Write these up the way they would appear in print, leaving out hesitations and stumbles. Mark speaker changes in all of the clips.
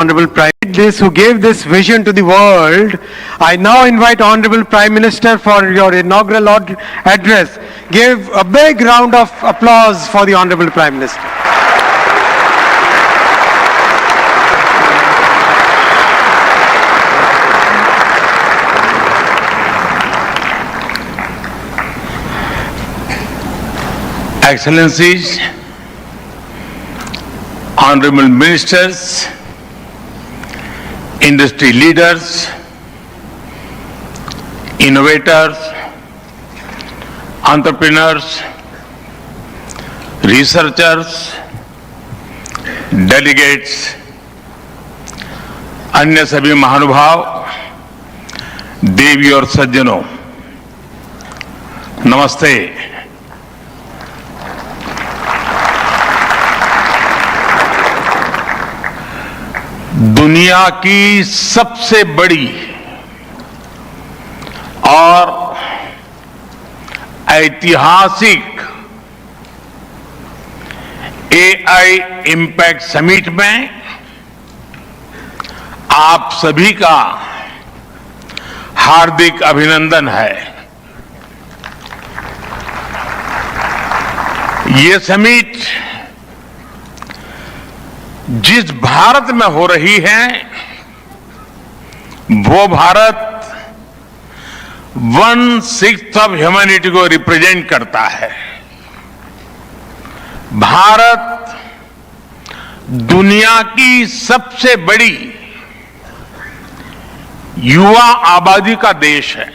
Speaker 1: Honorable Prime Minister who gave this vision to the world. I now invite Honorable Prime Minister for your inaugural address. Give a big round of applause for the Honorable Prime Minister.
Speaker 2: Excellencies, Honorable Ministers, industry leaders, innovators, entrepreneurs, researchers, delegates, अन्य सभी महानुभाव, देवी और सज्जनों, नमस्ते। दुनिया की सबसे बड़ी और ऐतिहासिक एआई इम्पैक्ट समिट में आप सभी का हार्दिक अभिनंदन है। ये समिट जिस भारत में हो रही है वो भारत 1/6 ऑफ ह्यूमैनिटी को रिप्रेजेंट करता है। भारत दुनिया की सबसे बड़ी युवा आबादी का देश है,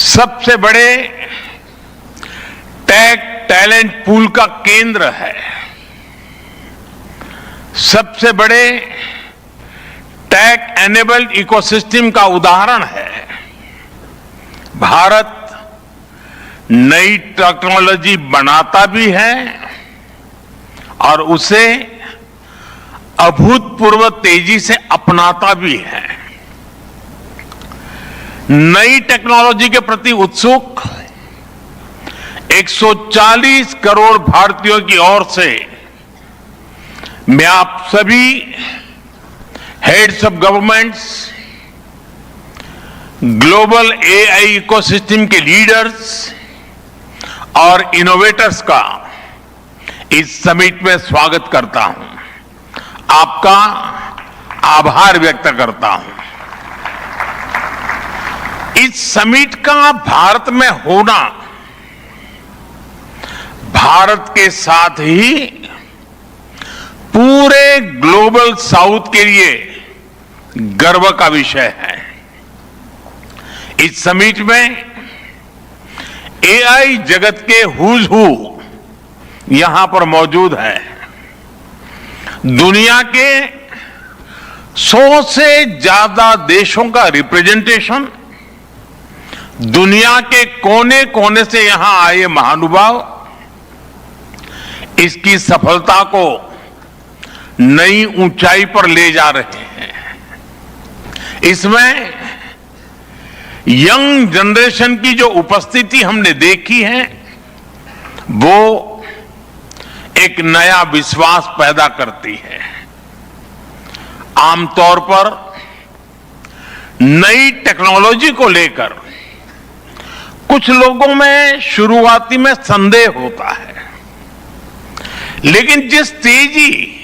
Speaker 2: सबसे बड़े टेक टैलेंट पूल का केंद्र है, सबसे बड़े टेक एनेबल्ड इकोसिस्टम का उदाहरण है। भारत नई टेक्नोलॉजी बनाता भी है और उसे अभूतपूर्व तेजी से अपनाता भी है। नई टेक्नोलॉजी के प्रति उत्सुक 140 करोड़ भारतीयों की ओर से मैं आप सभी heads of governments, global AI ecosystem के लीडर्स और इनोवेटर्स का इस समिट में स्वागत करता हूं, आपका आभार व्यक्त करता हूं। इस समिट का भारत में होना भारत के साथ ही पूरे ग्लोबल साउथ के लिए गर्व का विषय है। इस समिट में एआई जगत के हुज हू यहां पर मौजूद है। दुनिया के 100 से ज्यादा देशों का रिप्रेजेंटेशन, दुनिया के कोने कोने से यहां आए महानुभाव इसकी सफलता को नई ऊंचाई पर ले जा रहे हैं। इसमें यंग जनरेशन की जो उपस्थिति हमने देखी है वो एक नया विश्वास पैदा करती है। आमतौर पर नई टेक्नोलॉजी को लेकर कुछ लोगों में शुरुआती में संदेह होता है, लेकिन जिस तेजी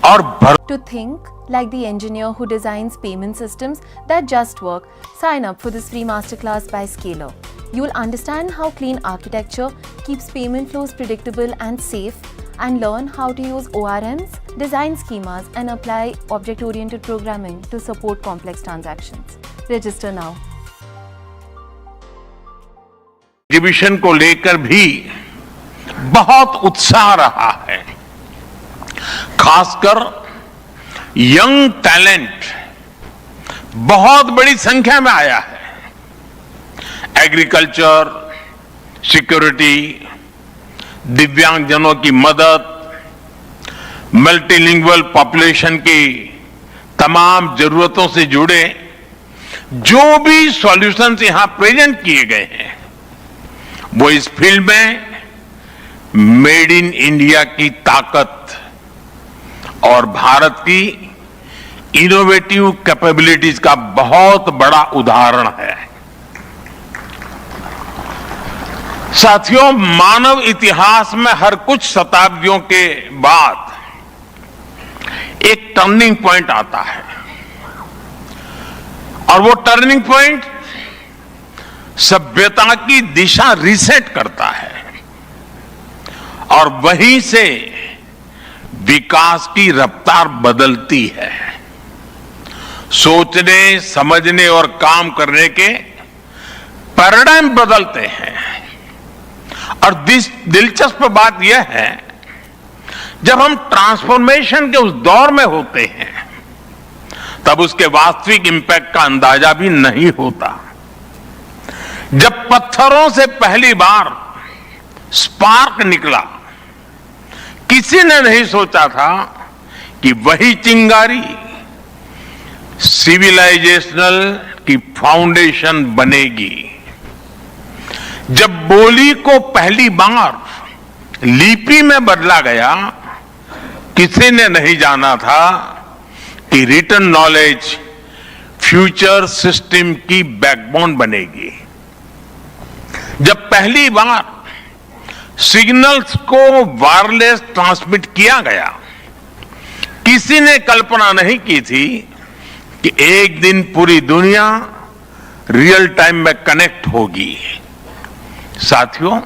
Speaker 2: और
Speaker 3: To think like the engineer who designs payment systems that just work, sign up for this free masterclass by Scalar. You'll understand how clean architecture keeps payment flows predictable and safe, and learn how to use ORMs, design schemas, and apply object-oriented programming to support complex transactions. Register now.
Speaker 2: Exhibition को लेकर भी बहुत उत्साह रहा है। खासकर young talent बहुत बड़ी संख्या में आया है। एग्रीकल्चर, सिक्योरिटी, दिव्यांगजनों की मदद, मल्टीलिंगुअल पॉपुलेशन की तमाम जरूरतों से जुड़े जो भी सॉल्यूशंस यहां प्रेजेंट किए गए हैं वो इस फील्ड में मेड इन इंडिया की ताकत और भारत की इनोवेटिव कैपेबिलिटीज का बहुत बड़ा उदाहरण है। साथियों, मानव इतिहास में हर कुछ शताब्दियों के बाद एक टर्निंग पॉइंट आता है और वो टर्निंग पॉइंट सभ्यता की दिशा रीसेट करता है और वहीं से विकास की रफ्तार बदलती है। सोचने, समझने और काम करने के पैराडाइम बदलते हैं। और दिलचस्प बात यह है, जब हम ट्रांसफॉर्मेशन के उस दौर में होते हैं तब उसके वास्तविक इंपैक्ट का अंदाजा भी नहीं होता। जब पत्थरों से पहली बार स्पार्क निकला, किसी ने नहीं सोचा था कि वही चिंगारी सिविलाइजेशनल की फाउंडेशन बनेगी। जब बोली को पहली बार लिपि में बदला गया, किसी ने नहीं जाना था कि रिटन नॉलेज फ्यूचर सिस्टम की बैकबोन बनेगी। जब पहली बार सिग्नल्स को वायरलेस ट्रांसमिट किया गया, किसी ने कल्पना नहीं की थी कि एक दिन पूरी दुनिया रियल टाइम में कनेक्ट होगी। साथियों,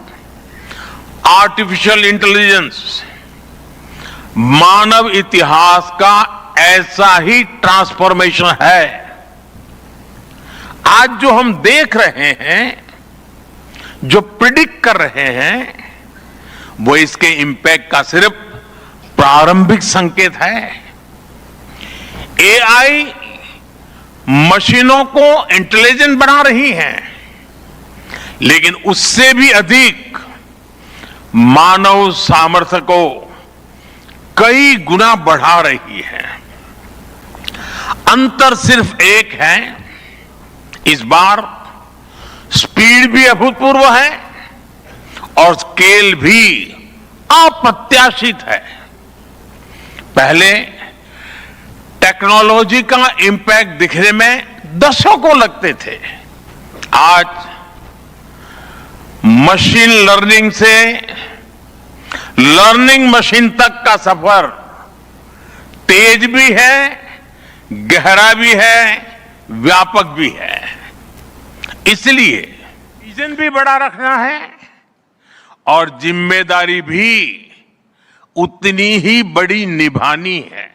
Speaker 2: आर्टिफिशियल इंटेलिजेंस मानव इतिहास का ऐसा ही ट्रांसफॉर्मेशन है। आज जो हम देख रहे हैं, जो प्रिडिक्ट कर रहे हैं, वो इसके इंपैक्ट का सिर्फ प्रारंभिक संकेत है। एआई मशीनों को इंटेलिजेंट बना रही है, लेकिन उससे भी अधिक मानव सामर्थ्य को कई गुना बढ़ा रही है। अंतर सिर्फ एक है, इस बार स्पीड भी अभूतपूर्व है और स्केल भी अप्रत्याशित है। पहले टेक्नोलॉजी का इंपैक्ट दिखने में दशकों लगते थे। आज मशीन लर्निंग से लर्निंग मशीन तक का सफर तेज भी है, गहरा भी है, व्यापक भी है। इसलिए विजन भी बड़ा रखना है और जिम्मेदारी भी उतनी ही बड़ी निभानी है।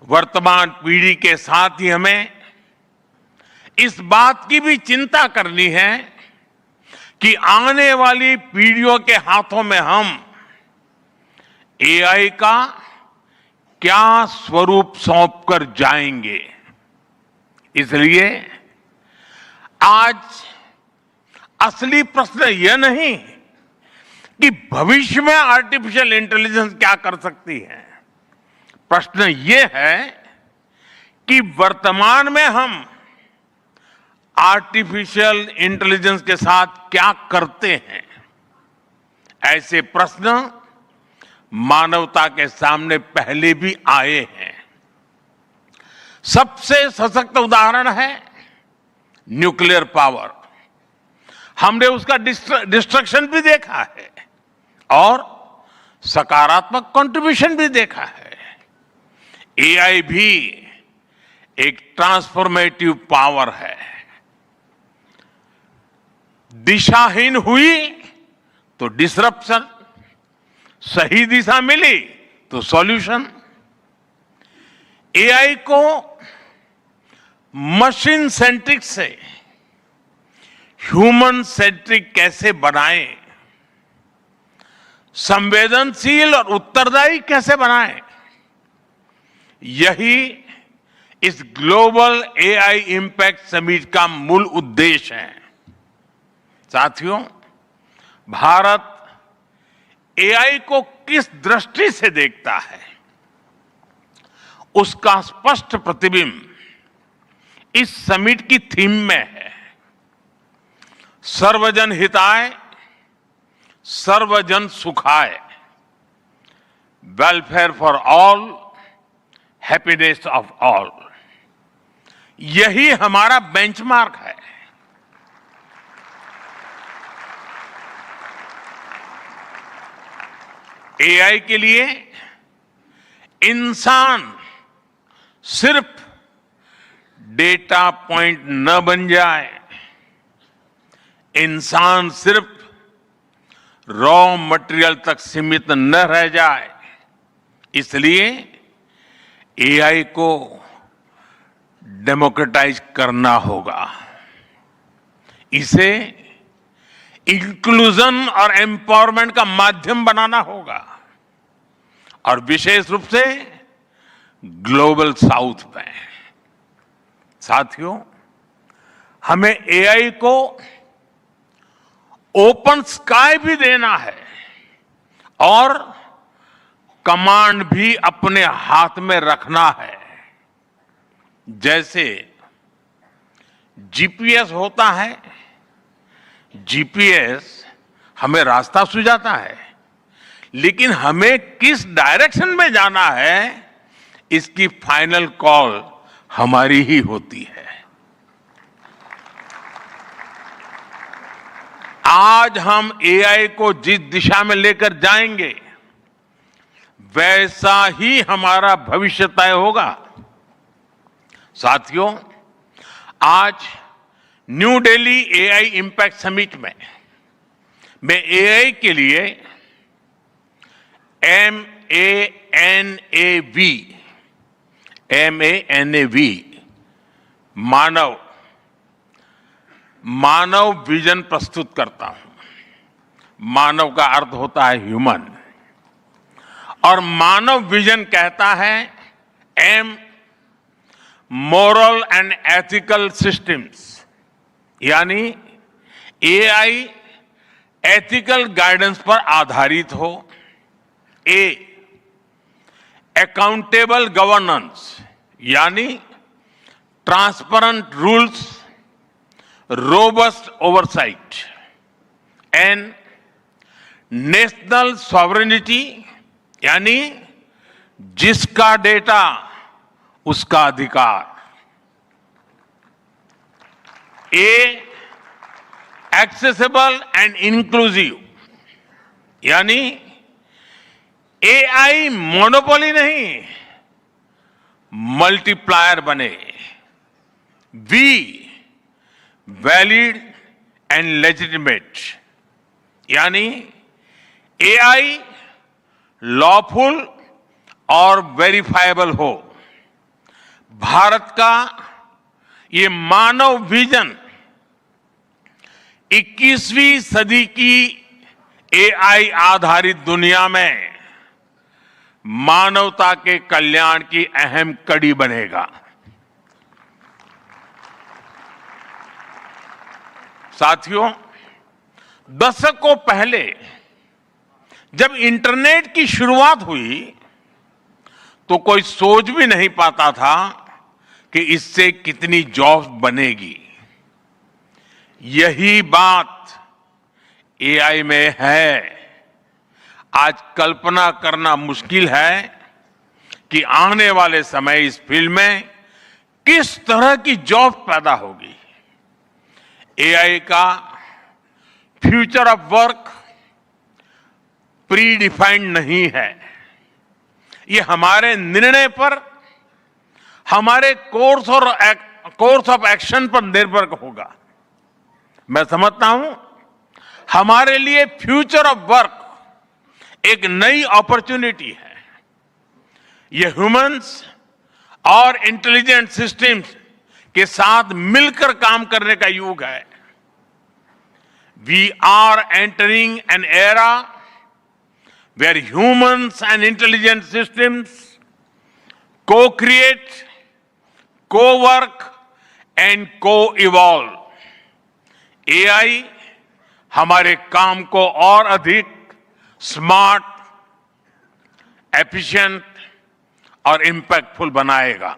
Speaker 2: वर्तमान पीढ़ी के साथ ही हमें इस बात की भी चिंता करनी है कि आने वाली पीढ़ियों के हाथों में हम एआई का क्या स्वरूप सौंप कर जाएंगे। इसलिए आज असली प्रश्न यह नहीं कि भविष्य में आर्टिफिशियल इंटेलिजेंस क्या कर सकती है। प्रश्न यह है कि वर्तमान में हम आर्टिफिशियल इंटेलिजेंस के साथ क्या करते हैं। ऐसे प्रश्न मानवता के सामने पहले भी आए हैं। सबसे सशक्त उदाहरण है न्यूक्लियर पावर। हमने उसका डिस्ट्रक्शन भी देखा है और सकारात्मक कंट्रीब्यूशन भी देखा है। एआई भी एक ट्रांसफॉर्मेटिव पावर है। दिशाहीन हुई तो डिसरप्शन, सही दिशा मिली तो सॉल्यूशन। एआई को मशीन सेंट्रिक से ह्यूमन सेंट्रिक कैसे बनाएं, संवेदनशील और उत्तरदायी कैसे बनाएं, यही इस ग्लोबल एआई इंपैक्ट समिट का मूल उद्देश्य है। साथियों, भारत एआई को किस दृष्टि से देखता है, उसका स्पष्ट प्रतिबिंब इस समिट की थीम में है। सर्वजन हिताय, सर्वजन सुखाय। Welfare for all, happiness of all, यही हमारा बेंचमार्क है। एआई के लिए इंसान सिर्फ डेटा पॉइंट न बन जाए, इंसान सिर्फ रॉ मटेरियल तक सीमित न रह जाए, इसलिए एआई को डेमोक्रेटाइज करना होगा, इसे इंक्लूजन और एम्पावरमेंट का माध्यम बनाना होगा, और विशेष रूप से ग्लोबल साउथ में। साथियों, हमें एआई को ओपन स्काई भी देना है और कमांड भी अपने हाथ में रखना है। जैसे जीपीएस होता है, जीपीएस हमें रास्ता सुझाता है, लेकिन हमें किस डायरेक्शन में जाना है इसकी फाइनल कॉल हमारी ही होती है। आज हम एआई को जिस दिशा में लेकर जाएंगे वैसा ही हमारा भविष्य तय होगा। साथियों, आज new Delhi AI impact summit में मैं एआई के लिए MANAV मानव विजन प्रस्तुत करता हूं। मानव का अर्थ होता है ह्यूमन, और मानव विजन कहता है M, moral and ethical systems, यानी एआई एथिकल गाइडेंस पर आधारित हो। A, अकाउंटेबल गवर्नेंस, यानी transparent rules, robust oversight. N, national sovereignty, यानी जिसका डेटा उसका अधिकार। A, एक्सेसिबल एंड इंक्लूसिव, यानी एआई मोनोपोली नहीं, मल्टीप्लायर बने। V, वैलिड एंड लेजिटिमेट, यानी एआई लॉफुल और वेरीफाइबल हो। भारत का ये मानव विजन 21वीं सदी की एआई आधारित दुनिया में मानवता के कल्याण की अहम कड़ी बनेगा। साथियों, दशकों पहले जब इंटरनेट की शुरुआत हुई तो कोई सोच भी नहीं पाता था कि इससे कितनी जॉब्स बनेगी। यही बात एआई में है। आज कल्पना करना मुश्किल है कि आने वाले समय इस फील्ड में किस तरह की जॉब पैदा होगी। एआई का future of work pre defined नहीं है। ये हमारे निर्णय पर, हमारे कोर्स ऑफ एक्शन पर निर्भर होगा। मैं समझता हूं हमारे लिए फ्यूचर ऑफ वर्क एक नई अपॉर्चुनिटी है। ये ह्यूमंस और इंटेलिजेंट सिस्टम्स के साथ मिलकर काम करने का युग है। We are entering an era where humans and intelligent systems co-create, co-work and co-evolve। AI हमारे काम को और अधिक स्मार्ट, एफिशिएंट और इंपैक्टफुल बनाएगा।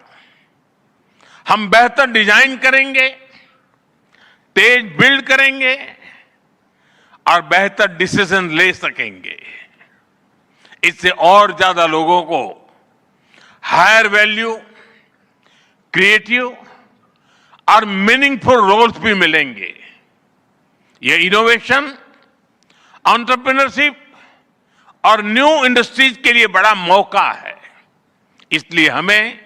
Speaker 2: हम बेहतर डिजाइन करेंगे, तेज बिल्ड करेंगे और बेहतर डिसीजन ले सकेंगे। इससे और ज्यादा लोगों को हायर वैल्यू, क्रिएटिव और मीनिंगफुल रोल्स भी मिलेंगे। ये इनोवेशन, एंटरप्रेन्योरशिप और न्यू इंडस्ट्रीज के लिए बड़ा मौका है। इसलिए हमें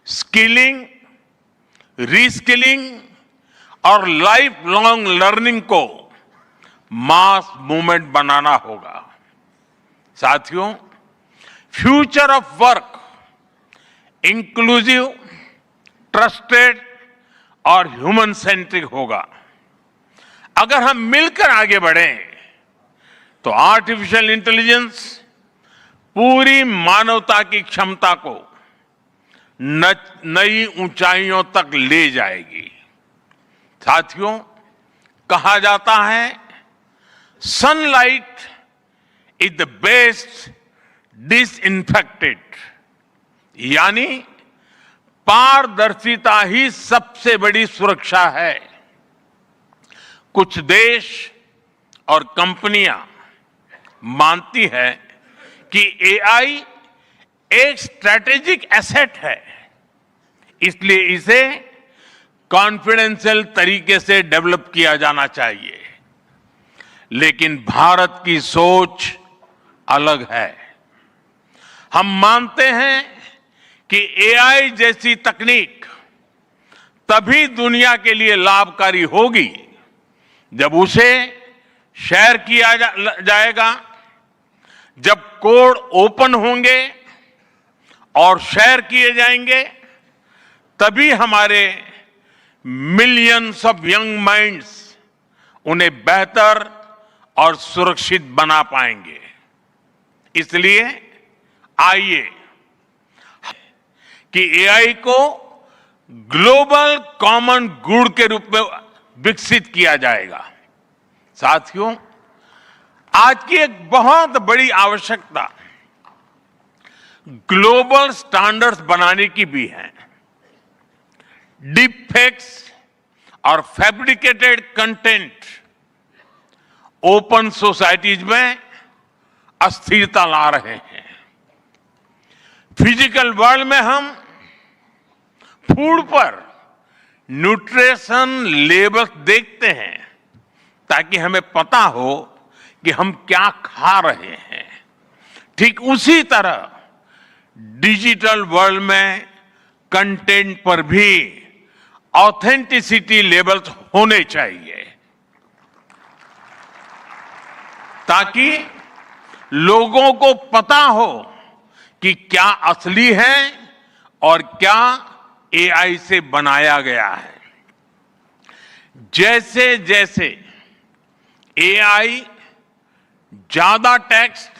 Speaker 2: स्किलिंग, रीस्किलिंग और लाइफ लॉन्ग लर्निंग को मास मूवमेंट बनाना होगा। साथियों, future of work inclusive, trusted और ह्यूमन सेंट्रिक होगा। अगर हम मिलकर आगे बढ़ें तो आर्टिफिशियल इंटेलिजेंस पूरी मानवता की क्षमता को नई ऊंचाइयों तक ले जाएगी। साथियों, कहा जाता है sunlight is the best disinfected, यानी पारदर्शिता ही सबसे बड़ी सुरक्षा है। कुछ देश और कंपनियां मानती है कि एआई एक स्ट्रैटेजिक एसेट है, इसलिए इसे कॉन्फिडेंशियल तरीके से डेवलप किया जाना चाहिए। लेकिन भारत की सोच अलग है। हम मानते हैं कि एआई जैसी तकनीक तभी दुनिया के लिए लाभकारी होगी जब उसे शेयर किया जाएगा, जब कोड ओपन होंगे और शेयर किए जाएंगे, तभी हमारे मिलियंस ऑफ यंग माइंड्स उन्हें बेहतर और सुरक्षित बना पाएंगे। इसलिए आइए कि एआई को ग्लोबल कॉमन गुड के रूप में विकसित किया जाएगा। साथियों, आज की एक बहुत बड़ी आवश्यकता ग्लोबल स्टैंडर्ड्स बनाने की भी है। डीप फेक्स और फैब्रिकेटेड कंटेंट ओपन सोसाइटीज में अस्थिरता ला रहे हैं। फिजिकल वर्ल्ड में हम फूड पर न्यूट्रिशन लेबल्स देखते हैं ताकि हमें पता हो कि हम क्या खा रहे हैं। ठीक उसी तरह डिजिटल वर्ल्ड में कंटेंट पर भी ऑथेंटिसिटी लेबल्स होने चाहिए ताकि लोगों को पता हो कि क्या असली है और क्या एआई से बनाया गया है। जैसे जैसे एआई ज्यादा टेक्स्ट,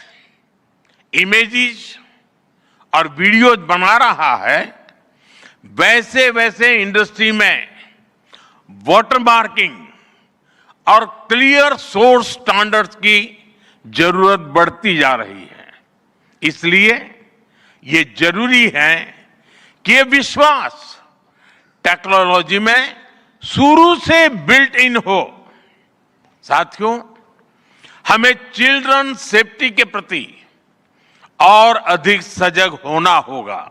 Speaker 2: इमेजेस और वीडियोज बना रहा है, वैसे वैसे इंडस्ट्री में वाटरमार्किंग और क्लियर सोर्स स्टैंडर्ड्स की जरूरत बढ़ती जा रही है। इसलिए ये जरूरी है कि ये विश्वास टेक्नोलॉजी में शुरू से बिल्ट इन हो। साथियों, हमें चिल्ड्रन सेफ्टी के प्रति और अधिक सजग होना होगा।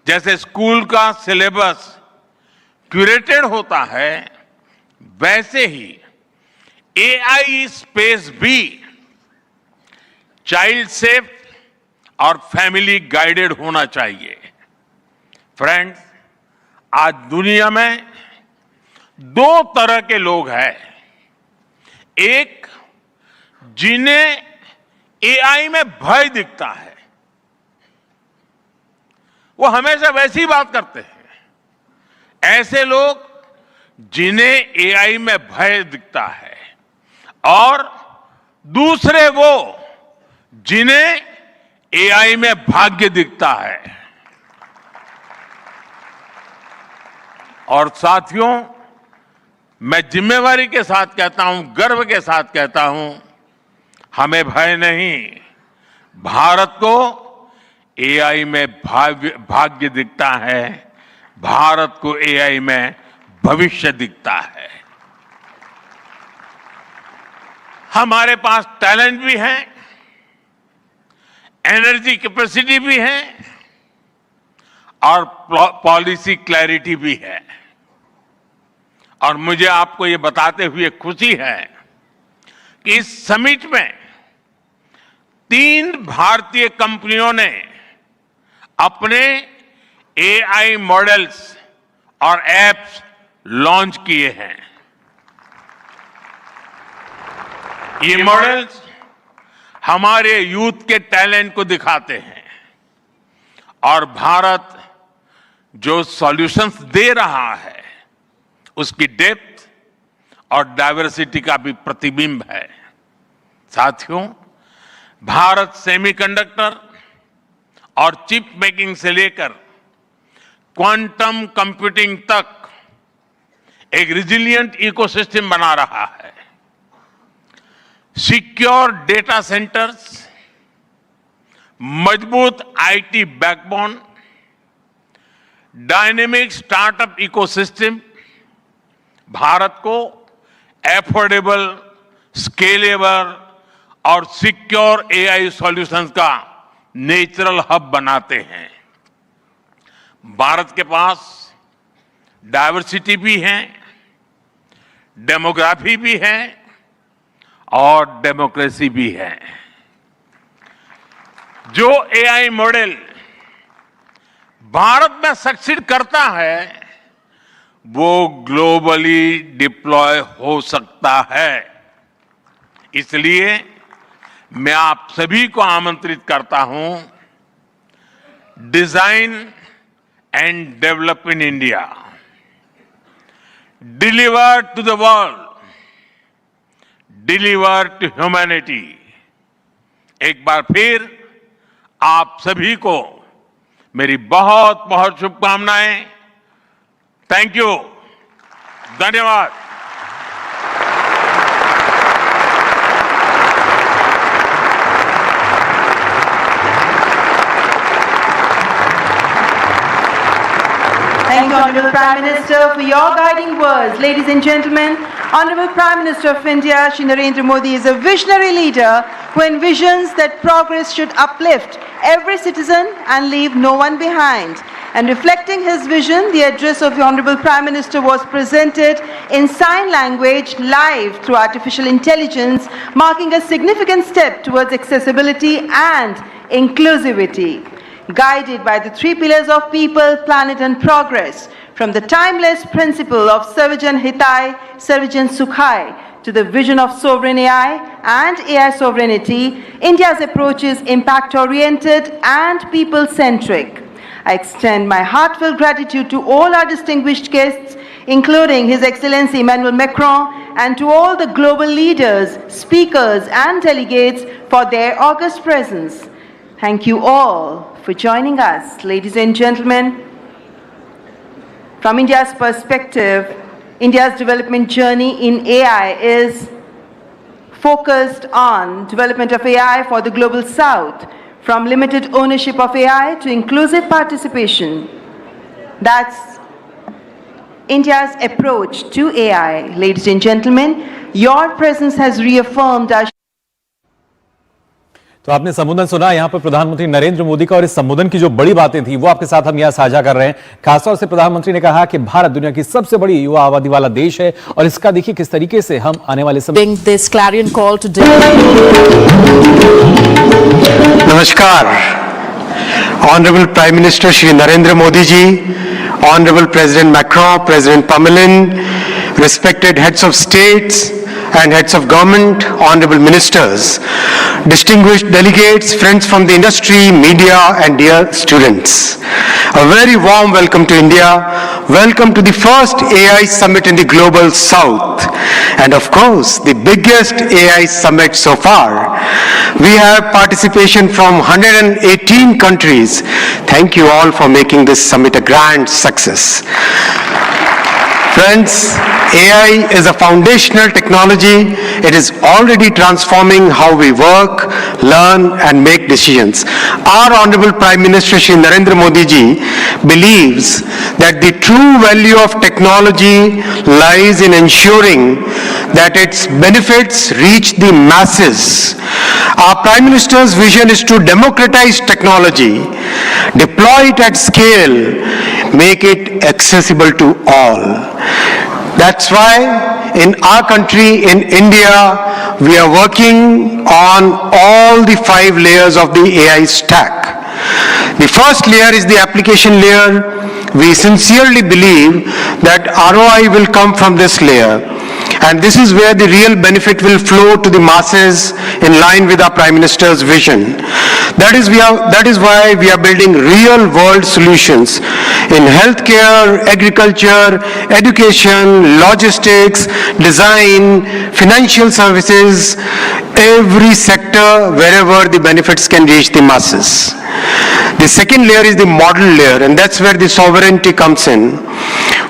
Speaker 2: जैसे स्कूल का सिलेबस क्यूरेटेड होता है, वैसे ही एआई स्पेस भी चाइल्ड सेफ और फैमिली गाइडेड होना चाहिए। फ्रेंड्स, आज दुनिया में दो तरह के लोग हैं। एक, जिन्हें एआई में भय दिखता है, वो हमेशा वैसी बात करते हैं। ऐसे लोग जिन्हें एआई में भय दिखता है, और दूसरे वो जिन्हें एआई में भाग्य दिखता है। और साथियों, मैं जिम्मेवारी के साथ कहता हूं, गर्व के साथ कहता हूं, हमें भय नहीं, भारत को एआई में भाग्य दिखता है, भारत को एआई में भविष्य दिखता है। हमारे पास टैलेंट भी है, एनर्जी कैपेसिटी भी है और पॉलिसी क्लैरिटी भी है। और मुझे आपको ये बताते हुए खुशी है कि इस समिट में 3 भारतीय कंपनियों ने अपने एआई मॉडल्स और एप्स लॉन्च किए हैं। ये मॉडल्स हमारे यूथ के टैलेंट को दिखाते हैं और भारत जो सॉल्यूशंस दे रहा है उसकी डेप्थ और डाइवर्सिटी का भी प्रतिबिंब है। साथियों, भारत सेमीकंडक्टर और चिप मेकिंग से लेकर क्वांटम कंप्यूटिंग तक एक रिजिलिएंट इकोसिस्टम बना रहा है। सिक्योर डेटा सेंटर्स, मजबूत IT backbone, dynamic startup ecosystem Bharat को एफोर्डेबल, स्केलेबल और सिक्योर एआई सॉल्यूशंस का नेचुरल हब बनाते हैं। भारत के पास डाइवर्सिटी भी है, डेमोग्राफी भी है और डेमोक्रेसी भी है। जो एआई मॉडल भारत में सक्सीड करता है वो ग्लोबली डिप्लॉय हो सकता है। इसलिए मैं आप सभी को आमंत्रित करता हूं, design and develop in India, deliver to the world, deliver to humanity. एक बार फिर आप सभी को मेरी बहुत बहुत शुभकामनाएं। थैंक यू, धन्यवाद।
Speaker 4: Thank you, Honorable Prime Minister, for your guiding words. Ladies and gentlemen, Honorable Prime Minister of India, Shri Narendra Modi, is a visionary leader who envisions that progress should uplift every citizen and leave no one behind. And reflecting his vision, the address of the Honorable Prime Minister was presented in sign language live through artificial intelligence, marking a significant step towards accessibility and inclusivity. Guided by the 3 pillars of people, planet and progress, from the timeless principle of Sarvajan Hitai, Sarvajan Sukhai, to the vision of sovereign AI and AI sovereignty, India's approach is impact-oriented and people-centric. I extend my heartfelt gratitude to all our distinguished guests, including His Excellency Emmanuel Macron, and to all the global leaders, speakers and delegates for their august presence. Thank you all for joining us. Ladies and gentlemen, from India's perspective, India's development journey in AI is focused on development of AI for the global south, from limited ownership of AI to inclusive participation. That's India's approach to AI. Ladies and gentlemen, your presence has reaffirmed our.
Speaker 5: तो आपने संबोधन सुना यहाँ पर प्रधानमंत्री नरेंद्र मोदी का, और इस संबोधन की जो बड़ी बातें थी वो आपके साथ हम यहाँ साझा कर रहे हैं। खासतौर से प्रधानमंत्री ने कहा कि भारत दुनिया की सबसे बड़ी युवा आबादी वाला देश है और इसका देखिए किस तरीके से हम आने वाले समय।
Speaker 1: नमस्कार। Honourable prime minister Shri Narendra Modi ji, honourable president Macron, president Pamelin, respected heads of states and heads of government, honorable ministers, distinguished delegates, friends from the industry, media and dear students. A very warm welcome to India. Welcome to the first AI summit in the global south and of course the biggest AI summit so far. We have participation from 118 countries. Thank you all for making this summit a grand success. Friends, AI is a foundational technology. It is already transforming how we work, learn and make decisions. Our Honorable Prime Minister Shri Narendra Modi ji believes that the true value of technology lies in ensuring that its benefits reach the masses. Our Prime Minister's vision is to democratize technology, deploy it at scale, make it accessible to all. That's why in our country, in India, we are working on all the 5 layers of the AI stack. The first layer is the application layer. We sincerely believe that ROI will come from this layer. And this is where the real benefit will flow to the masses in line with our Prime Minister's vision. That is why we are building real world solutions in healthcare, agriculture, education, logistics, design, financial services, every sector wherever the benefits can reach the masses. The second layer is the model layer, and that's where the sovereignty comes in.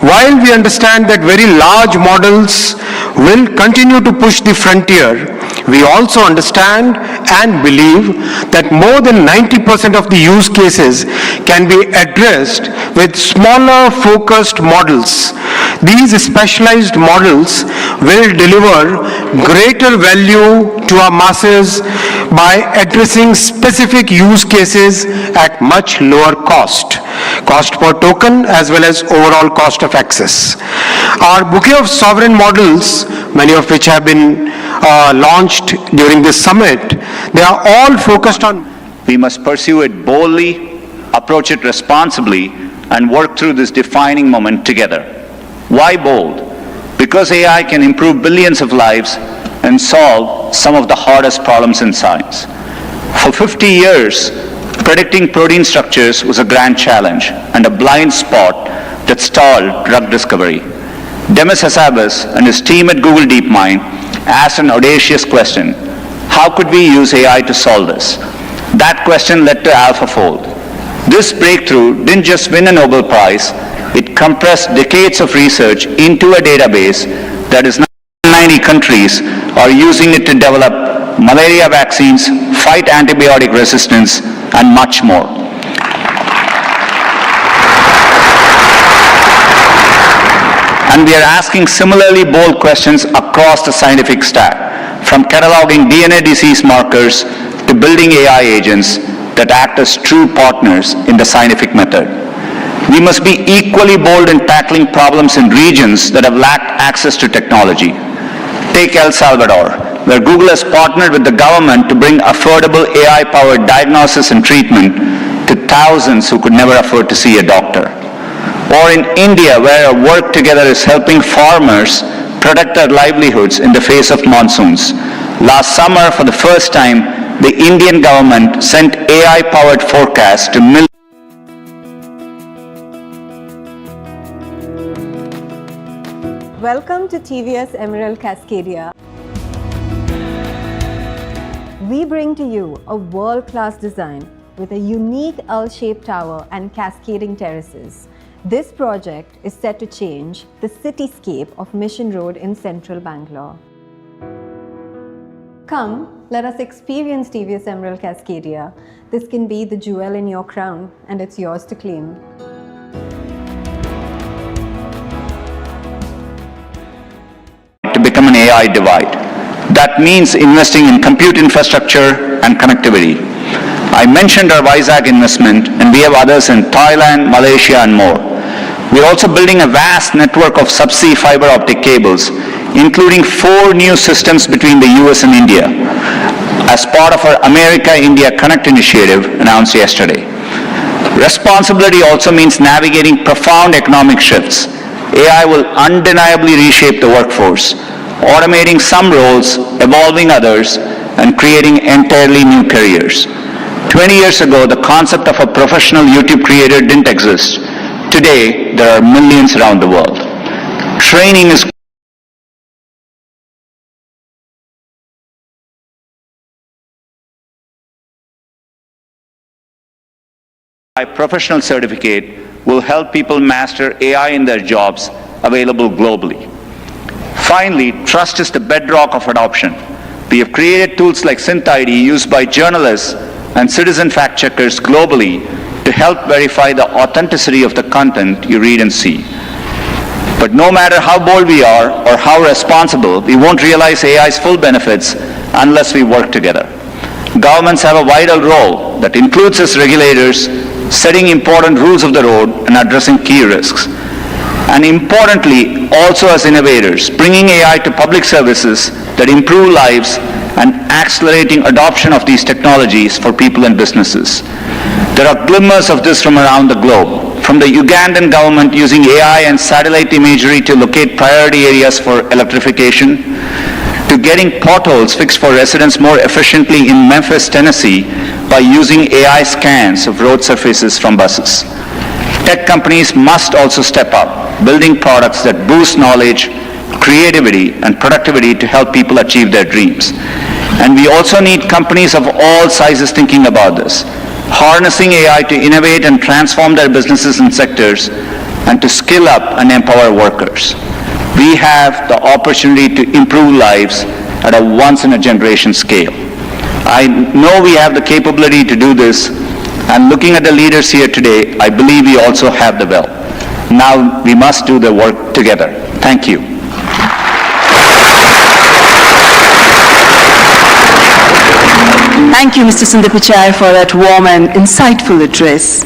Speaker 1: While we understand that very large models will continue to push the frontier, we also understand and believe that more than 90% of the use cases can be addressed with smaller focused models. These specialized models will deliver greater value to our masses by addressing specific use cases at much lower cost per token as well as overall cost of access. Our bouquet of sovereign models, many of which have been launched during this summit, they are all focused on.
Speaker 6: We must pursue it boldly, approach it responsibly, and work through this defining moment together. Why bold? Because AI can improve billions of lives and solve some of the hardest problems in science. For 50 years, predicting protein structures was a grand challenge and a blind spot that stalled drug discovery. Demis Hassabis and his team at Google DeepMind asked an audacious question: how could we use AI to solve this? That question led to AlphaFold. This breakthrough didn't just win a Nobel Prize, it compressed decades of research into a database that is now 90 countries are using it to develop malaria vaccines, fight antibiotic resistance, and much more. And we are asking similarly bold questions across the scientific stack, from cataloging DNA disease markers to building AI agents that act as true partners in the scientific method. We must be equally bold in tackling problems in regions that have lacked access to technology. Take El Salvador, where Google has partnered with the government to bring affordable AI-powered diagnosis and treatment to thousands who could never afford to see a doctor. Or in India, where our work together is helping farmers protect their livelihoods in the face of monsoons. Last summer, for the first time, the Indian government sent AI-powered forecasts to millions.
Speaker 7: Welcome to TVS Emerald Cascadia. We bring to you a world-class design with a unique L-shaped tower and cascading terraces. This project is set to change the cityscape of Mission Road in central Bangalore. Come, let us experience TVS Emerald Cascadia. This can be the jewel in your crown, and it's yours to claim.
Speaker 6: To become an AI divide. That means investing in compute infrastructure and connectivity. I mentioned our Vizag investment, and we have others in Thailand, Malaysia, and more. We're also building a vast network of subsea fiber optic cables, including 4 new systems between the US and India, as part of our America-India Connect initiative announced yesterday. Responsibility also means navigating profound economic shifts. AI will undeniably reshape the workforce, automating some roles, evolving others, and creating entirely new careers. 20 years ago, the concept of a professional YouTube creator didn't exist. Today, there are millions around the world. Training is a professional certificate will help people master AI in their jobs available globally. Finally, trust is the bedrock of adoption. We have created tools like SynthID used by journalists and citizen fact checkers globally to help verify the authenticity of the content you read and see. But no matter how bold we are or how responsible, we won't realize AI's full benefits unless we work together. Governments have a vital role that includes as regulators, setting important rules of the road and addressing key risks. And importantly, also as innovators, bringing AI to public services that improve lives and accelerating adoption of these technologies for people and businesses. There are glimmers of this from around the globe, from the Ugandan government using AI and satellite imagery to locate priority areas for electrification, to getting potholes fixed for residents more efficiently in Memphis, Tennessee, by using AI scans of road surfaces from buses. Tech companies must also step up, building products that boost knowledge, creativity, and productivity to help people achieve their dreams. And we also need companies of all sizes thinking about this, harnessing AI to innovate and transform their businesses and sectors, and to skill up and empower workers. We have the opportunity to improve lives at a once-in-a-generation scale. I know we have the capability to do this, and looking at the leaders here today, I believe we also have the will. Now we must do the work together. Thank you.
Speaker 8: Thank you, Mr. Sundar Pichai, for that warm and insightful address.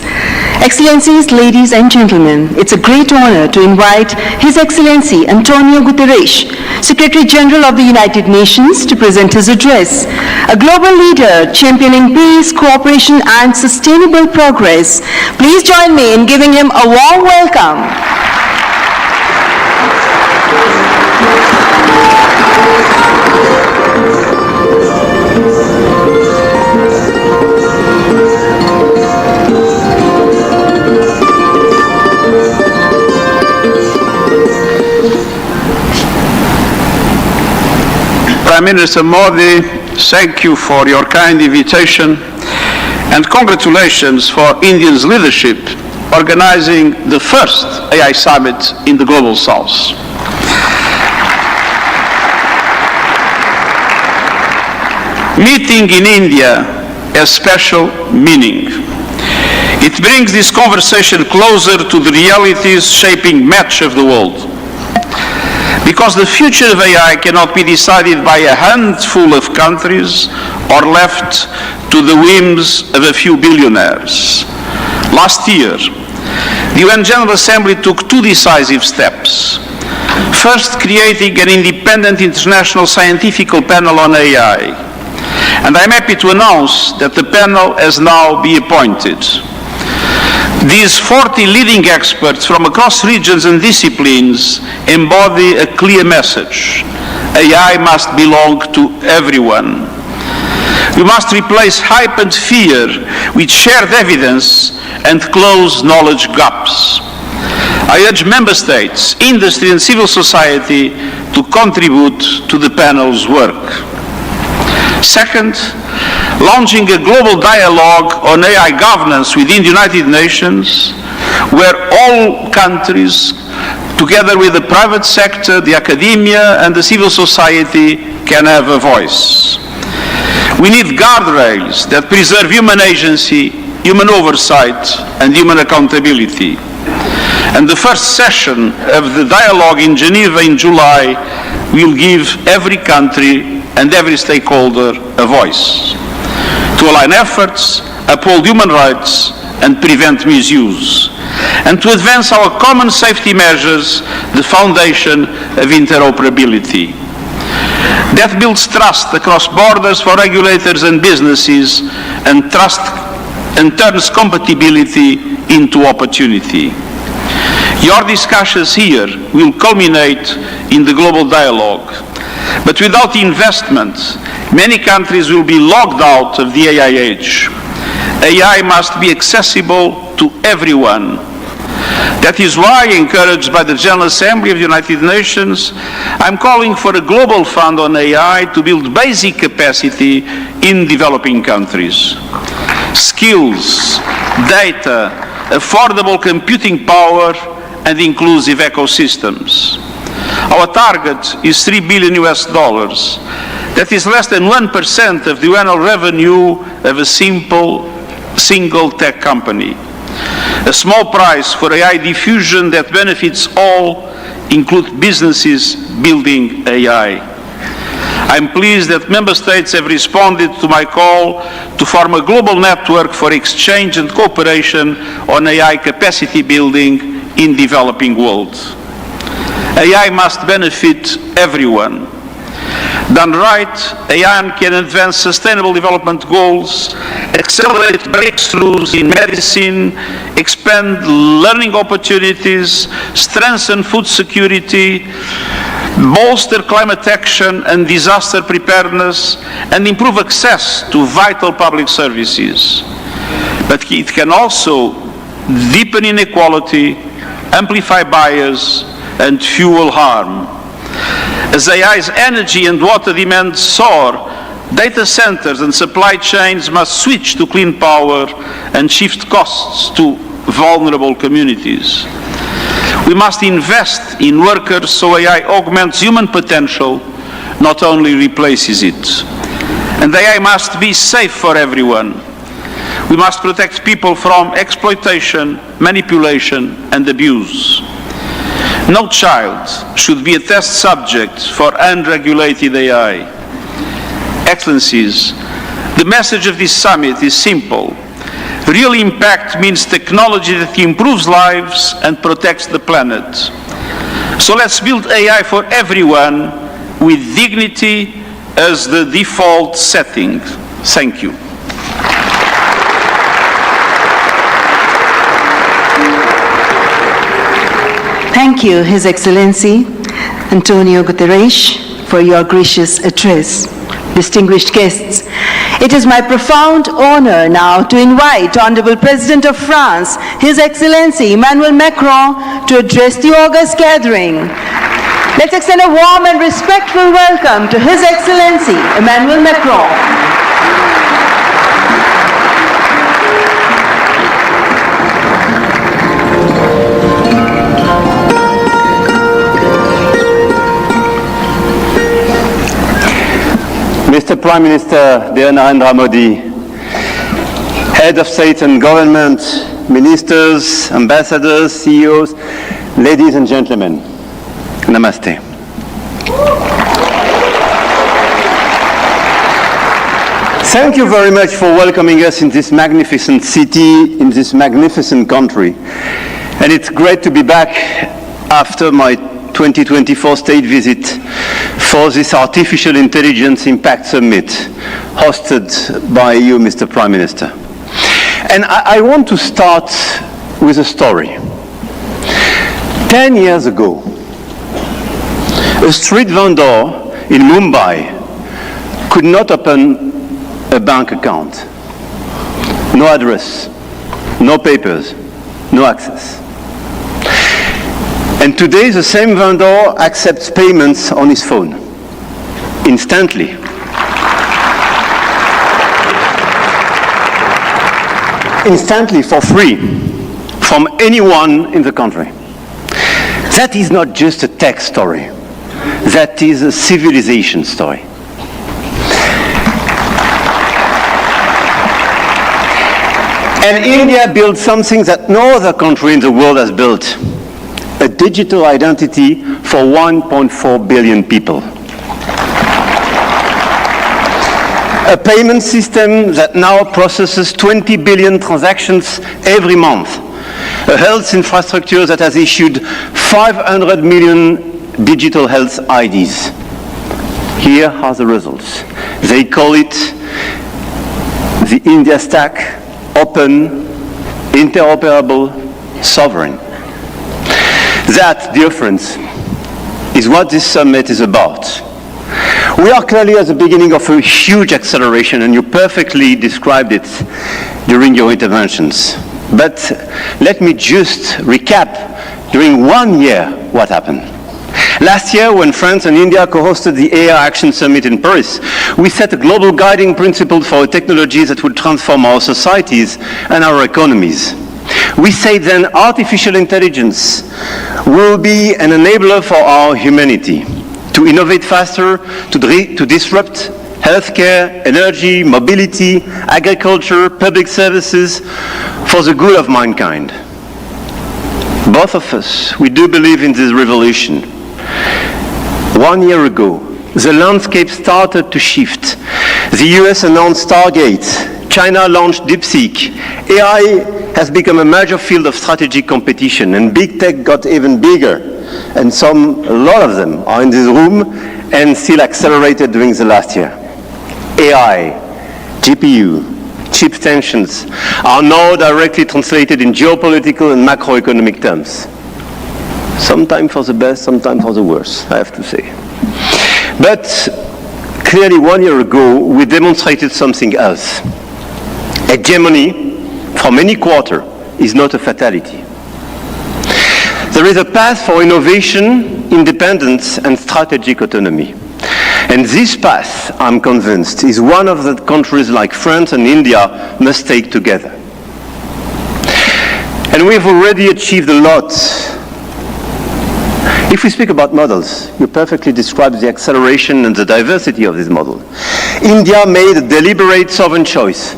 Speaker 8: Excellencies, ladies and gentlemen, it's a great honor to invite His Excellency Antonio Guterres, Secretary General of the United Nations, to present his address. A global leader championing peace, cooperation, and sustainable progress. Please join me in giving him a warm welcome.
Speaker 9: Prime Minister Modi, thank you for your kind invitation and congratulations for India's leadership organizing the first AI summit in the Global South. Meeting in India has special meaning. It brings this conversation closer to the realities shaping much of the world. Because the future of AI cannot be decided by a handful of countries or left to the whims of a few billionaires. Last year, the UN General Assembly took two decisive steps. First, creating an independent international scientific panel on AI. And I'm happy to announce that the panel has now been appointed. These 40 leading experts from across regions and disciplines embody a clear message. AI must belong to everyone. We must replace hype and fear with shared evidence and close knowledge gaps. I urge member states, industry and civil society to contribute to the panel's work. Second, launching a global dialogue on AI governance within the United Nations, where all countries, together with the private sector, the academia, and the civil society, can have a voice. We need guardrails that preserve human agency, human oversight, and human accountability. And the first session of the dialogue in Geneva in July will give every country and every stakeholder a voice, to align efforts, uphold human rights, and prevent misuse, and to advance our common safety measures, the foundation of interoperability. That builds trust across borders for regulators and businesses, and trust and turns compatibility into opportunity. Your discussions here will culminate in the global dialogue. But without investment, many countries will be locked out of the AI age. AI must be accessible to everyone. That is why, encouraged by the General Assembly of the United Nations, I'm calling for a global fund on AI to build basic capacity in developing countries. Skills, data, affordable computing power, and inclusive ecosystems. Our target is $3 billion US. That is less than 1% of the annual revenue of a single tech company. A small price for AI diffusion that benefits all, include businesses building AI. I'm pleased that Member States have responded to my call to form a global network for exchange and cooperation on AI capacity building in developing world. AI must benefit everyone. Done right, AI can advance sustainable development goals, accelerate breakthroughs in medicine, expand learning opportunities, strengthen food security, bolster climate action and disaster preparedness, and improve access to vital public services. But it can also deepen inequality, amplify bias, and fuel harm. As AI's energy and water demands soar, data centers and supply chains must switch to clean power and shift costs to vulnerable communities. We must invest in workers so AI augments human potential, not only replaces it. And AI must be safe for everyone. We must protect people from exploitation, manipulation, and abuse. No child should be a test subject for unregulated AI. Excellencies, the message of this summit is simple. Real impact means technology that improves lives and protects the planet. So let's build AI for everyone with dignity as the default setting. Thank you.
Speaker 8: Thank you, His Excellency Antonio Guterres, for your gracious address. Distinguished guests, it is my profound honor now to invite Honorable President of France, His Excellency Emmanuel Macron, to address the august gathering. Let's extend a warm and respectful welcome to His Excellency Emmanuel Macron.
Speaker 10: Mr. Prime Minister, dear Narendra Modi, Head of State and Government, Ministers, Ambassadors, CEOs, ladies and gentlemen, Namaste. Thank you very much for welcoming us in this magnificent city, in this magnificent country. And it's great to be back after my 2024 state visit for this Artificial Intelligence Impact Summit hosted by you, Mr. Prime Minister. And I want to start with a story. 10 years ago, a street vendor in Mumbai could not open a bank account. No address, no papers, no access. And today, the same vendor accepts payments on his phone, instantly. Instantly, for free, from anyone in the country. That is not just a tech story. That is a civilization story. And India built something that no other country in the world has built. A digital identity for 1.4 billion people. A payment system that now processes 20 billion transactions every month. A health infrastructure that has issued 500 million digital health IDs. Here are the results. They call it the India Stack, open, interoperable, sovereign. That, dear friends, is what this summit is about. We are clearly at the beginning of a huge acceleration, and you perfectly described it during your interventions. But let me just recap during 1 year what happened. Last year, when France and India co-hosted the AI Action Summit in Paris, we set a global guiding principle for technologies that would transform our societies and our economies. We say then artificial intelligence will be an enabler for our humanity to innovate faster, to disrupt healthcare, energy, mobility, agriculture, public services for the good of mankind. Both of us, we do believe in this revolution. 1 year ago, the landscape started to shift. The US announced Stargate, China launched DeepSeek, AI has become a major field of strategic competition, and big tech got even bigger. And a lot of them are in this room and still accelerated during the last year. AI, GPU, chip tensions are now directly translated in geopolitical and macroeconomic terms. Sometimes for the best, sometimes for the worst, I have to say. But clearly 1 year ago, we demonstrated something else. Hegemony from any quarter is not a fatality. There is a path for innovation, independence, and strategic autonomy. And this path, I'm convinced, is one of the countries like France and India must take together. And we've already achieved a lot. If we speak about models, you perfectly described the acceleration and the diversity of this model. India made a deliberate sovereign choice.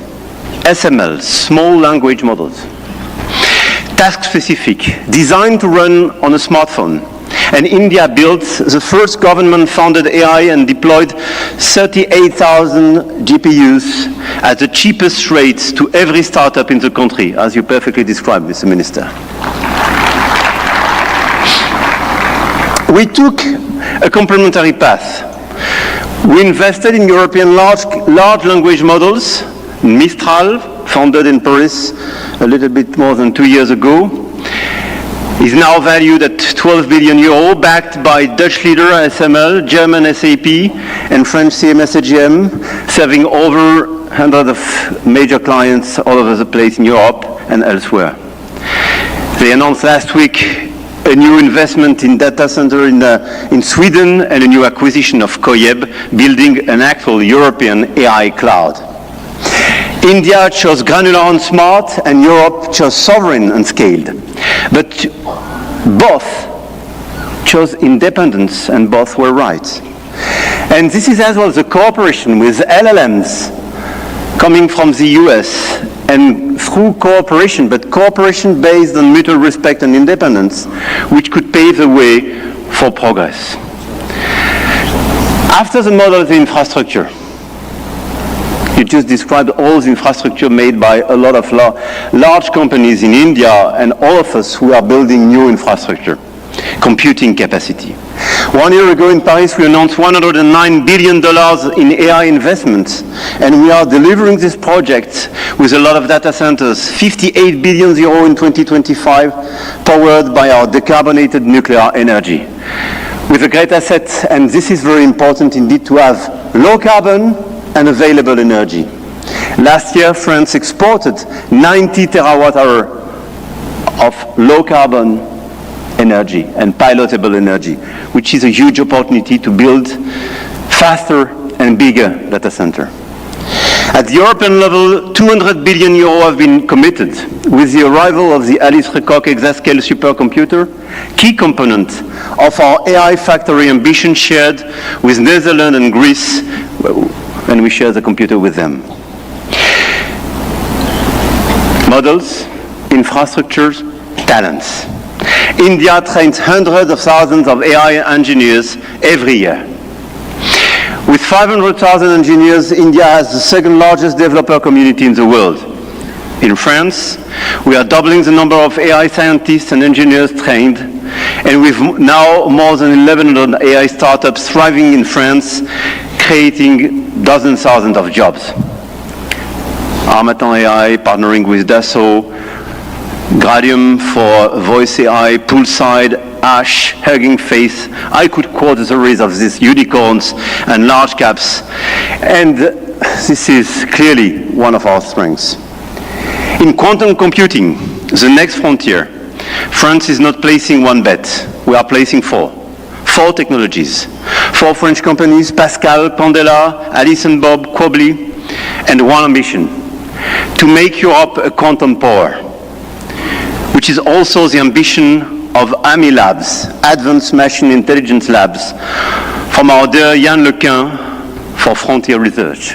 Speaker 10: SML, small language models. Task-specific, designed to run on a smartphone. And India built the first government-funded AI and deployed 38,000 GPUs at the cheapest rates to every startup in the country, as you perfectly described, Mr. Minister. We took a complementary path. We invested in European large language models. Mistral, founded in Paris a little bit more than 2 years ago, is now valued at 12 billion euro, backed by Dutch leader ASML, German SAP, and French CMS AGM, serving over 100 of major clients all over the place in Europe and elsewhere. They announced last week a new investment in data center in Sweden and a new acquisition of Koyeb, building an actual European AI cloud. India chose granular and smart, and Europe chose sovereign and scaled. But both chose independence, and both were right. And this is as well the cooperation with LLMs coming from the US, and through cooperation, but cooperation based on mutual respect and independence, which could pave the way for progress. After the model of the infrastructure, you just described all the infrastructure made by a lot of large companies in India, and all of us who are building new infrastructure, computing capacity. 1 year ago in Paris, we announced $109 billion in AI investments, and we are delivering this project with a lot of data centers, 58 billion euro in 2025, powered by our decarbonated nuclear energy. With a great asset, and this is very important indeed, to have low carbon and available energy. Last year, France exported 90 terawatt-hour of low-carbon energy and pilotable energy, which is a huge opportunity to build faster and bigger data center. At the European level, 200 billion euro have been committed with the arrival of the Alice Lecoq exascale supercomputer, key component of our AI factory ambition shared with Netherlands and Greece, and we share the computer with them. Models, infrastructures, talents. India trains hundreds of thousands of AI engineers every year. With 500,000 engineers, India has the second largest developer community in the world. In France, we are doubling the number of AI scientists and engineers trained, and we've now more than 1,100 AI startups thriving in France, creating dozens of thousands of jobs. Armatan AI partnering with Dassault, Gradium for voice AI, Poolside, Ash, Hugging Face. I could quote the series of these unicorns and large caps, and this is clearly one of our strengths. In quantum computing, the next frontier, France is not placing one bet, we are placing four. 4 technologies, 4 French companies, Pascal, Pandela, Alice and Bob, Quobly, and one ambition, to make Europe a quantum power. which is also the ambition of AMI Labs, Advanced Machine Intelligence Labs, from our dear Yann Lequin for Frontier Research.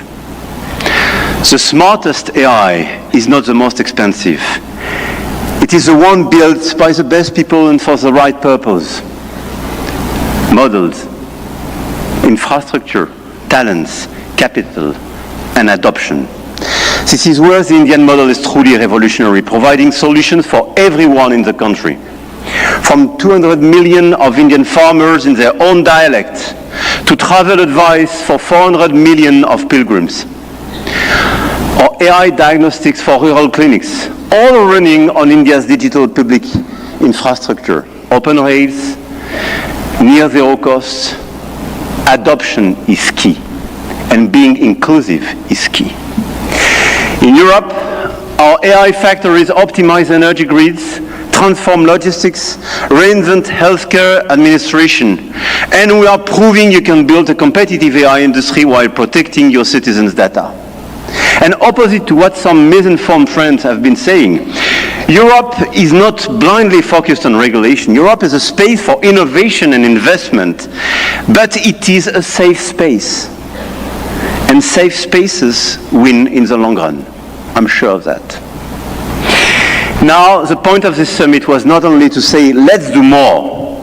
Speaker 10: The smartest AI is not the most expensive. It is the one built by the best people and for the right purpose. Models, infrastructure, talents, capital, and adoption. This is where the Indian model is truly revolutionary, providing solutions for everyone in the country. From 200 million of Indian farmers in their own dialect to travel advice for 400 million of pilgrims. Or AI diagnostics for rural clinics, all running on India's digital public infrastructure. Open rails, near zero cost. Adoption is key, and being inclusive is key. In Europe, our AI factories optimize energy grids, transform logistics, reinvent healthcare administration, and we are proving you can build a competitive AI industry while protecting your citizens' data. And opposite to what some misinformed friends have been saying, Europe is not blindly focused on regulation. Europe is a space for innovation and investment, but it is a safe space. And safe spaces win in the long run. I'm sure of that. Now, the point of this summit was not only to say, let's do more.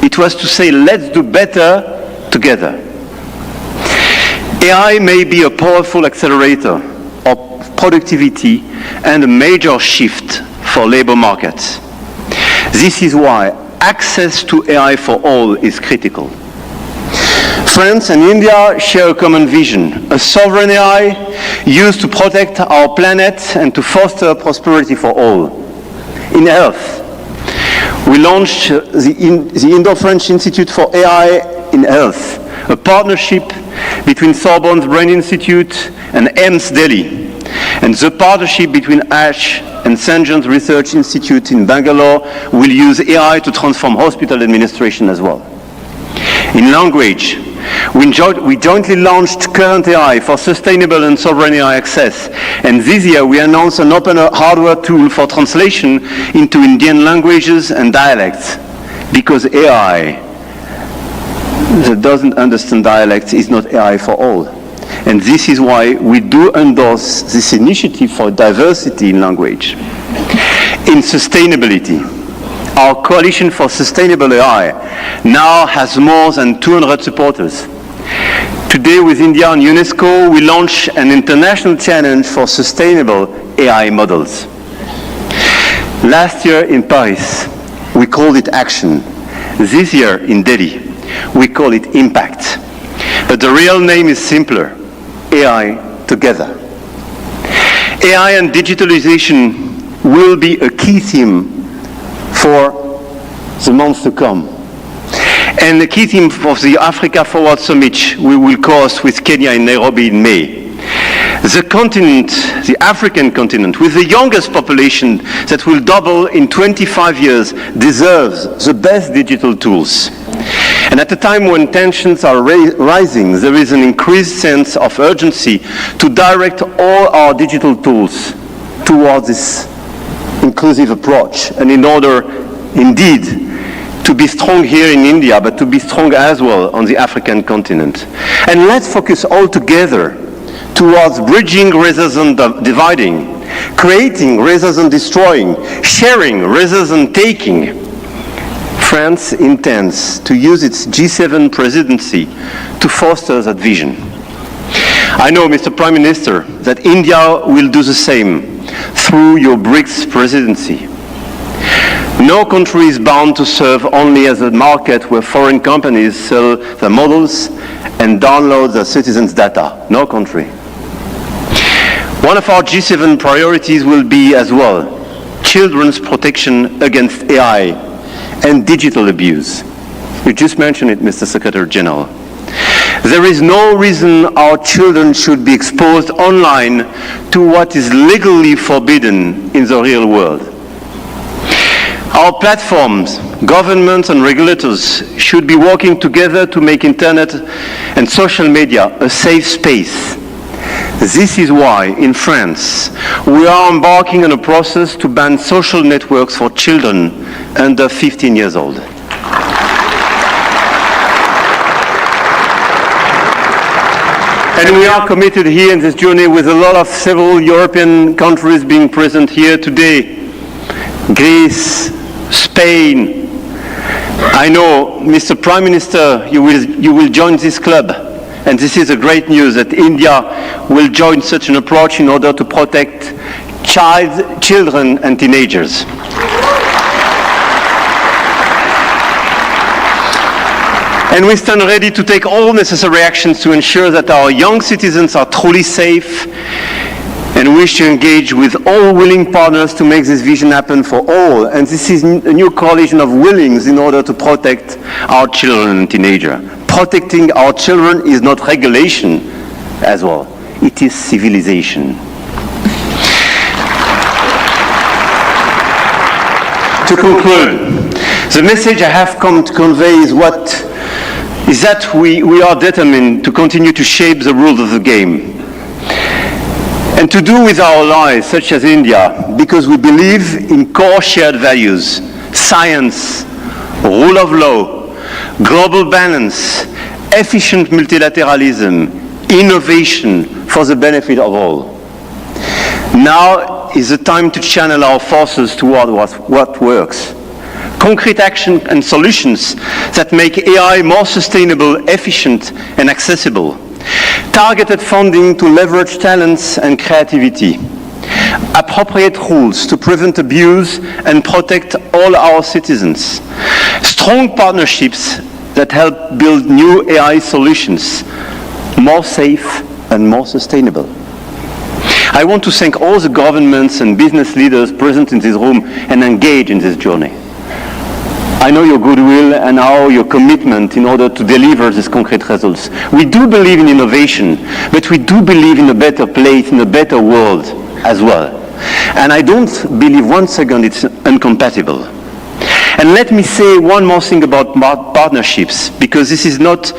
Speaker 10: It was to say, let's do better together. AI may be a powerful accelerator of productivity and a major shift for labor markets. This is why access to AI for all is critical. France and India share a common vision, a sovereign AI used to protect our planet and to foster prosperity for all. In health, we launched the Indo-French Institute for AI in Health, a partnership between Sorbonne's Brain Institute and AIMS Delhi, and the partnership between ASH and St. John's Research Institute in Bangalore will use AI to transform hospital administration as well. In language, we jointly launched Current AI for sustainable and sovereign AI access, and this year we announced an open hardware tool for translation into Indian languages and dialects, because AI that doesn't understand dialects is not AI for all. And this is why we do endorse this initiative for diversity in language. In sustainability, our Coalition for Sustainable AI now has more than 200 supporters. Today, with India and UNESCO, we launch an international challenge for sustainable AI models. Last year in Paris, we called it Action. This year in Delhi, we call it Impact. But the real name is simpler: AI Together. AI and digitalization will be a key theme for the months to come. And the key theme of the Africa Forward Summit we will host with Kenya in Nairobi in May. The continent, the African continent, with the youngest population that will double in 25 years, deserves the best digital tools. And at a time when tensions are rising, there is an increased sense of urgency to direct all our digital tools towards this inclusive approach, and in order, indeed, to be strong here in India, but to be strong as well on the African continent. And let's focus all together towards bridging rather than dividing, creating rather than destroying, sharing rather than taking. France intends to use its G7 presidency to foster that vision. I know, Mr. Prime Minister, that India will do the same through your BRICS presidency. No country is bound to serve only as a market where foreign companies sell their models and download their citizens' data. No country. One of our G7 priorities will be as well children's protection against AI and digital abuse. You just mentioned it, Mr. Secretary General. There is no reason our children should be exposed online to what is legally forbidden in the real world. Our platforms, governments and regulators should be working together to make internet and social media a safe space. This is why, in France, we are embarking on a process to ban social networks for children under 15 years old. And we are committed here in this journey with a lot of several European countries being present here today. Greece, Spain. I know, Mr. Prime Minister, you will join this club. And this is a great news that India will join such an approach in order to protect children and teenagers. And we stand ready to take all necessary actions to ensure that our young citizens are truly safe, and wish to engage with all willing partners to make this vision happen for all. And this is a new coalition of willings in order to protect our children and teenagers. Protecting our children is not regulation as well, it is civilization. To conclude, the message I have come to convey is that we are determined to continue to shape the rules of the game, and to do with our allies, such as India, because we believe in core shared values: science, rule of law, global balance, efficient multilateralism, innovation for the benefit of all. Now is the time to channel our forces toward what works. Concrete action and solutions that make AI more sustainable, efficient, and accessible. Targeted funding to leverage talents and creativity. Appropriate rules to prevent abuse and protect all our citizens. Strong partnerships that help build new AI solutions, more safe and more sustainable. I want to thank all the governments and business leaders present in this room and engaged in this journey. I know your goodwill and your commitment in order to deliver these concrete results. We do believe in innovation, but we do believe in a better place, in a better world as well. And I don't believe one second it's incompatible. And let me say one more thing about partnerships, because this is not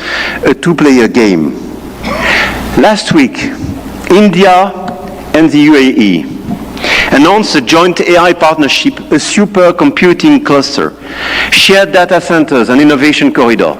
Speaker 10: a two-player game. Last week, India and the UAE announced a joint AI partnership, a supercomputing cluster, shared data centers, and innovation corridor.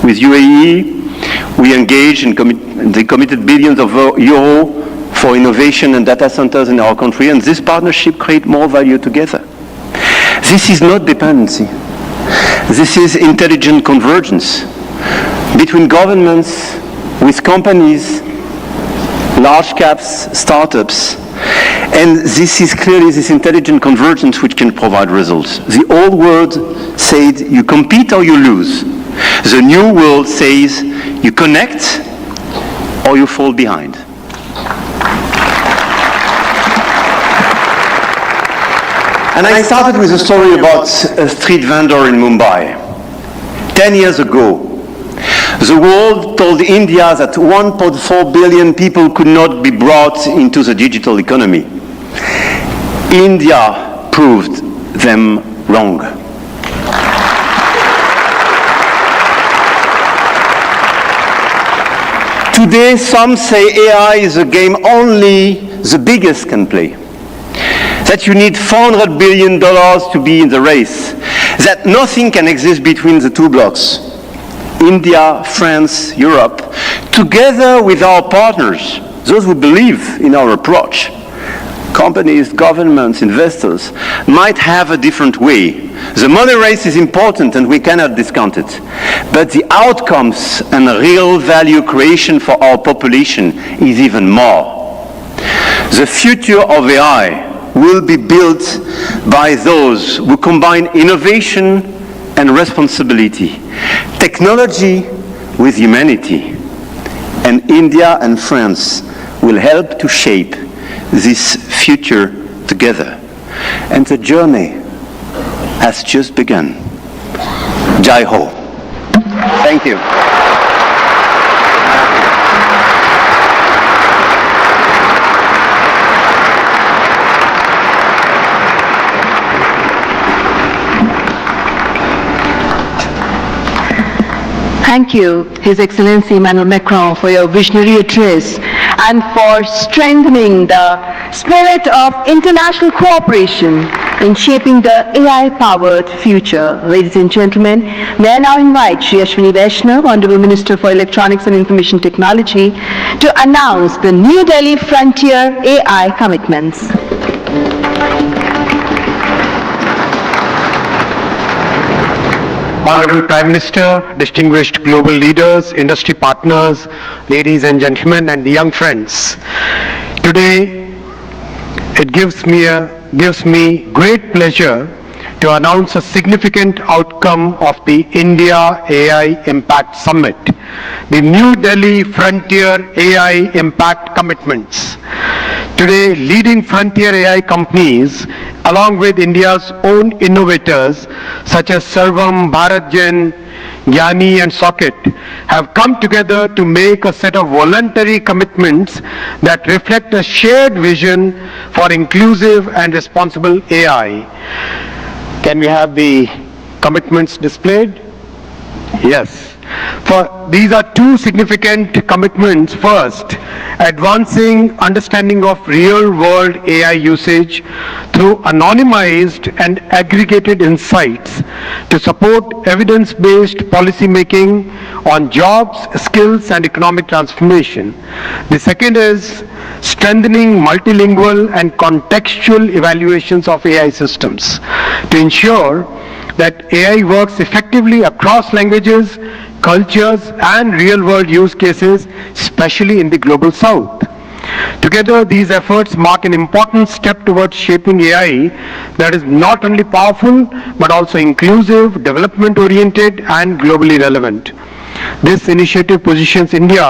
Speaker 10: With UAE, we engaged and they committed billions of euro for innovation and data centers in our country, and this partnership creates more value together. This is not dependency. This is intelligent convergence between governments, with companies, large caps, startups, and this is clearly this intelligent convergence which can provide results. The old world said you compete or you lose. The new world says you connect or you fall behind. And I started with a story about a street vendor in Mumbai. 10 years ago, the world told India that 1.4 billion people could not be brought into the digital economy. India proved them wrong. Today, some say AI is a game only the biggest can play. That you need $400 billion to be in the race. That nothing can exist between the two blocks. India, France, Europe, together with our partners, those who believe in our approach. Companies, governments, investors might have a different way. The money race is important and we cannot discount it. But the outcomes and real value creation for our population is even more. The future of AI will be built by those who combine innovation and responsibility, technology with humanity. And India and France will help to shape this future together. And the journey has just begun. Jai Ho. Thank you.
Speaker 8: Thank you, His Excellency Emmanuel Macron, for your visionary address and for strengthening the spirit of international cooperation in shaping the AI-powered future. Ladies and gentlemen, may I now invite Shri Ashwini Vaishnav, Honorable Minister for Electronics and Information Technology, to announce the New Delhi Frontier AI commitments.
Speaker 1: Honorable Prime Minister, distinguished global leaders, industry partners, ladies and gentlemen, and young friends. Today, it gives me great pleasure to announce a significant outcome of the India AI Impact Summit, the New Delhi Frontier AI Impact Commitments. Today, leading frontier AI companies, along with India's own innovators such as Sarvam, BharatGen, Gyani and Socket, have come together to make a set of voluntary commitments that reflect a shared vision for inclusive and responsible AI. Can we have the commitments displayed? Yes. These are two significant commitments. First, advancing understanding of real-world AI usage through anonymized and aggregated insights to support evidence-based policy making on jobs, skills, and economic transformation. The second is strengthening multilingual and contextual evaluations of AI systems to ensure that AI works effectively across languages, cultures, and real-world use cases, especially in the global south. Together, these efforts mark an important step towards shaping AI that is not only powerful, but also inclusive, development-oriented, and globally relevant. This initiative positions India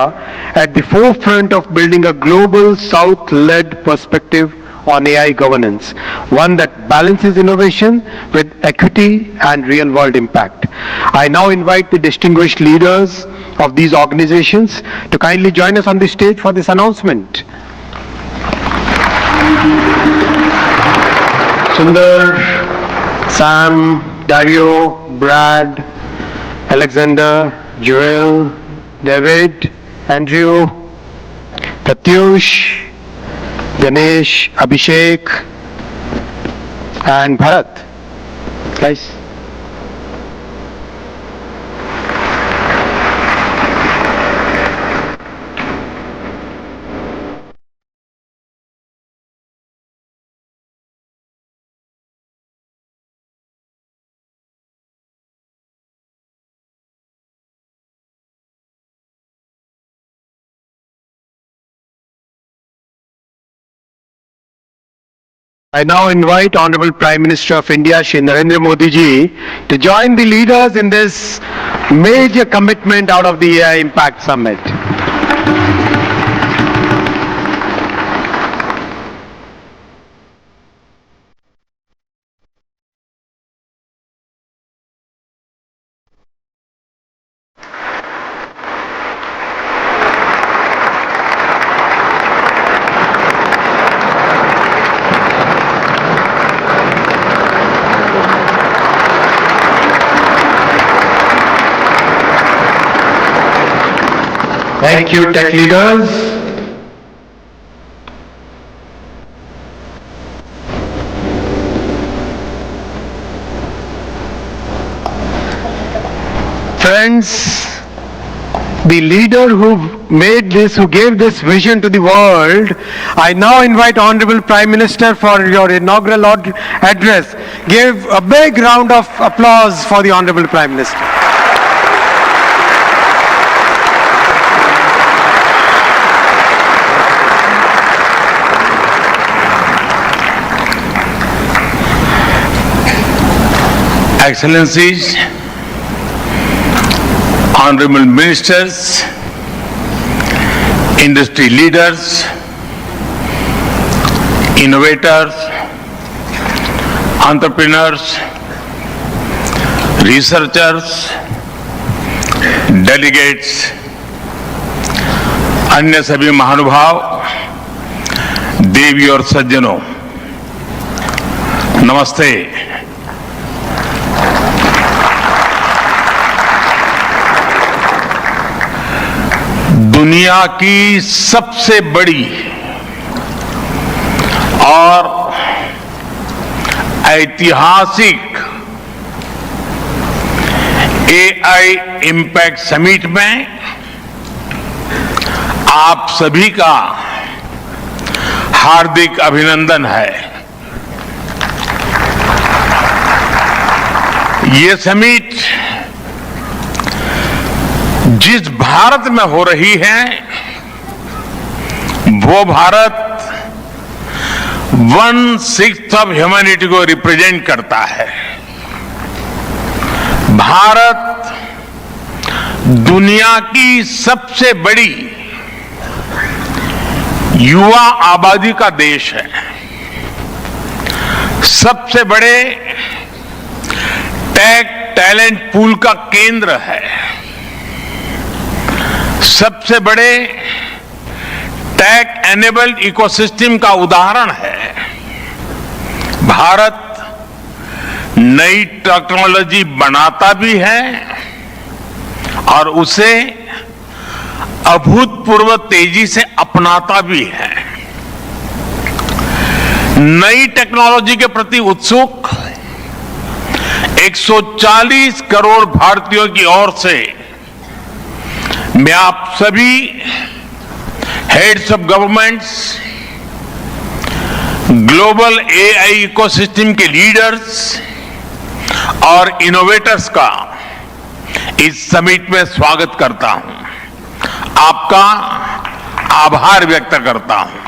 Speaker 1: at the forefront of building a global South-led perspective on AI governance, one that balances innovation with equity and real-world impact. I now invite the distinguished leaders of these organizations to kindly join us on the stage for this announcement. Sundar, Sam, Dario, Brad, Alexander, Joel, David, Andrew, Pratyush, Ganesh, Abhishek, and Bharat. Guys. I now invite Honorable Prime Minister of India, Shri Narendra Modi ji, to join the leaders in this major commitment out of the AI Impact Summit. Thank you, tech leaders. Friends, the leader who gave this vision to the world, I now invite Honorable Prime Minister for your inaugural address. Give a big round of applause for the Honorable Prime Minister.
Speaker 2: Excellencies, honorable ministers, industry leaders, innovators, entrepreneurs, researchers, delegates, अन्य सभी महानुभाव, देवी और सज्जनों, नमस्ते। दुनिया की सबसे बड़ी और ऐतिहासिक एआई इम्पैक्ट समिट में आप सभी का हार्दिक अभिनंदन है। ये समिट जिस भारत में हो रही है वो भारत 1/6 ऑफ ह्यूमैनिटी को रिप्रेजेंट करता है। भारत दुनिया की सबसे बड़ी युवा आबादी का देश है, सबसे बड़े टेक टैलेंट पूल का केंद्र है, सबसे बड़े टेक एनेबल्ड इकोसिस्टम का उदाहरण है। भारत नई टेक्नोलॉजी बनाता भी है और उसे अभूतपूर्व तेजी से अपनाता भी है। नई टेक्नोलॉजी के प्रति उत्सुक 140 करोड़ भारतीयों की ओर से मैं आप सभी heads of governments, global AI ecosystem के लीडर्स और इनोवेटर्स का इस समिट में स्वागत करता हूं, आपका आभार व्यक्त करता हूं।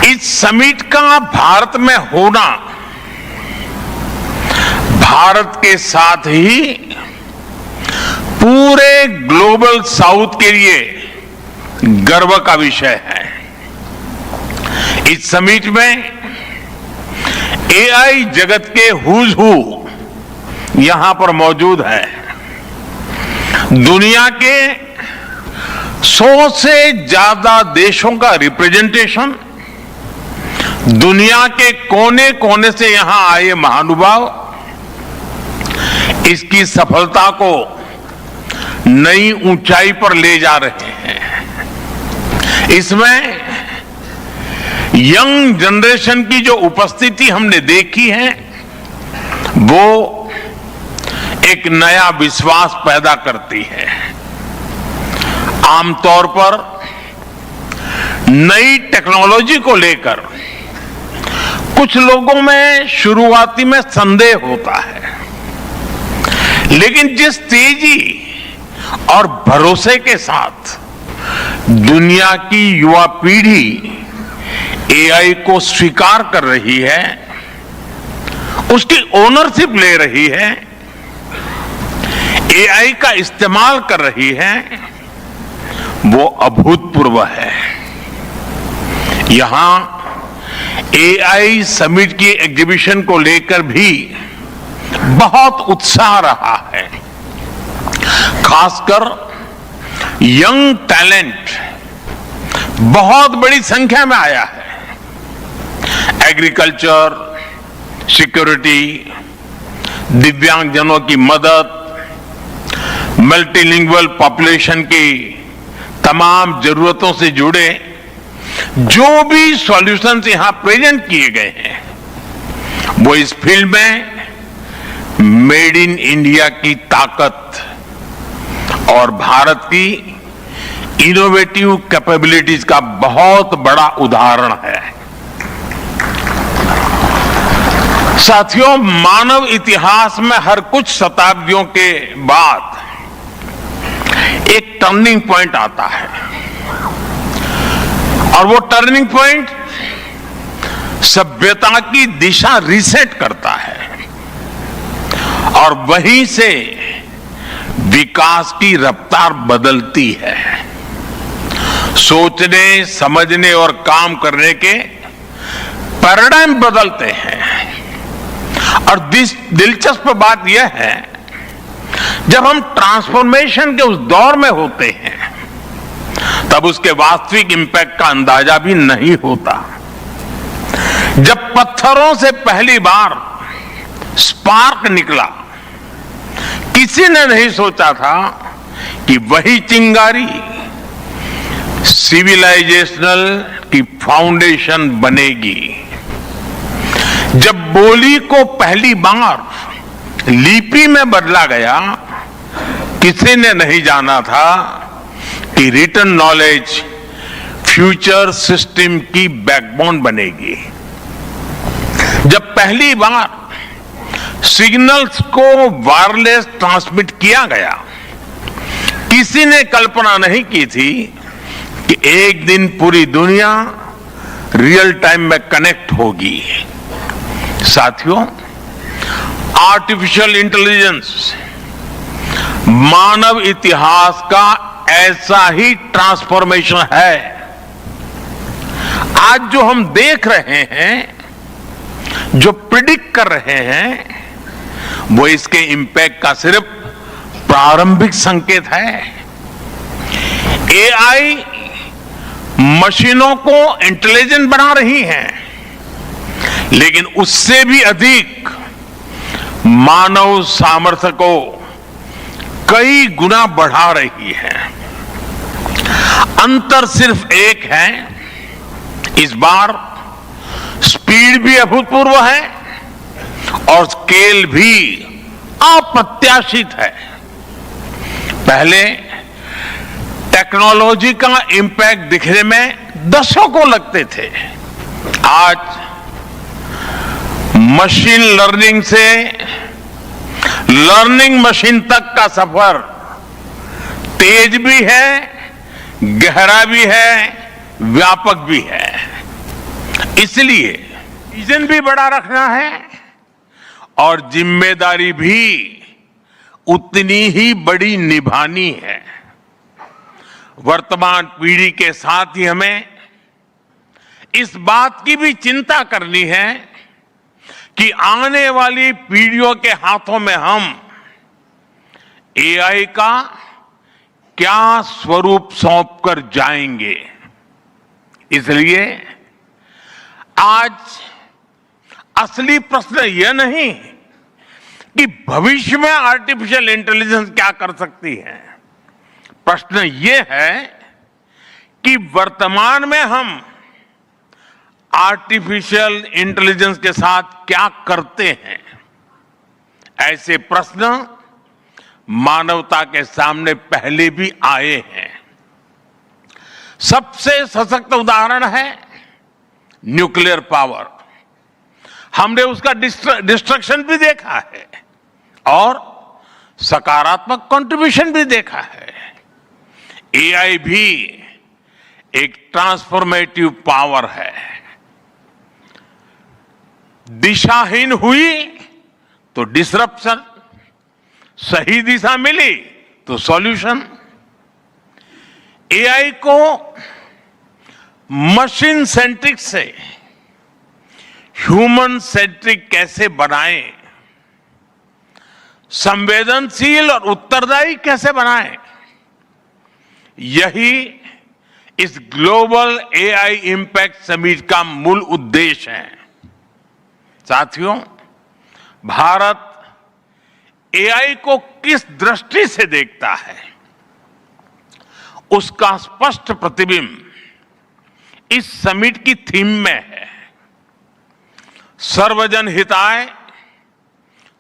Speaker 2: इस समिट का भारत में होना भारत के साथ ही पूरे ग्लोबल साउथ के लिए गर्व का विषय है। इस समिट में एआई जगत के हुज हू यहां पर मौजूद है। दुनिया के 100 से ज्यादा देशों का रिप्रेजेंटेशन, दुनिया के कोने कोने से यहां आए महानुभाव इसकी सफलता को नई ऊंचाई पर ले जा रहे हैं। इसमें यंग जनरेशन की जो उपस्थिति हमने देखी है वो एक नया विश्वास पैदा करती है। आमतौर पर नई टेक्नोलॉजी को लेकर कुछ लोगों में शुरुआती में संदेह होता है, लेकिन जिस तेजी और भरोसे के साथ दुनिया की युवा पीढ़ी एआई को स्वीकार कर रही है, उसकी ओनरशिप ले रही है, एआई का इस्तेमाल कर रही है, वो अभूतपूर्व है। यहां एआई समिट की एग्जीबिशन को लेकर भी बहुत उत्साह रहा है। खासकर यंग टैलेंट बहुत बड़ी संख्या में आया है। एग्रीकल्चर, सिक्योरिटी, दिव्यांगजनों की मदद, मल्टीलिंगुअल पॉपुलेशन की तमाम जरूरतों से जुड़े जो भी सॉल्यूशंस यहां प्रेजेंट किए गए हैं वो इस फील्ड में मेड इन इंडिया की ताकत और भारत की इनोवेटिव कैपेबिलिटीज का बहुत बड़ा उदाहरण है। साथियों, मानव इतिहास में हर कुछ शताब्दियों के बाद एक टर्निंग पॉइंट आता है और वो टर्निंग पॉइंट सभ्यता की दिशा रीसेट करता है और वहीं से विकास की रफ्तार बदलती है। सोचने, समझने और काम करने के पैराडाइम बदलते हैं और दिलचस्प बात यह है, जब हम ट्रांसफॉर्मेशन के उस दौर में होते हैं तब उसके वास्तविक इंपैक्ट का अंदाजा भी नहीं होता। जब पत्थरों से पहली बार स्पार्क निकला, किसी ने नहीं सोचा था कि वही चिंगारी सिविलाइजेशनल की फाउंडेशन बनेगी। जब बोली को पहली बार लिपि में बदला गया, किसी ने नहीं जाना था कि रिटन नॉलेज फ्यूचर सिस्टम की बैकबोन बनेगी। जब पहली बार सिग्नल्स को वायरलेस ट्रांसमिट किया गया, किसी ने कल्पना नहीं की थी कि एक दिन पूरी दुनिया रियल टाइम में कनेक्ट होगी। साथियों, आर्टिफिशियल इंटेलिजेंस मानव इतिहास का ऐसा ही ट्रांसफॉर्मेशन है। आज जो हम देख रहे हैं, जो प्रिडिक्ट कर रहे हैं, वो इसके इंपैक्ट का सिर्फ प्रारंभिक संकेत है। एआई मशीनों को इंटेलिजेंट बना रही है, लेकिन उससे भी अधिक मानव सामर्थ्य को कई गुना बढ़ा रही है। अंतर सिर्फ एक है, इस बार स्पीड भी अभूतपूर्व है और स्केल भी अप्रत्याशित है। पहले टेक्नोलॉजी का इंपैक्ट दिखने में दशकों लगते थे। आज मशीन लर्निंग से लर्निंग मशीन तक का सफर तेज भी है, गहरा भी है, व्यापक भी है। इसलिए विजन भी बड़ा रखना है और जिम्मेदारी भी उतनी ही बड़ी निभानी है। वर्तमान पीढ़ी के साथ ही हमें इस बात की भी चिंता करनी है कि आने वाली पीढ़ियों के हाथों में हम एआई का क्या स्वरूप सौंप कर जाएंगे। इसलिए आज असली प्रश्न यह नहीं कि भविष्य में आर्टिफिशियल इंटेलिजेंस क्या कर सकती है। प्रश्न यह है कि वर्तमान में हम आर्टिफिशियल इंटेलिजेंस के साथ क्या करते हैं। ऐसे प्रश्न मानवता के सामने पहले भी आए हैं। सबसे सशक्त उदाहरण है न्यूक्लियर पावर। हमने उसका डिस्ट्रक्शन भी देखा है और सकारात्मक कंट्रीब्यूशन भी देखा है। एआई भी एक ट्रांसफॉर्मेटिव पावर है। दिशाहीन हुई तो डिसरप्शन, सही दिशा मिली तो सॉल्यूशन। एआई को मशीन सेंट्रिक से ह्यूमन सेंट्रिक कैसे बनाएं, संवेदनशील और उत्तरदायी कैसे बनाएं, यही इस ग्लोबल एआई इंपैक्ट समिट का मूल उद्देश्य है। साथियों, भारत एआई को किस दृष्टि से देखता है, उसका स्पष्ट प्रतिबिंब इस समिट की थीम में है। सर्वजन हिताय,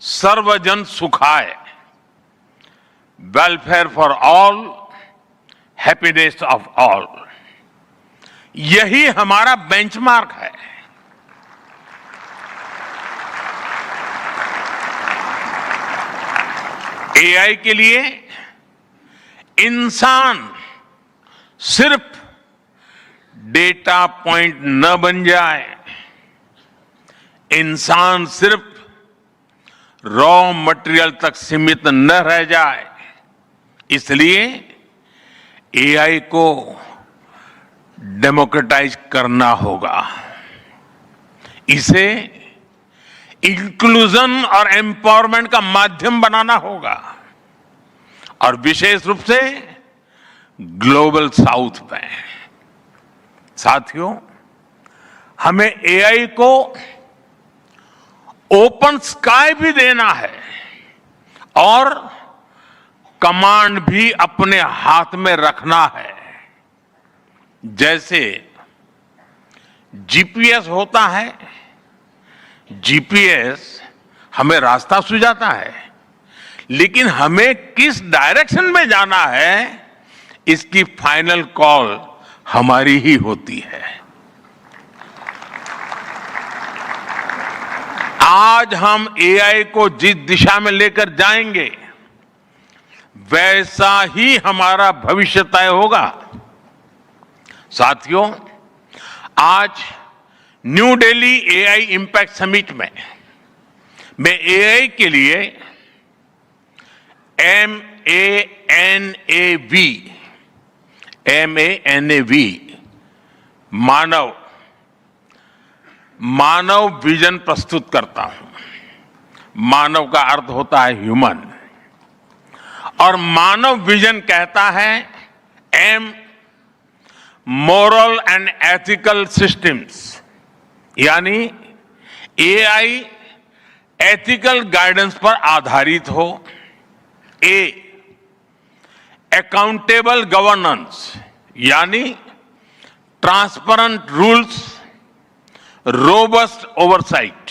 Speaker 2: सर्वजन सुखाय, welfare for all, happiness of all. यही हमारा बेंचमार्क है। एआई के लिए इंसान सिर्फ डेटा पॉइंट न बन जाए, इंसान सिर्फ रॉ मटेरियल तक सीमित न रह जाए। इसलिए एआई को डेमोक्रेटाइज करना होगा, इसे इंक्लूजन और एम्पावरमेंट का माध्यम बनाना होगा और विशेष रूप से ग्लोबल साउथ में। साथियों, हमें एआई को ओपन स्काई भी देना है और कमांड भी अपने हाथ में रखना है। जैसे जीपीएस होता है, जीपीएस हमें रास्ता सुझाता है, लेकिन हमें किस डायरेक्शन में जाना है इसकी फाइनल कॉल हमारी ही होती है। आज हम एआई को जिस दिशा में लेकर जाएंगे वैसा ही हमारा भविष्य तय होगा। साथियों, आज new Delhi AI impact summit में मैं एआई के लिए MANAV मानव विजन प्रस्तुत करता हूं। मानव का अर्थ होता है ह्यूमन, और मानव विजन कहता है M moral and ethical systems, यानी एआई एथिकल गाइडेंस पर आधारित हो। A अकाउंटेबल गवर्नेंस, यानी transparent rules, robust oversight.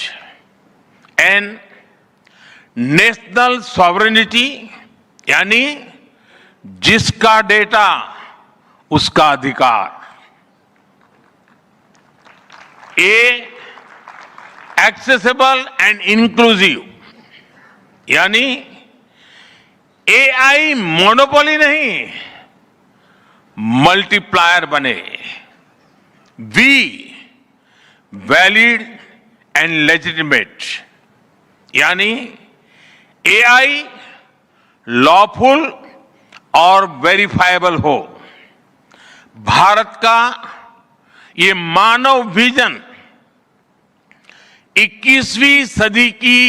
Speaker 2: N national sovereignty, यानी जिसका डेटा उसका अधिकार। A एक्सेसिबल एंड इंक्लूसिव, यानी एआई मोनोपोली नहीं, मल्टीप्लायर बने। V वैलिड एंड लेजिटिमेट, यानी एआई लॉफुल और वेरीफाइबल हो। भारत का ये मानव विजन 21वीं सदी की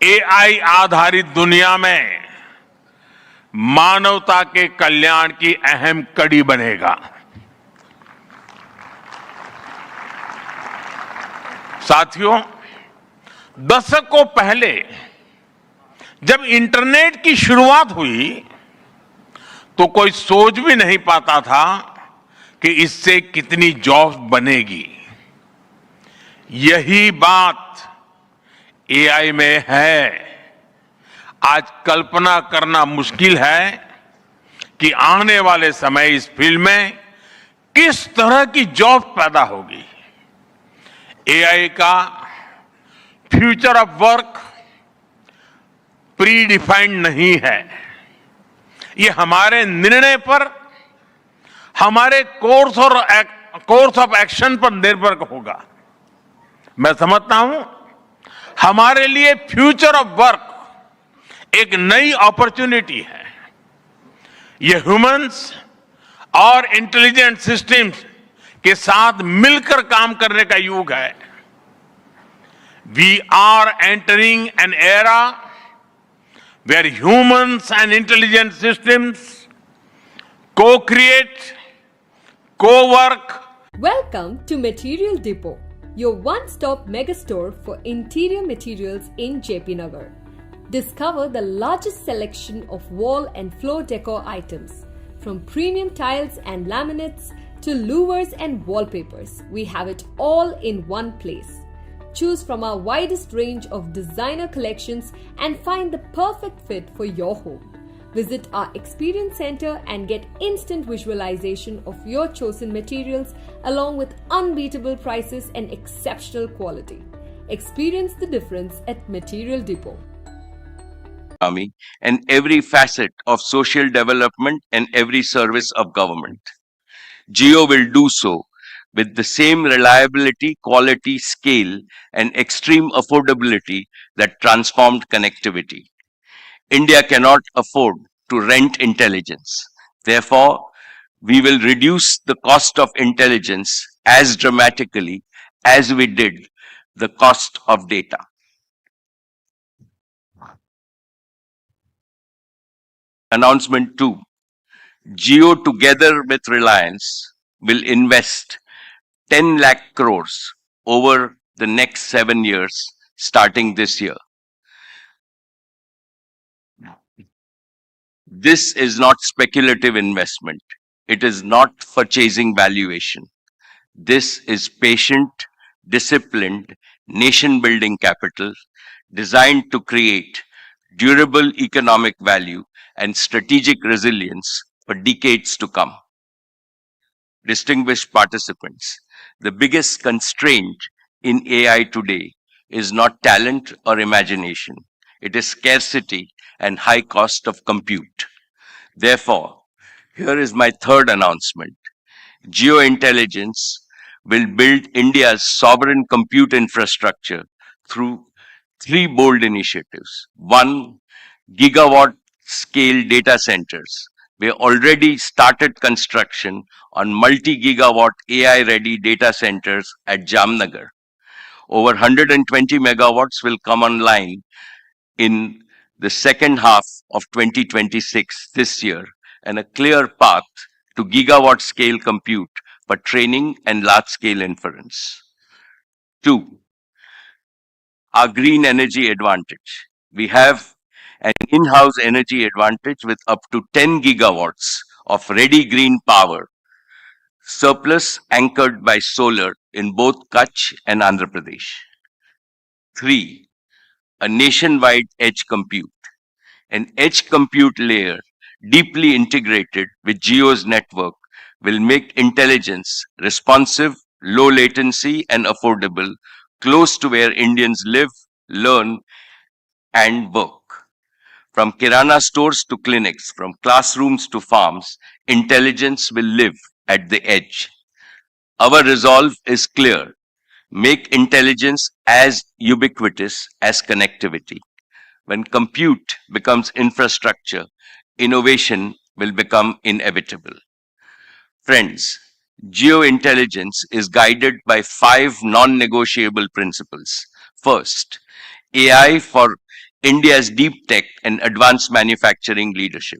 Speaker 2: एआई आधारित दुनिया में मानवता के कल्याण की अहम कड़ी बनेगा। साथियों, दशकों पहले जब इंटरनेट की शुरुआत हुई तो कोई सोच भी नहीं पाता था कि इससे कितनी जॉब्स बनेगी। यही बात एआई में है। आज कल्पना करना मुश्किल है कि आने वाले समय इस फील्ड में किस तरह की जॉब पैदा होगी। एआई का future of work pre defined नहीं है। ये हमारे निर्णय पर, हमारे कोर्स ऑफ एक्शन पर निर्भर होगा। मैं समझता हूं हमारे लिए फ्यूचर ऑफ वर्क एक नई अपॉर्चुनिटी है। ये ह्यूमंस और इंटेलिजेंट सिस्टम्स के साथ मिलकर काम करने का युग है। We are entering an era where humans and intelligent systems co-create, co-work.
Speaker 11: Welcome to Material Depot, your one-stop megastore for interior materials in JP Nagar. Discover the largest selection of wall and floor decor items, from premium tiles and laminates to louvers and wallpapers. We have it all in one place. Choose from our widest range of designer collections and find the perfect fit for your home. Visit our experience center and get instant visualization of your chosen materials along with unbeatable prices and exceptional quality. Experience the difference at Material Depot.
Speaker 12: And every facet of social development and every service of government. Jio will do so with the same reliability, quality, scale, and extreme affordability that transformed connectivity. India cannot afford to rent intelligence. Therefore, we will reduce the cost of intelligence as dramatically as we did the cost of data. Announcement 2. Jio, together with Reliance, will invest 10 lakh crores over the next 7 years, starting this year. This is not speculative investment. It is not for chasing valuation. This is patient, disciplined, nation building capital designed to create durable economic value and strategic resilience for decades to come. Distinguished participants, the biggest constraint in AI today is not talent or imagination. It is scarcity and high cost of compute. Therefore, here is my third announcement. Geointelligence will build India's sovereign compute infrastructure through three bold initiatives. One, gigawatt scale data centers. We already started construction on multi-gigawatt AI-ready data centers at Jamnagar. Over 120 megawatts will come online in the second half of 2026 this year, and a clear path to gigawatt scale compute for training and large scale inference. Two, our green energy advantage. We have an in-house energy advantage with up to 10 gigawatts of ready green power, surplus anchored by solar in both Kutch and Andhra Pradesh. Three, a nationwide edge compute. An edge compute layer deeply integrated with Geo's network will make intelligence responsive, low latency, and affordable, close to where Indians live, learn, and work. From kirana stores to clinics, from classrooms to farms, intelligence will live at the edge. Our resolve is clear. Make intelligence as ubiquitous as connectivity. When compute becomes infrastructure, innovation will become inevitable. Friends, geointelligence is guided by 5 non-negotiable principles. First, AI for India's deep tech and advanced manufacturing leadership,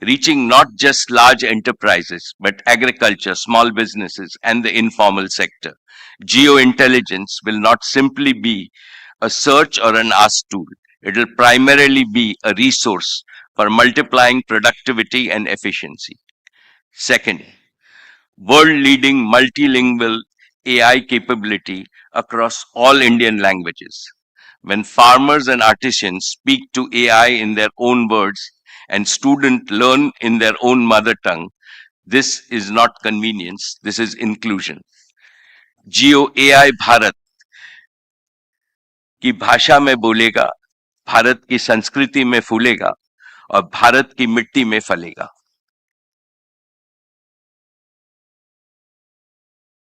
Speaker 12: reaching not just large enterprises, but agriculture, small businesses, and the informal sector. Geointelligence will not simply be a search or an ask tool. It will primarily be a resource for multiplying productivity and efficiency. Second, world-leading multilingual AI capability across all Indian languages. When farmers and artisans speak to AI in their own words and students learn in their own mother tongue, this is not convenience, this is inclusion. Geo AI Bharat की भाषा में बोलेगा, भारत की संस्कृति में फूलेगा और भारत की मिट्टी में फलेगा.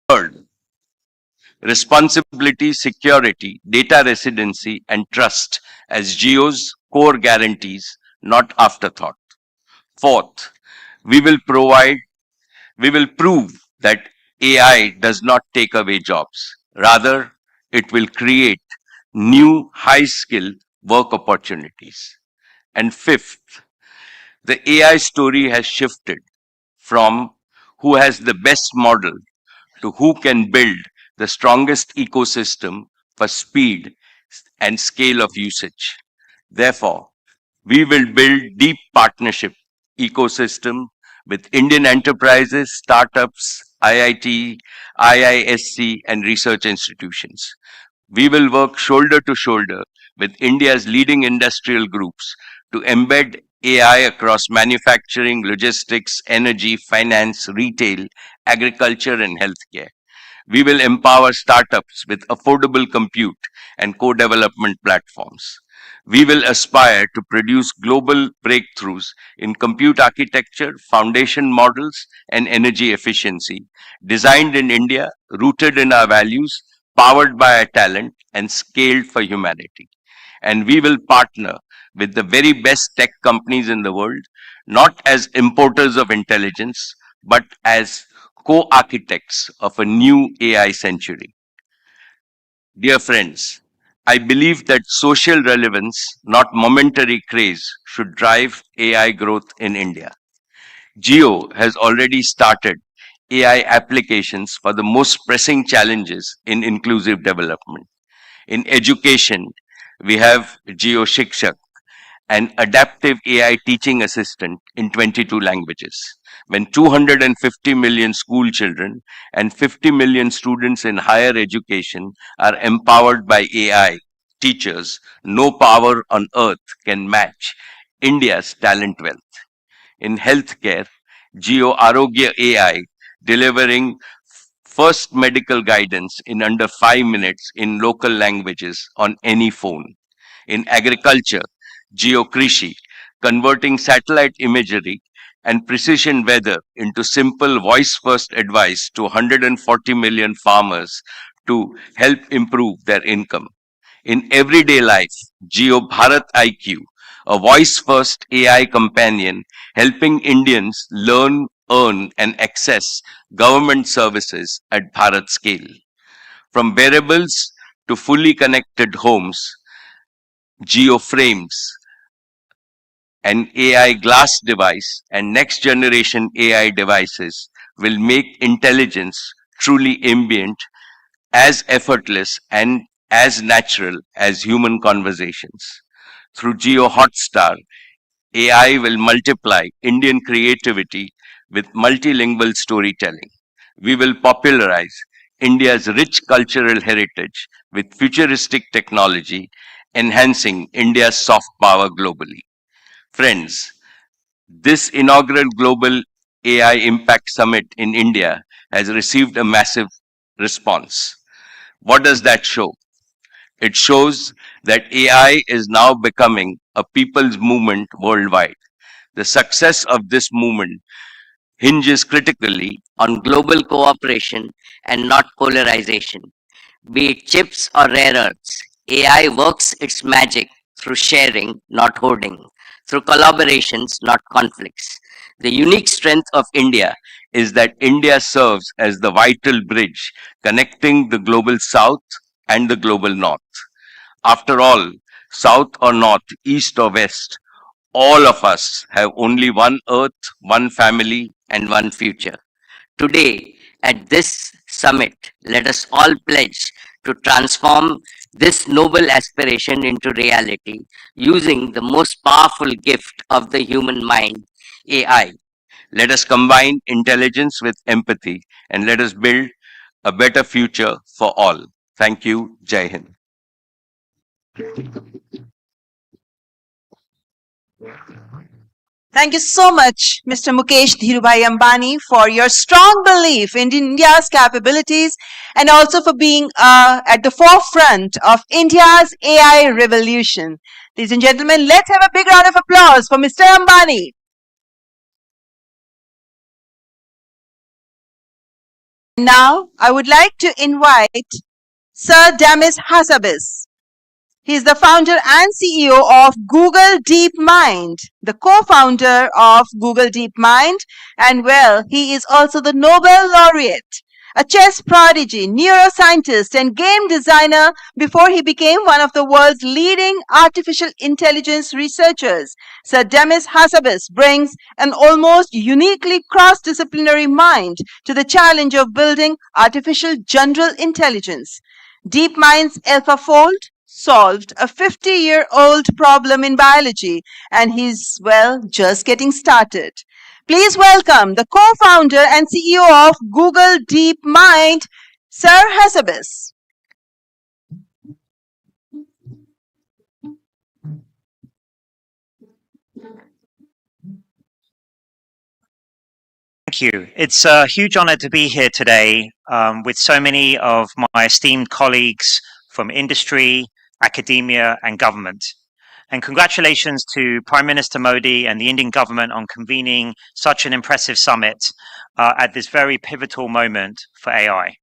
Speaker 12: Third, responsibility, security, data residency, and trust as Geo's core guarantees, not afterthought. Fourth, we will prove that AI does not take away jobs. Rather, it will create new high-skill work opportunities. And fifth, the AI story has shifted from who has the best model to who can build the strongest ecosystem for speed and scale of usage. Therefore, we will build deep partnership ecosystem with Indian enterprises, startups, IIT, IISC, and research institutions. We will work shoulder to shoulder with India's leading industrial groups to embed AI across manufacturing, logistics, energy, finance, retail, agriculture, and healthcare. We will empower startups with affordable compute and co-development platforms. We will aspire to produce global breakthroughs in compute architecture, foundation models, and energy efficiency, designed in India, rooted in our values, powered by our talent, and scaled for humanity. And we will partner with the very best tech companies in the world, not as importers of intelligence, but as co-architects of a new AI century. Dear friends, I believe that social relevance, not momentary craze, should drive AI growth in India. Geo has already started AI applications for the most pressing challenges in inclusive development. In education, we have Geo Shikshak, an adaptive AI teaching assistant in 22 languages. When 250 million school children and 50 million students in higher education are empowered by AI teachers, no power on earth can match India's talent wealth. In healthcare, Geo Arogya AI delivering first medical guidance in under 5 minutes in local languages on any phone. In agriculture, Geokrishi, converting satellite imagery and precision weather into simple voice-first advice to 140 million farmers to help improve their income. In everyday life, Geo Bharat IQ, a voice-first AI companion helping Indians learn, earn, and access government services at Bharat scale. From wearables to fully connected homes, GeoFrames, an AI glass device, and next generation AI devices will make intelligence truly ambient, as effortless and as natural as human conversations. Through Geo Hotstar, AI will multiply Indian creativity with multilingual storytelling. We will popularize India's rich cultural heritage with futuristic technology, enhancing India's soft power globally. Friends, this inaugural Global AI Impact Summit in India has received a massive response. What does that show? It shows that AI is now becoming a people's movement worldwide. The success of this movement hinges critically on global cooperation and not polarization. Be it chips or rare earths, AI works its magic through sharing, not hoarding, through collaborations, not conflicts. The unique strength of India is that India serves as the vital bridge connecting the global south and the global north. After all, south or north, east or west, all of us have only one earth, one family, and one future. Today, at this summit, let us all pledge to transform this noble aspiration into reality using the most powerful gift of the human mind, AI. Let us combine intelligence with empathy and let us build a better future for all. Thank you. Jai Hind.
Speaker 4: Thank you so much, Mr. Mukesh Dhirubhai Ambani, for your strong belief in India's capabilities and also for being at the forefront of India's AI revolution. Ladies and gentlemen, let's have a big round of applause for Mr. Ambani. Now, I would like to invite Sir Damis Hassabis. He is the founder and CEO of Google DeepMind, the co-founder of Google DeepMind, and well, he is also the Nobel laureate, a chess prodigy, neuroscientist, and game designer before he became one of the world's leading artificial intelligence researchers. Sir Damis Hassabis brings an almost uniquely cross-disciplinary mind to the challenge of building artificial general intelligence. DeepMind's AlphaFold solved a 50-year-old problem in biology, and he's, well, just getting started. Please welcome the co-founder and CEO of Google DeepMind, Sir Hassabis.
Speaker 13: Thank you. It's a huge honor to be here today with so many of my esteemed colleagues from industry, academia, and government. And congratulations to Prime Minister Modi and the Indian government on convening such an impressive summit at this very pivotal moment for AI.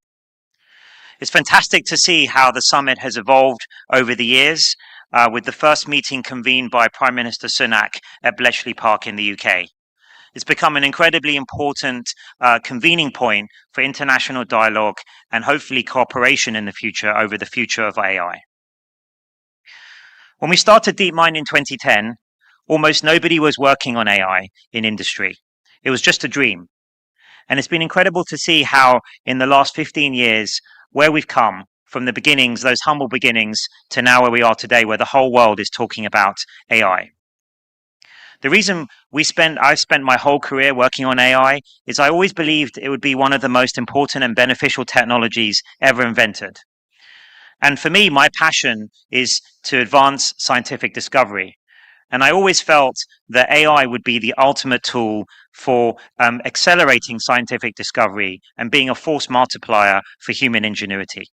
Speaker 13: It's fantastic to see how the summit has evolved over the years, with the first meeting convened by Prime Minister Sunak at Bletchley Park in the UK. It's become an incredibly important convening point for international dialogue and hopefully cooperation in the future over the future of AI. When we started DeepMind in 2010, almost nobody was working on AI in industry. It was just a dream. And it's been incredible to see how in the last 15 years, where we've come from the beginnings, those humble beginnings, to now where we are today, where the whole world is talking about AI. The reason I've spent my whole career working on AI is I always believed it would be one of the most important and beneficial technologies ever invented. And for me, my passion is to advance scientific discovery. And I always felt that AI would be the ultimate tool for accelerating scientific discovery and being a force multiplier for human ingenuity.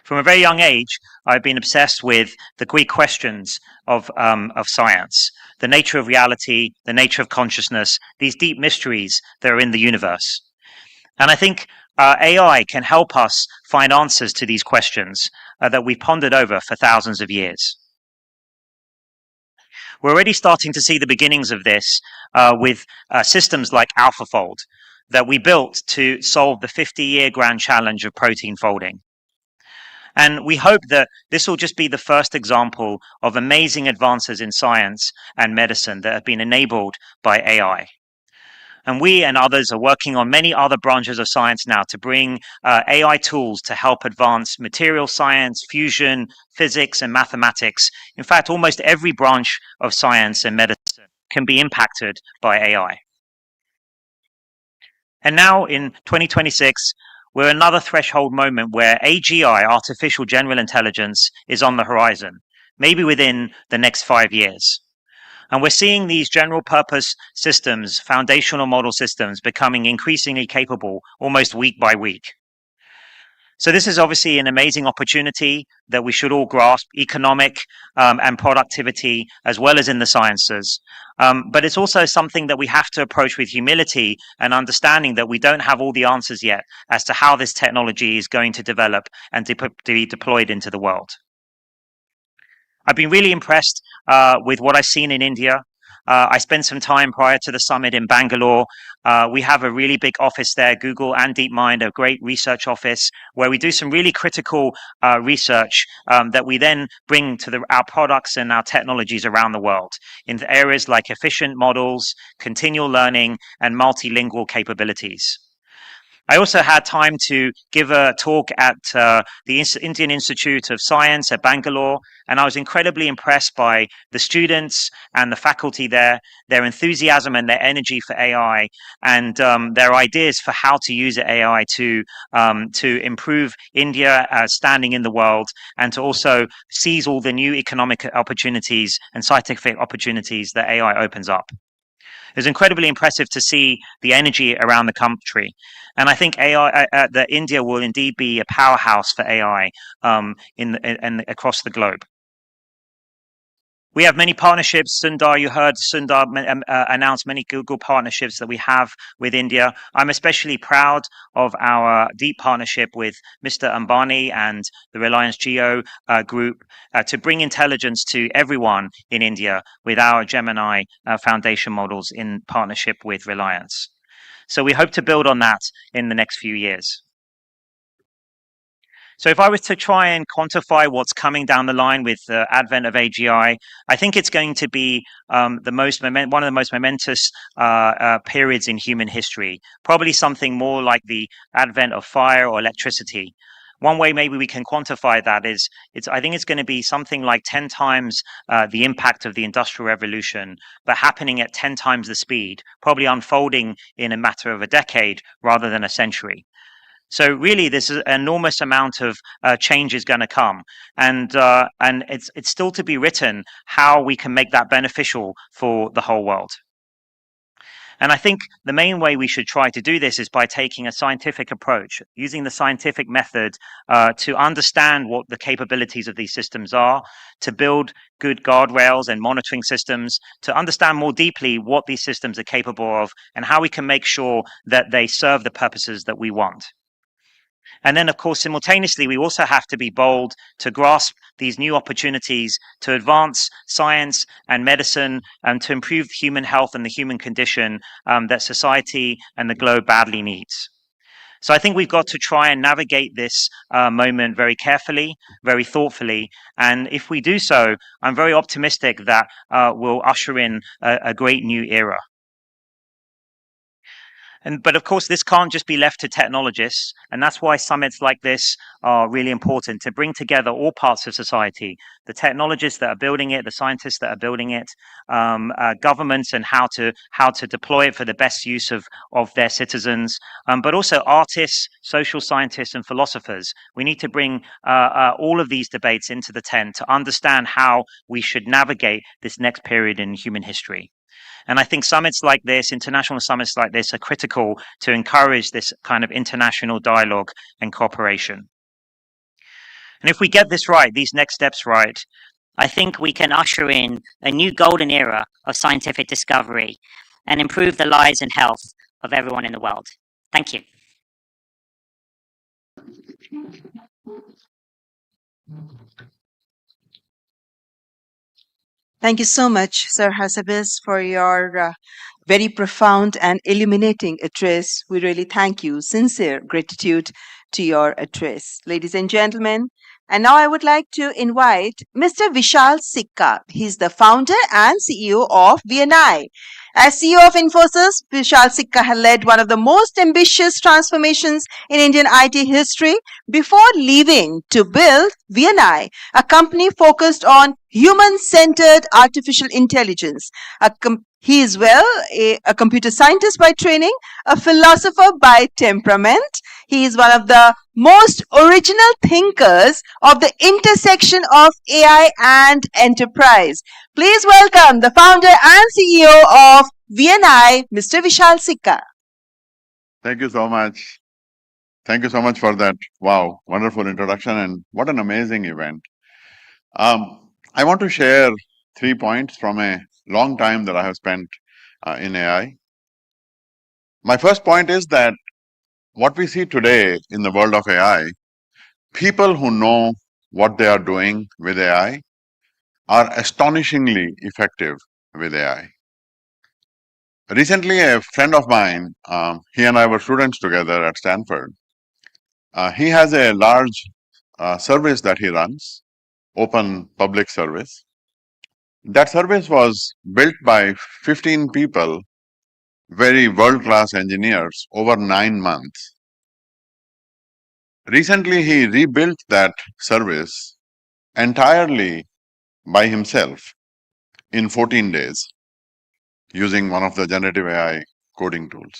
Speaker 13: From a very young age, I've been obsessed with the Greek questions of science, the nature of reality, the nature of consciousness, these deep mysteries that are in the universe. And I think AI can help us find answers to these questions that we've pondered over for thousands of years. We're already starting to see the beginnings of this with systems like AlphaFold that we built to solve the 50-year grand challenge of protein folding. And we hope that this will just be the first example of amazing advances in science and medicine that have been enabled by AI. And we and others are working on many other branches of science now to bring AI tools to help advance material science, fusion, physics, and mathematics. In fact, almost every branch of science and medicine can be impacted by AI. And now in 2026, we're another threshold moment where AGI, artificial general intelligence, is on the horizon, maybe within the next 5 years. And we're seeing these general purpose systems, foundational model systems, becoming increasingly capable almost week by week. So this is obviously an amazing opportunity that we should all grasp, economic and productivity, as well as in the sciences. But it's also something that we have to approach with humility and understanding that we don't have all the answers yet as to how this technology is going to develop and to be deployed into the world. I've been really impressed with what I've seen in India. I spent some time prior to the summit in Bangalore. We have a really big office there, Google and DeepMind, a great research office where we do some really critical research that we then bring to our products and our technologies around the world in areas like efficient models, continual learning, and multilingual capabilities. I also had time to give a talk at the Indian Institute of Science at Bangalore, and I was incredibly impressed by the students and the faculty there, their enthusiasm and their energy for AI, and their ideas for how to use AI to improve India standing in the world, and to also seize all the new economic opportunities and scientific opportunities that AI opens up. It was incredibly impressive to see the energy around the country. And I think that India will indeed be a powerhouse for AI across the globe. We have many partnerships. Sundar, you heard Sundar announce many Google partnerships that we have with India. I'm especially proud of our deep partnership with Mr. Ambani and the Reliance Jio group to bring intelligence to everyone in India with our Gemini foundation models in partnership with Reliance. So we hope to build on that in the next few years. So if I was to try and quantify what's coming down the line with the advent of AGI, I think it's going to be one of the most momentous periods in human history, probably something more like the advent of fire or electricity. One way maybe we can quantify that is, I think it's going to be something like 10 times the impact of the Industrial Revolution, but happening at 10 times the speed, probably unfolding in a matter of a decade rather than a century. So really, this is an enormous amount of change is going to come, and it's still to be written how we can make that beneficial for the whole world. And I think the main way we should try to do this is by taking a scientific approach, using the scientific method to understand what the capabilities of these systems are, to build good guardrails and monitoring systems, to understand more deeply what these systems are capable of, and how we can make sure that they serve the purposes that we want. And then, of course, simultaneously, we also have to be bold to grasp these new opportunities to advance science and medicine and to improve human health and the human condition that society and the globe badly needs. So I think we've got to try and navigate this moment very carefully, very thoughtfully. And if we do so, I'm very optimistic that we'll usher in a great new era. But of course, this can't just be left to technologists, and that's why summits like this are really important, to bring together all parts of society, the technologists that are building it, the scientists that are building it, governments and how to deploy it for the best use of their citizens, but also artists, social scientists, and philosophers. We need to bring all of these debates into the tent to understand how we should navigate this next period in human history. And I think summits like this, international summits like this, are critical to encourage this kind of international dialogue and cooperation. And if we get this right, these next steps right,
Speaker 14: I think we can usher in a new golden era of scientific discovery and improve the lives and health of everyone in the world. Thank you.
Speaker 4: Thank you so much, Sir Hassabis, for your very profound and illuminating address. We really thank you. Sincere gratitude to your address. Ladies and gentlemen, and now I would like to invite Mr. Vishal Sikka. He's the founder and CEO of VNI. As CEO of Infosys, Vishal Sikka has led one of the most ambitious transformations in Indian IT history before leaving to build VNI, a company focused on human-centered artificial intelligence. He is a computer scientist by training, a philosopher by temperament. He is one of the most original thinkers of the intersection of AI and enterprise. Please welcome the founder and CEO of VNI, Mr. Vishal Sikka.
Speaker 15: Thank you so much. Thank you so much for that. Wow, wonderful introduction, and what an amazing event. I want to share 3 points from a long time that I have spent in AI. My first point is that what we see today in the world of AI, people who know what they are doing with AI are astonishingly effective with AI. Recently, a friend of mine, he and I were students together at Stanford. He has a large service that he runs, open public service. That service was built by 15 people, very world-class engineers, over 9 months. Recently, he rebuilt that service entirely by himself in 14 days using one of the generative AI coding tools.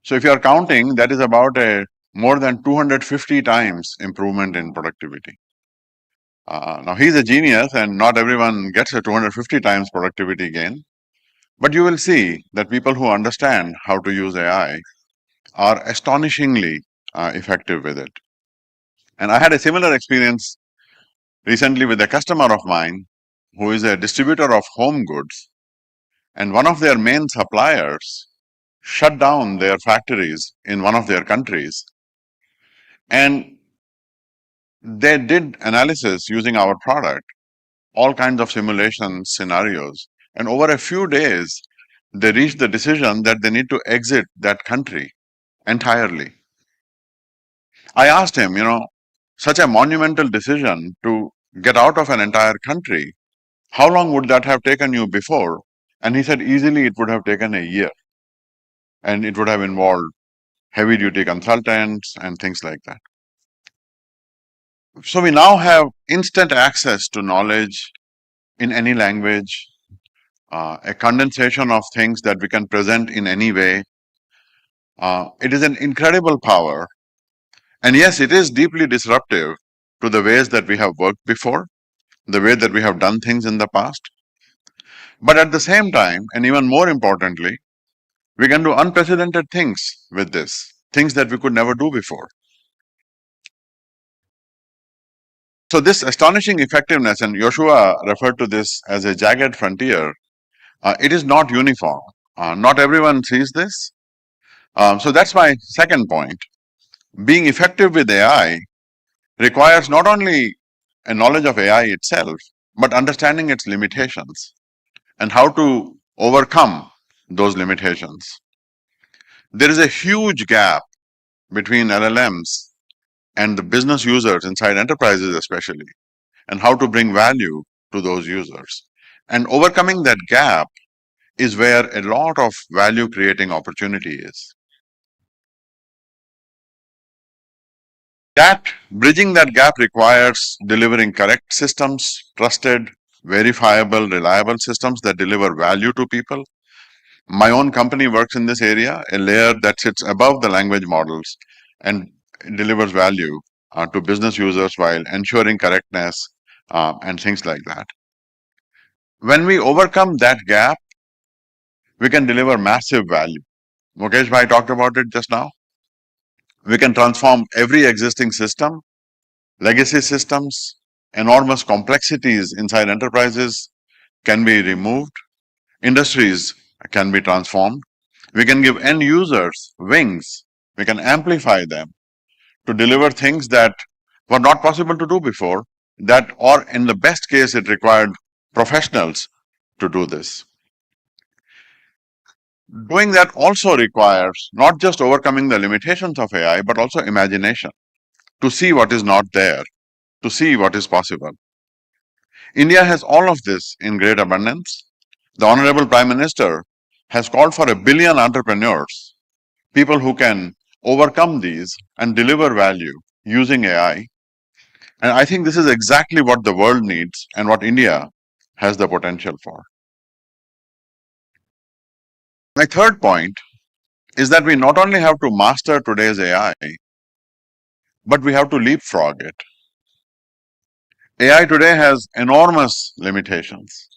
Speaker 15: So if you are counting, that is about a more than 250 times improvement in productivity. Now, he's a genius, and not everyone gets a 250 times productivity gain. But you will see that people who understand how to use AI are astonishingly effective with it. And I had a similar experience recently with a customer of mine who is a distributor of home goods. And one of their main suppliers shut down their factories in one of their countries. And they did analysis using our product, all kinds of simulation scenarios. And over a few days, they reached the decision that they need to exit that country entirely. I asked him, such a monumental decision to get out of an entire country, how long would that have taken you before? And he said easily it would have taken a year. And it would have involved heavy-duty consultants and things like that. So we now have instant access to knowledge in any language, a condensation of things that we can present in any way. It is an incredible power. And yes, it is deeply disruptive to the ways that we have worked before, the way that we have done things in the past. But at the same time, and even more importantly, we can do unprecedented things with this, things that we could never do before. So this astonishing effectiveness, and Yoshua referred to this as a jagged frontier, it is not uniform. Not everyone sees this. So that's my second point. Being effective with AI requires not only a knowledge of AI itself, but understanding its limitations and how to overcome those limitations. There is a huge gap between LLMs and the business users inside enterprises especially, and how to bring value to those users. And overcoming that gap is where a lot of value creating opportunity is. Bridging that gap requires delivering correct systems, trusted, verifiable, reliable systems that deliver value to people. My own company works in this area, a layer that sits above the language models and delivers value to business users while ensuring correctness and things like that. When we overcome that gap, we can deliver massive value. Mukesh Bhai talked about it just now. We can transform every existing system, legacy systems, enormous complexities inside enterprises can be removed, industries can be transformed. We can give end users wings, we can amplify them to deliver things that were not possible to do before, or in the best case, it required professionals to do this. Doing that also requires not just overcoming the limitations of AI, but also imagination to see what is not there, to see what is possible. India has all of this in great abundance. The Honorable Prime Minister has called for 1 billion entrepreneurs, people who can overcome these and deliver value using AI. And I think this is exactly what the world needs and what India has the potential for. My third point is that we not only have to master today's AI, but we have to leapfrog it. AI today has enormous limitations.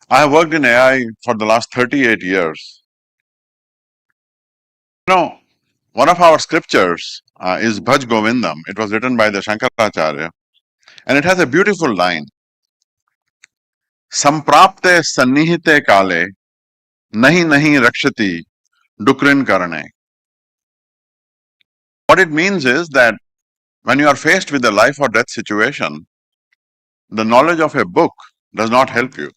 Speaker 15: I have worked in AI for the last 38 years. You know, one of our scriptures is Bhaj Govindam. It was written by the Shankaracharya, and it has a beautiful line. Samprapte sannihite kale, nahi nahi rakshati, dukrin karane. What it means is that when you are faced with a life or death situation, the knowledge of a book does not help you.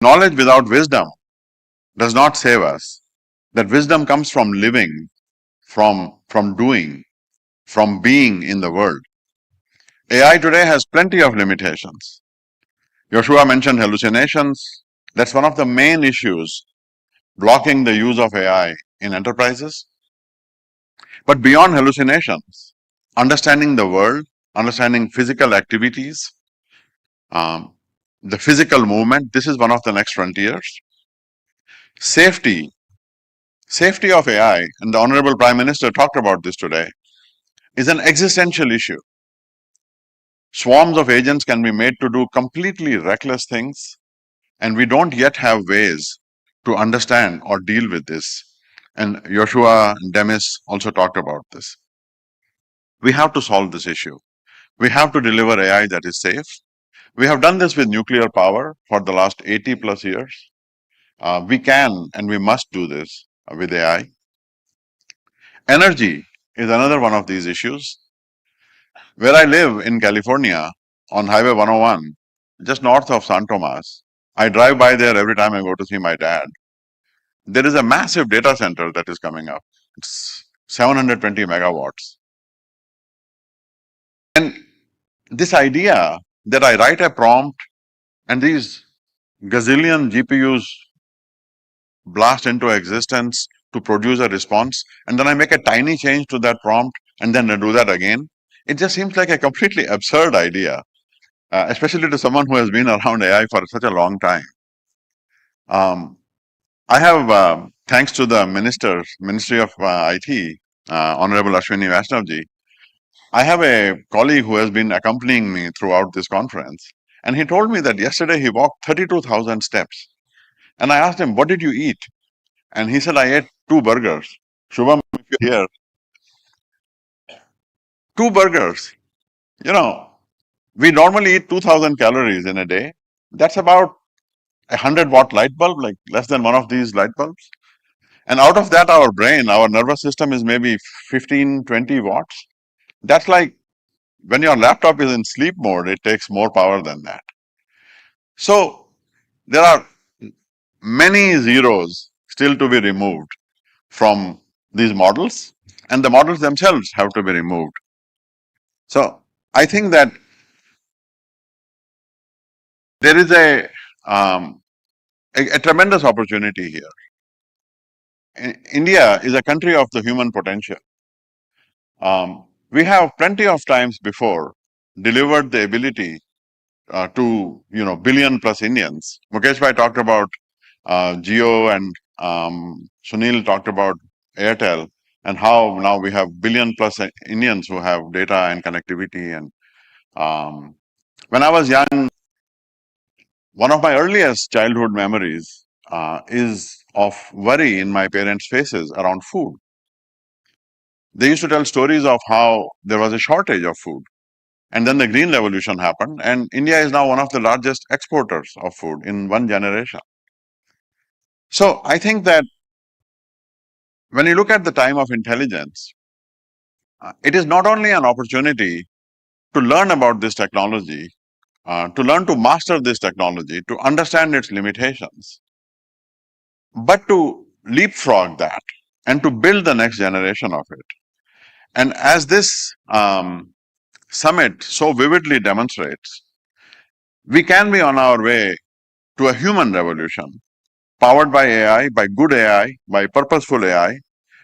Speaker 15: Knowledge without wisdom does not save us. That wisdom comes from living, from doing, from being in the world. AI today has plenty of limitations. Yoshua mentioned hallucinations. That's one of the main issues blocking the use of AI in enterprises. But beyond hallucinations, understanding the world, understanding physical activities, the physical movement, this is one of the next frontiers. Safety of AI, and the Honorable Prime Minister talked about this today, is an existential issue. Swarms of agents can be made to do completely reckless things, and we don't yet have ways to understand or deal with this. And Yoshua and Demis also talked about this. We have to solve this issue. We have to deliver AI that is safe. We have done this with nuclear power for the last 80 plus years. We can and we must do this with AI. Energy is another one of these issues. Where I live in California on Highway 101, just north of San Tomas, I drive by there every time I go to see my dad. There is a massive data center that is coming up. It's 720 megawatts. And this idea that I write a prompt and these gazillion GPUs blast into existence to produce a response, and then I make a tiny change to that prompt and then I do that again, it just seems like a completely absurd idea, especially to someone who has been around AI for such a long time. I have, thanks to the Ministry of IT, Honorable Ashwini Vaishnavji, I have a colleague who has been accompanying me throughout this conference, and he told me that yesterday he walked 32,000 steps. And I asked him, what did you eat? And he said, I ate 2 burgers. Shubham, if you're here, 2 burgers. You know, we normally eat 2,000 calories in a day. That's about a 100-watt light bulb, like less than one of these light bulbs. And out of that, our brain, our nervous system is maybe 15, 20 watts. That's like when your laptop is in sleep mode, it takes more power than that. So there are many zeros still to be removed from these models, and the models themselves have to be removed. So I think that there is a tremendous opportunity here. India is a country of the human potential. We have plenty of times before delivered the ability to billion plus Indians. Mukesh bhai talked about Jio, and Sunil talked about Airtel, and how now we have billion plus Indians who have data and connectivity. And when I was young, one of my earliest childhood memories is of worry in my parents' faces around food. They used to tell stories of how there was a shortage of food. And then the Green Revolution happened, and India is now one of the largest exporters of food in one generation. So I think that when you look at the time of intelligence, it is not only an opportunity to learn about this technology, to learn to master this technology, to understand its limitations, but to leapfrog that and to build the next generation of it. And as this summit so vividly demonstrates, we can be on our way to a human revolution powered by AI, by good AI, by purposeful AI,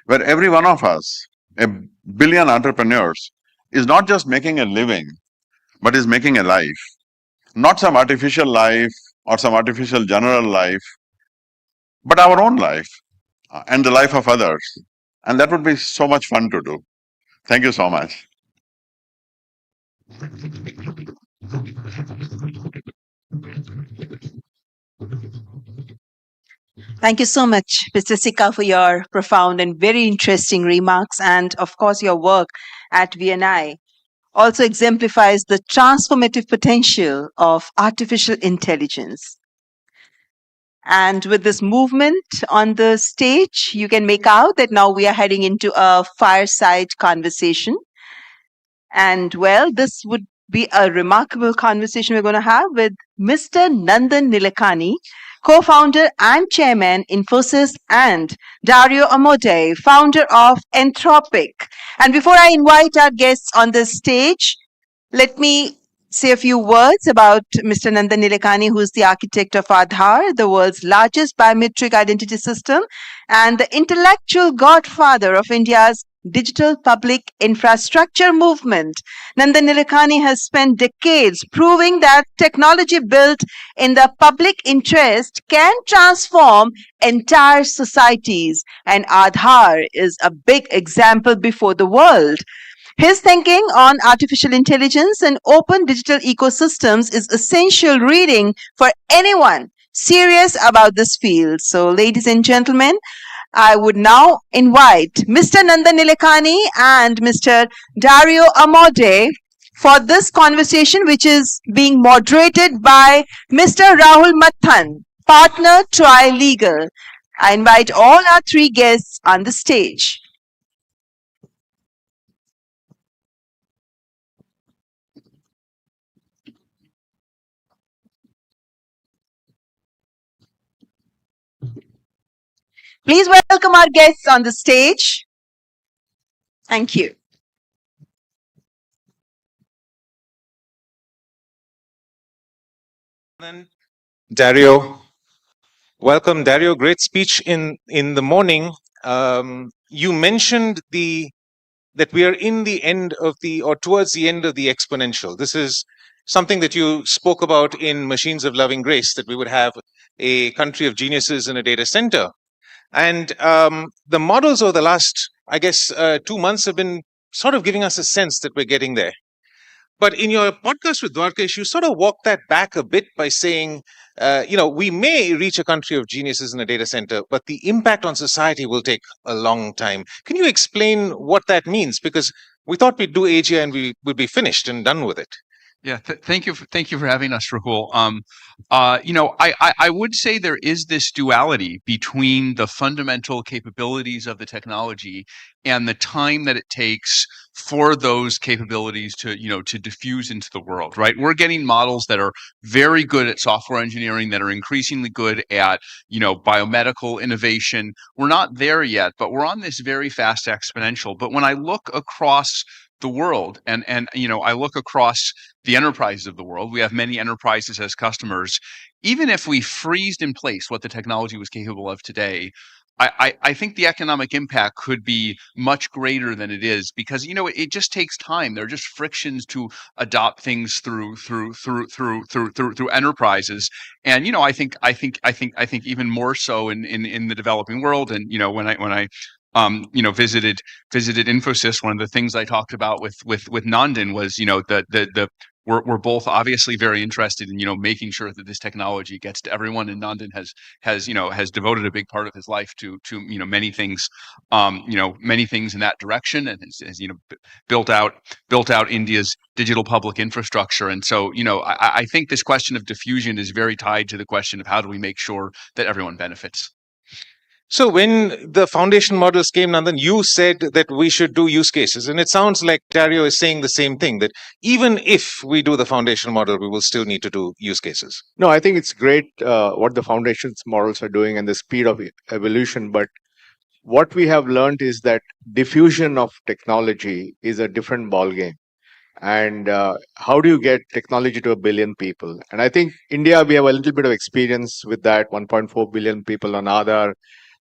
Speaker 15: where every one of us, a billion entrepreneurs, is not just making a living, but is making a life. Not some artificial life or some artificial general life, but our own life and the life of others. And that would be so much fun to do. Thank you so much.
Speaker 4: Thank you so much, Mr. Sikka, for your profound and very interesting remarks. And of course, your work at VNI also exemplifies the transformative potential of artificial intelligence. And with this movement on the stage, you can make out that now we are heading into a fireside conversation. And well, this would be a remarkable conversation we're going to have with Mr. Nandan Nilekani, co-founder and chairman Infosys, and Dario Amodei, founder of Anthropic. And before I invite our guests on the stage, let me say a few words about Mr. Nandan Nilekani, who is the architect of Aadhaar, the world's largest biometric identity system, and the intellectual godfather of India's digital public infrastructure movement. Nandan Nilekani has spent decades proving that technology built in the public interest can transform entire societies, and Aadhaar is a big example before the world. His thinking on artificial intelligence and open digital ecosystems is essential reading for anyone serious about this field. So, ladies and gentlemen, I would now invite Mr. Nandan Nilekani and Mr. Dario Amodei for this conversation, which is being moderated by Mr. Rahul Mathan, partner Tri-Legal. I invite all our three guests on the stage. Please welcome our guests on the stage. Thank you.
Speaker 16: Dario, welcome, Dario. Great speech in the morning. You mentioned that we are in the end of or towards the end of the exponential. This is something that you spoke about in Machines of Loving Grace, that we would have a country of geniuses in a data center. And the models over the last, I guess, 2 months have been sort of giving us a sense that we're getting there. But in your podcast with Dwarkesh, you sort of walked that back a bit by saying, we may reach a country of geniuses in a data center, but the impact on society will take a long time. Can you explain what that means? Because we thought we'd do AGI and we would be finished and done with it.
Speaker 17: Yeah, thank you for having us, Rahul. I would say there is this duality between the fundamental capabilities of the technology and the time that it takes for those capabilities to diffuse into the world, right? We're getting models that are very good at software engineering, that are increasingly good at, biomedical innovation. We're not there yet, but we're on this very fast exponential. But when I look across the world. And I look across the enterprises of the world. We have many enterprises as customers. Even if we freezed in place what the technology was capable of today, I think the economic impact could be much greater than it is, because it just takes time. There are just frictions to adopt things through enterprises, and I think even more so in the developing world. And when I visited Infosys, one of the things I talked about with Nandan was the we're both obviously very interested in making sure that this technology gets to everyone, and Nandan has devoted a big part of his life to many things in that direction, and has built out India's digital public infrastructure. And so I think this question of diffusion is very tied to the question of how do we make sure that everyone benefits.
Speaker 16: So when the foundation models came, Nandan, you said that we should do use cases. And it sounds like Dario is saying the same thing, that even if we do the foundation model, we will still need to do use cases.
Speaker 18: No, I think it's great what the foundations models are doing and the speed of evolution. But what we have learned is that diffusion of technology is a different ballgame. And how do you get technology to 1 billion people? And I think India, we have a little bit of experience with that. 1.4 billion people on Aadhaar,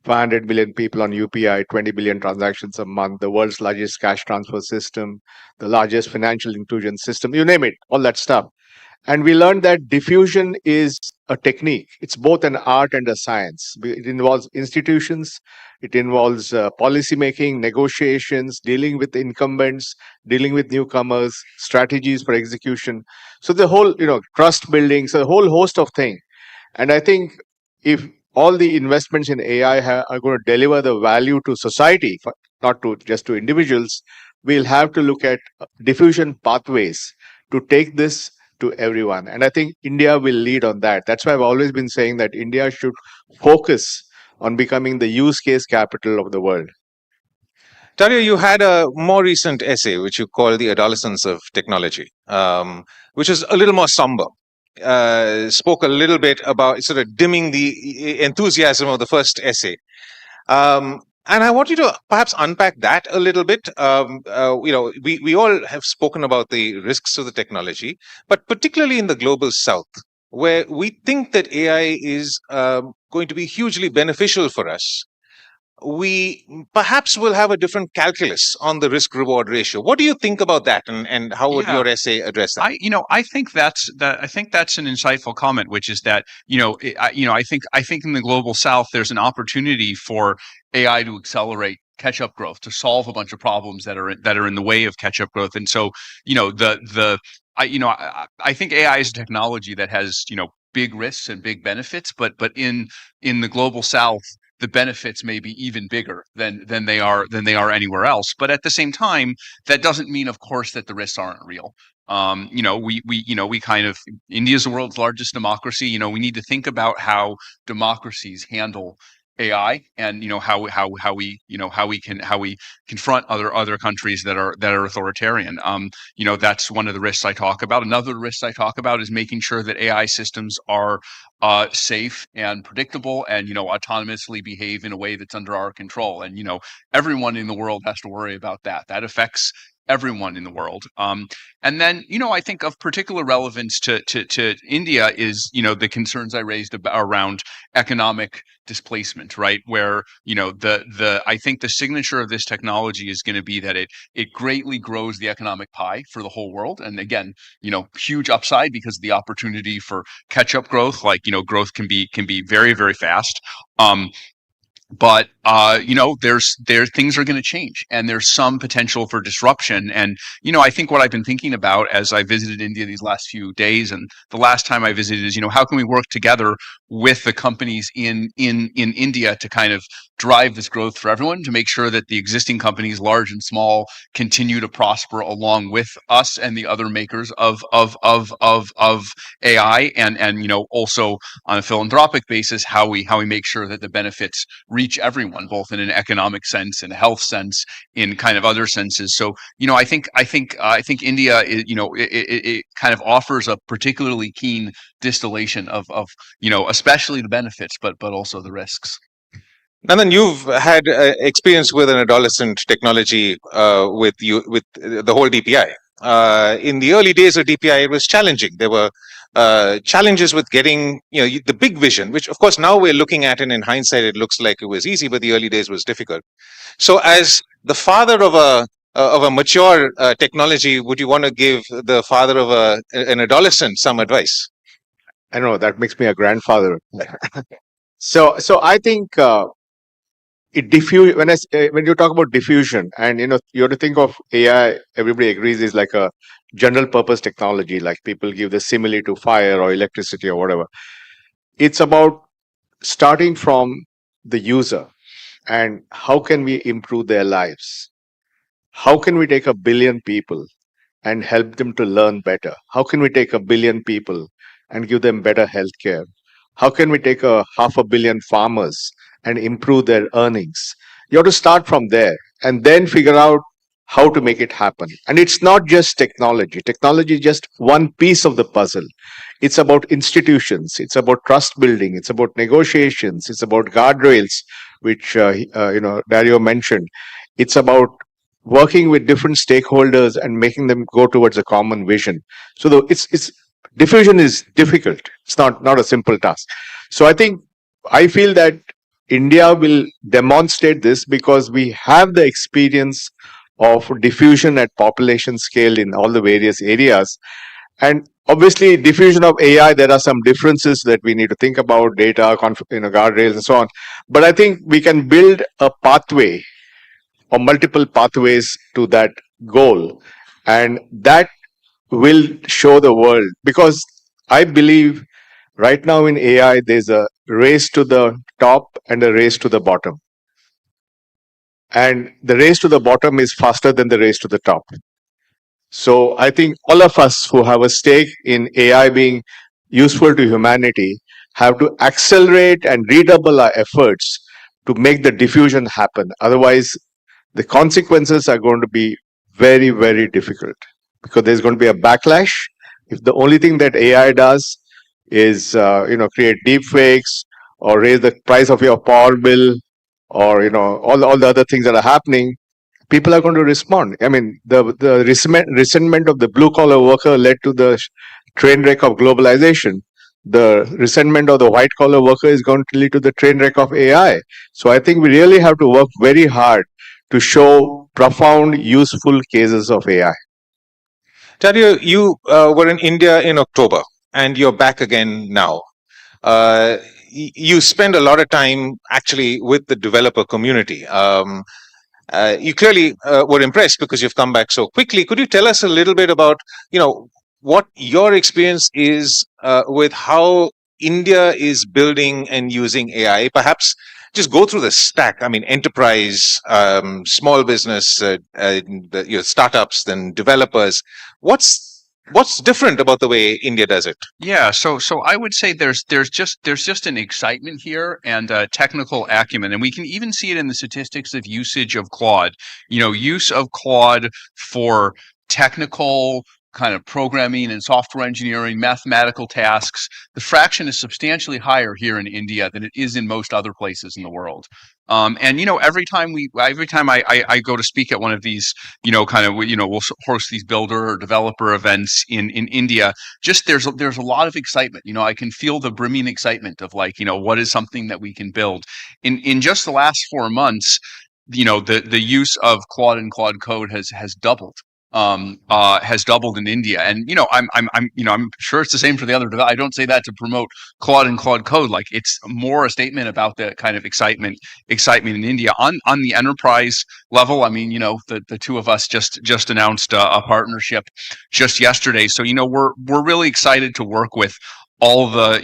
Speaker 18: 500 million people on UPI, 20 billion transactions a month, the world's largest cash transfer system, the largest financial inclusion system, you name it, all that stuff. And we learned that diffusion is a technique. It's both an art and a science. It involves institutions, it involves policy making, negotiations, dealing with incumbents, dealing with newcomers, strategies for execution. So the whole, trust building, so a whole host of things. And I think if all the investments in AI are going to deliver the value to society, not to just to individuals, we'll have to look at diffusion pathways to take this to everyone. And I think India will lead on that. That's why I've always been saying that India should focus on becoming the use case capital of the world.
Speaker 16: Dario, you had a more recent essay, which you call The Adolescence of Technology, which is a little more somber. Spoke a little bit about sort of dimming the enthusiasm of the first essay. And I want you to perhaps unpack that a little bit. We all have spoken about the risks of the technology, but particularly in the global south, where we think that AI is going to be hugely beneficial for us, we perhaps will have a different calculus on the risk-reward ratio. What do you think about that, and how would your essay address that?
Speaker 17: I think that's an insightful comment, which is that I think in the global south there's an opportunity for AI to accelerate catch-up growth, to solve a bunch of problems that are in the way of catch-up growth. And so I think AI is a technology that has big risks and big benefits, but in the global south, the benefits may be even bigger than they are anywhere else. But at the same time, that doesn't mean, of course, that the risks aren't real. India is the world's largest democracy. We need to think about how democracies handle AI, and how we confront other countries that are authoritarian. That's one of the risks I talk about. Another risk I talk about is making sure that AI systems are safe and predictable, and autonomously behave in a way that's under our control. And everyone in the world has to worry about that. That affects everyone in the world. And then, I think of particular relevance to India is, the concerns I raised around economic displacement, right? Where, I think the signature of this technology is going to be that it greatly grows the economic pie for the whole world. And again, huge upside because of the opportunity for catch-up growth, growth can be very, very fast. But there's things are going to change, and there's some potential for disruption. And I think what I've been thinking about as I visited India these last few days, and the last time I visited, is how can we work together with the companies in India to kind of drive this growth for everyone, to make sure that the existing companies, large and small, continue to prosper along with us and the other makers of AI, and also on a philanthropic basis, how we make sure that the benefits reach everyone, both in an economic sense, in a health sense, in kind of other senses. So I think India is, it kind of offers a particularly keen distillation of especially the benefits, but also the risks.
Speaker 16: Nandan, you've had experience with an adolescent technology with the whole DPI. In the early days of DPI, it was challenging. There were challenges with getting the big vision, which of course now we're looking at, and in hindsight it looks like it was easy, but the early days was difficult. So, as the father of a mature technology, would you want to give the father of an adolescent some advice?
Speaker 18: I know that makes me a grandfather. So I think when you talk about diffusion, and you have to think of AI. Everybody agrees is like a general purpose technology. Like people give the simile to fire or electricity or whatever. It's about starting from the user and how can we improve their lives. How can we take 1 billion people and help them to learn better? How can we take 1 billion people and give them better healthcare? How can we take 500 million farmers and improve their earnings? You have to start from there and then figure out how to make it happen. And it's not just technology. Technology is just one piece of the puzzle. It's about institutions. It's about trust building. It's about negotiations. It's about guardrails, which Dario mentioned. It's about working with different stakeholders and making them go towards a common vision. So it's diffusion is difficult. It's not a simple task. So I feel that India will demonstrate this because we have the experience of diffusion at population scale in all the various areas. And obviously, diffusion of AI, there are some differences that we need to think about, data, guardrails, and so on. But I think we can build a pathway or multiple pathways to that goal. And that will show the world. Because I believe right now in AI, there's a race to the top and a race to the bottom. And the race to the bottom is faster than the race to the top. So I think all of us who have a stake in AI being useful to humanity have to accelerate and redouble our efforts to make the diffusion happen. Otherwise, the consequences are going to be very, very difficult because there's going to be a backlash. If the only thing that AI does is, create deep fakes or raise the price of your power bill or, all the other things that are happening, people are going to respond. I mean, the resentment of the blue collar worker led to the train wreck of globalization. The resentment of the white collar worker is going to lead to the train wreck of AI. So I think we really have to work very hard to show profound, useful cases of AI.
Speaker 16: Dario, you were in India in October and you're back again now. You spend a lot of time actually with the developer community. You clearly were impressed because you've come back so quickly. Could you tell us a little bit about, what your experience is with how India is building and using AI? Perhaps just go through the stack. I mean, enterprise, small business, startups, then developers. What's different about the way India does it?
Speaker 17: Yeah, so I would say there's just an excitement here and technical acumen, and we can even see it in the statistics of usage of Claude. Use of Claude for technical kind of programming and software engineering, mathematical tasks. The fraction is substantially higher here in India than it is in most other places in the world. And every time I go to speak at one of these, we'll host these builder or developer events in India. Just there's a lot of excitement. I can feel the brimming excitement of what is something that we can build. In just the last 4 months, the use of Claude and Claude Code has doubled. Has doubled in India, and I'm sure it's the same for the other. I don't say that to promote Claude and Claude Code. Like, it's more a statement about the kind of excitement in India on the enterprise level. I mean, the two of us just announced a partnership just yesterday. So we're really excited to work with all the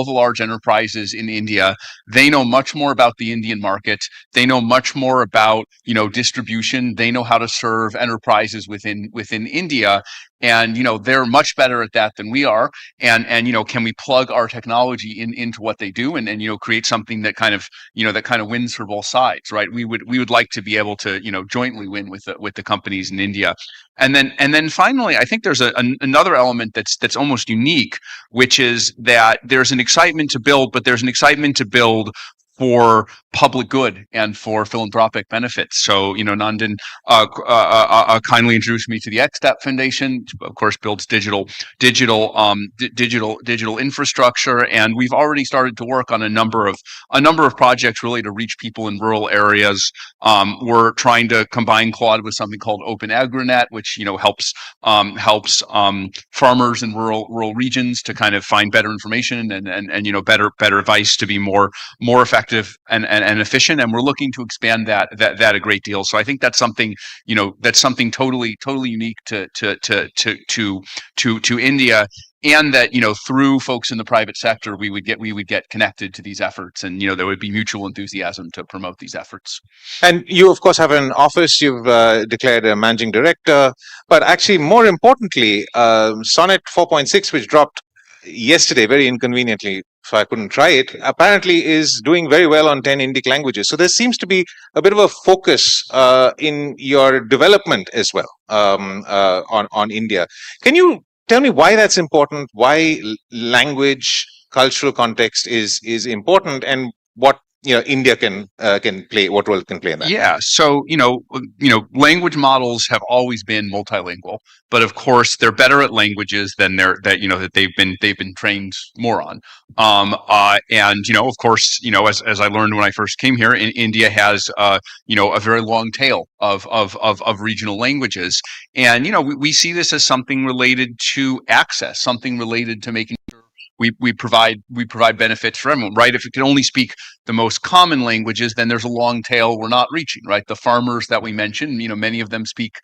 Speaker 17: large enterprises in India. They know much more about the Indian market. They know much more about, distribution. They know how to serve enterprises within India. And, they're much better at that than we are. And can we plug our technology into what they do and create something that kind of wins for both sides, right? We would like to be able to, jointly win with the companies in India. And then finally, I think there's another element that's almost unique, which is that there's an excitement to build, but there's an excitement to build for public good and for philanthropic benefits. So, Nandan kindly introduced me to the XSTEP Foundation, of course, builds digital infrastructure, and we've already started to work on a number of projects really to reach people in rural areas. We're trying to combine Claude with something called Open AgriNet, which helps farmers in rural regions to kind of find better information and better advice to be more effective and efficient, and we're looking to expand that a great deal. So I think that's something totally unique to India, and that through folks in the private sector we would get connected to these efforts, and there would be mutual enthusiasm to promote these efforts.
Speaker 16: And you, of course, have an office. You've declared a managing director, but actually, more importantly, Sonnet 4.6, which dropped yesterday, very inconveniently, so I couldn't try it, apparently is doing very well on 10 Indic languages. So there seems to be a bit of a focus in your development as well on India. Can you tell me why that's important, why language, cultural context is important, and what India can play, what role it can play in that?
Speaker 17: Yeah, so language models have always been multilingual, but of course they're better at languages than that they've been trained more on. And of course, as I learned when I first came here, India has a very long tail of regional languages, and we see this as something related to access, something related to making sure we provide benefits for everyone, right? If we can only speak the most common languages, then there's a long tail we're not reaching, right? The farmers that we mentioned, many of them speak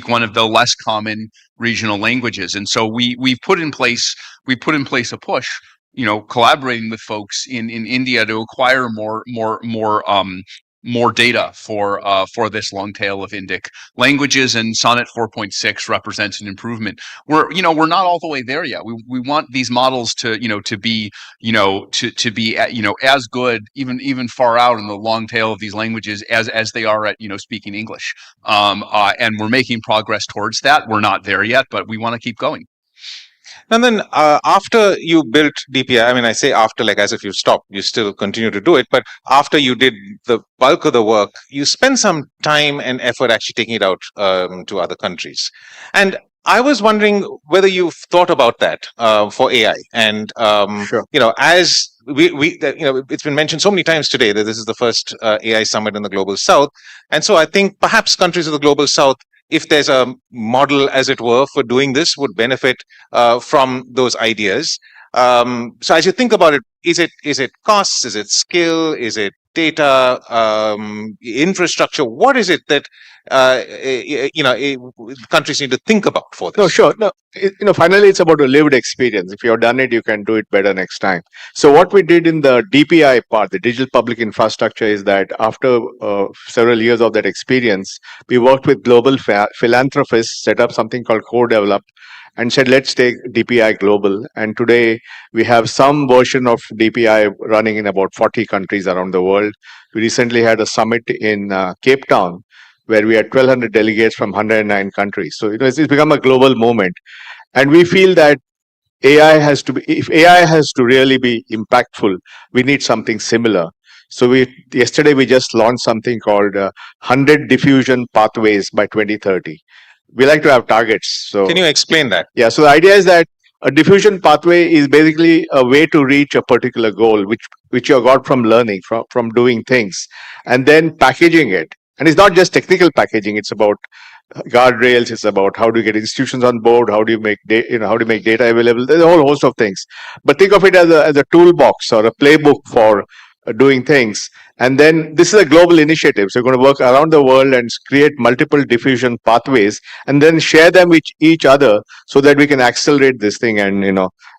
Speaker 17: one of the less common regional languages, and so we've put in place a push, collaborating with folks in India to acquire more data for this long tail of Indic languages, and Sonnet 4.6 represents an improvement. We're not all the way there yet. We want these models to be as good, even far out in the long tail of these languages as they are at speaking English. And we're making progress towards that. We're not there yet, but we want to keep going.
Speaker 16: And then after you built DPI, I mean, I say after, like as if you stopped, you still continue to do it. But after you did the bulk of the work, you spent some time and effort actually taking it out to other countries. And I was wondering whether you've thought about that for AI. And,
Speaker 18: Sure.
Speaker 16: As it's been mentioned so many times today that this is the first AI summit in the Global South. And so I think perhaps countries of the Global South, if there's a model, as it were, for doing this, would benefit from those ideas. So as you think about it, is it costs? Is it skill? Is it data? Infrastructure? What is it that countries need to think about for this?
Speaker 18: No, sure. No, finally, it's about a lived experience. If you've done it, you can do it better next time. So what we did in the DPI part, the digital public infrastructure, is that after several years of that experience, we worked with global philanthropists, set up something called Co-Develop, and said, let's take DPI global. And today we have some version of DPI running in about 40 countries around the world. We recently had a summit in Cape Town, where we had 1,200 delegates from 109 countries. So it's become a global movement. And we feel that if AI has to really be impactful, we need something similar. So yesterday we just launched something called 100 diffusion pathways by 2030. We like to have targets. So
Speaker 16: can you explain that?
Speaker 18: Yeah, so the idea is that a diffusion pathway is basically a way to reach a particular goal, which you got from learning, from doing things, and then packaging it. And it's not just technical packaging; it's about guardrails. It's about how do you get institutions on board, how do you make data available. There's a whole host of things. But think of it as a toolbox or a playbook for doing things. And then this is a global initiative. So we're going to work around the world and create multiple diffusion pathways and then share them with each other so that we can accelerate this thing. And,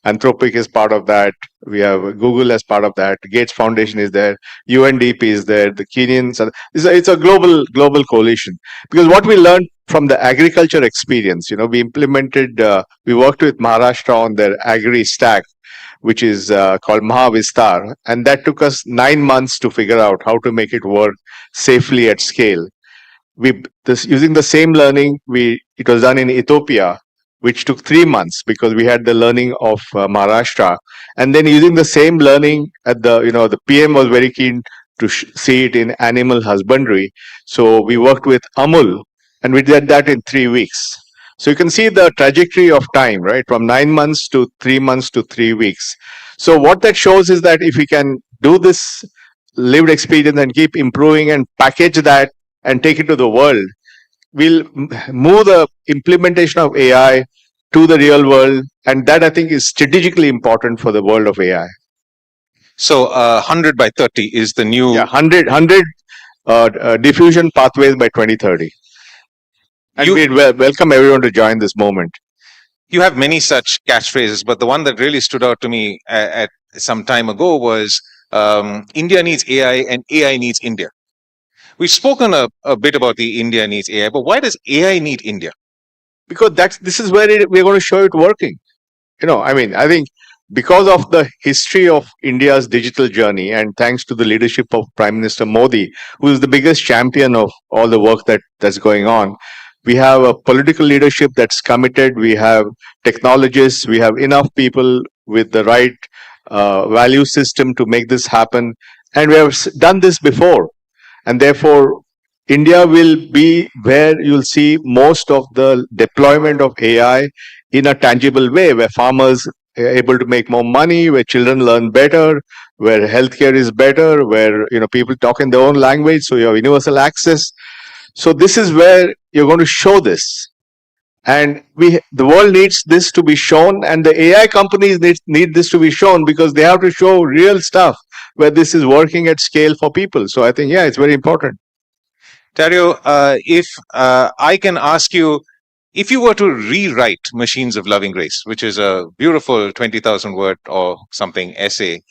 Speaker 18: Anthropic is part of that. We have Google as part of that. Gates Foundation is there. UNDP is there. The Kenyans. It's a global coalition. Because what we learned from the agriculture experience, we implemented, we worked with Maharashtra on their agri stack, which is called Mahavistar. And that took us 9 months to figure out how to make it work safely at scale. Using the same learning, it was done in Ethiopia, which took 3 months because we had the learning of Maharashtra, and then using the same learning at the PM was very keen to see it in animal husbandry. So we worked with Amul and we did that in 3 weeks. So you can see the trajectory of time, right? From 9 months to 3 months to 3 weeks. So what that shows is that if we can do this lived experience and keep improving and package that and take it to the world, we'll move the implementation of AI to the real world. And that I think is strategically important for the world of AI.
Speaker 16: So 100 by 30 is the new...
Speaker 18: Yeah, 100 diffusion pathways by 2030. And we welcome everyone to join this moment.
Speaker 16: You have many such catchphrases, but the one that really stood out to me at some time ago was India needs AI and AI needs India. We've spoken a bit about the India needs AI, but why does AI need India?
Speaker 18: Because this is where we're going to show it working. I think because of the history of India's digital journey and thanks to the leadership of Prime Minister Modi, who is the biggest champion of all the work that's going on, we have a political leadership that's committed. We have technologists. We have enough people with the right value system to make this happen. And we have done this before. And therefore, India will be where you'll see most of the deployment of AI in a tangible way, where farmers are able to make more money, where children learn better, where healthcare is better, where people talk in their own language, so you have universal access. So this is where you're going to show this. And the world needs this to be shown, and the AI companies need this to be shown because they have to show real stuff where this is working at scale for people. So I think, it's very important.
Speaker 16: Dario, if I can ask you, if you were to rewrite Machines of Loving Grace, which is a beautiful 20,000 word or something essay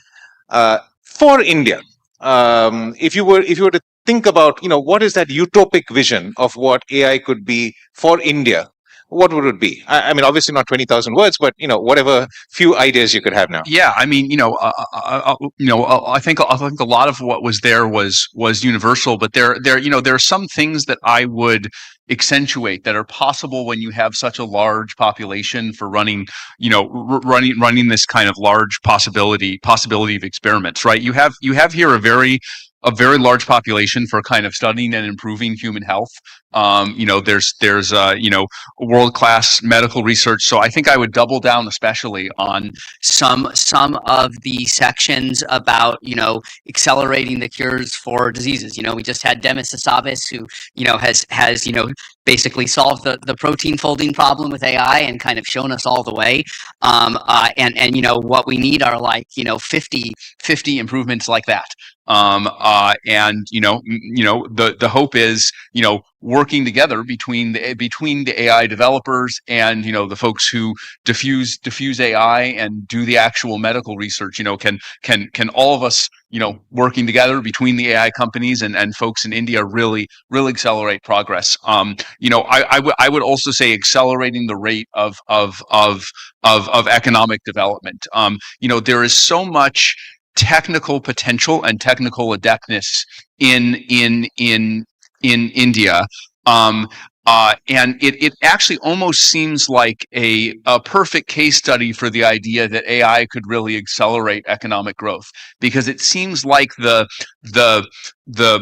Speaker 16: for India, if you were to think about, what is that utopic vision of what AI could be for India, what would it be? I mean, obviously not 20,000 words, but whatever few ideas you could have now.
Speaker 17: Yeah, I mean, I think a lot of what was there was universal, but there are some things that I would accentuate that are possible when you have such a large population for running this kind of large possibility of experiments, right? You have here a very large population for kind of studying and improving human health. There's world-class medical research. So I think I would double down especially on
Speaker 19: some of the sections about, accelerating the cures for diseases. We just had Demis Hassabis, who, has basically solved the protein folding problem with AI and kind of shown us all the way. And what we need are 50
Speaker 17: improvements like that. The hope is, working together between the AI developers and, the folks who diffuse AI and do the actual medical research, can all of us, working together between the AI companies and folks in India really accelerate progress. I would also say accelerating the rate of economic development. There is so much technical potential and technical adeptness in India, and it actually almost seems like a perfect case study for the idea that AI could really accelerate economic growth, because it seems like the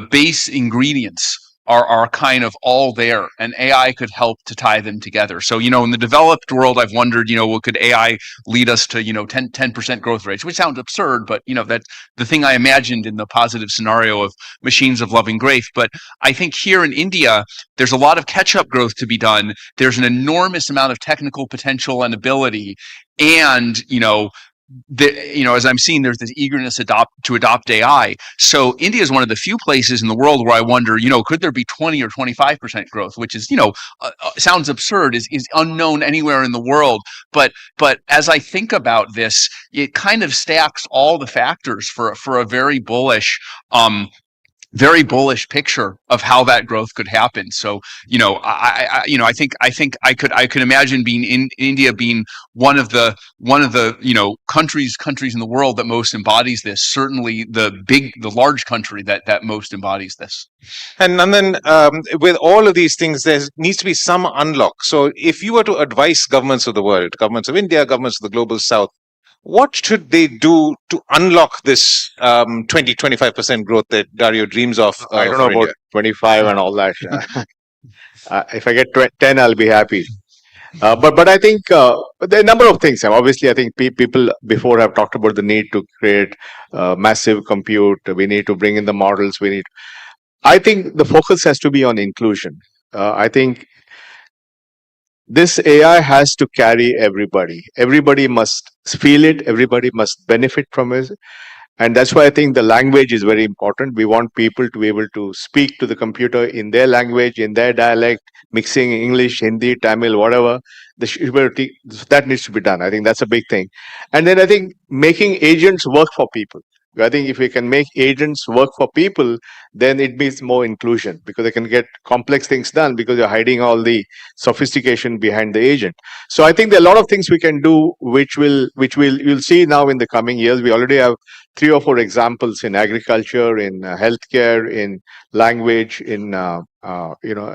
Speaker 17: base ingredients are kind of all there, and AI could help to tie them together. So, in the developed world, I've wondered, could AI lead us to, 10% growth rates, which sounds absurd, but, that's the thing I imagined in the positive scenario of Machines of Loving Grace. But I think here in India, there's a lot of catch-up growth to be done. There's an enormous amount of technical potential and ability, and, as I'm seeing, there's this eagerness to adopt AI. So India is one of the few places in the world where I wonder, could there be 20 or 25% growth, which is, sounds absurd, is unknown anywhere in the world. But as I think about this, it kind of stacks all the factors for a very bullish very bullish picture of how that growth could happen. So, I think I could imagine being in India being one of the countries in the world that most embodies this. Certainly the large country that most embodies this.
Speaker 16: And Nandan, with all of these things, there needs to be some unlock. So if you were to advise governments of the world, governments of India, governments of the global south, what should they do to unlock this 20-25% growth that Dario dreams of?
Speaker 18: I don't know about 25 and all that. If I get 10, I'll be happy. But I think there are a number of things. Obviously, I think people before have talked about the need to create massive compute. We need to bring in the models. I think the focus has to be on inclusion. I think this AI has to carry everybody. Everybody must feel it. Everybody must benefit from it. And that's why I think the language is very important. We want people to be able to speak to the computer in their language, in their dialect, mixing English, Hindi, Tamil, whatever. That needs to be done. I think that's a big thing. And then I think making agents work for people. I think if we can make agents work for people, then it means more inclusion, because they can get complex things done because you're hiding all the sophistication behind the agent. So I think there are a lot of things we can do, which you'll see now in the coming years. We already have 3 or 4 examples in agriculture, in healthcare, in language, in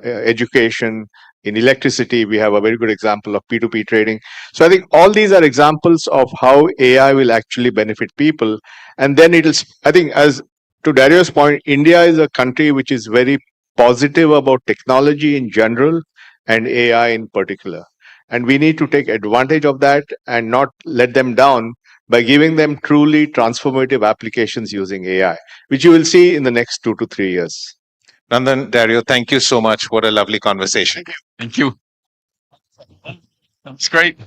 Speaker 18: education, in electricity. We have a very good example of P2P trading. So I think all these are examples of how AI will actually benefit people. And then I think, as to Dario's point, India is a country which is very positive about technology in general and AI in particular. And we need to take advantage of that and not let them down by giving them truly transformative applications using AI, which you will see in the next 2 to 3 years.
Speaker 16: Nandan, Dario, thank you so much. What a lovely conversation.
Speaker 17: Thank you. That's great.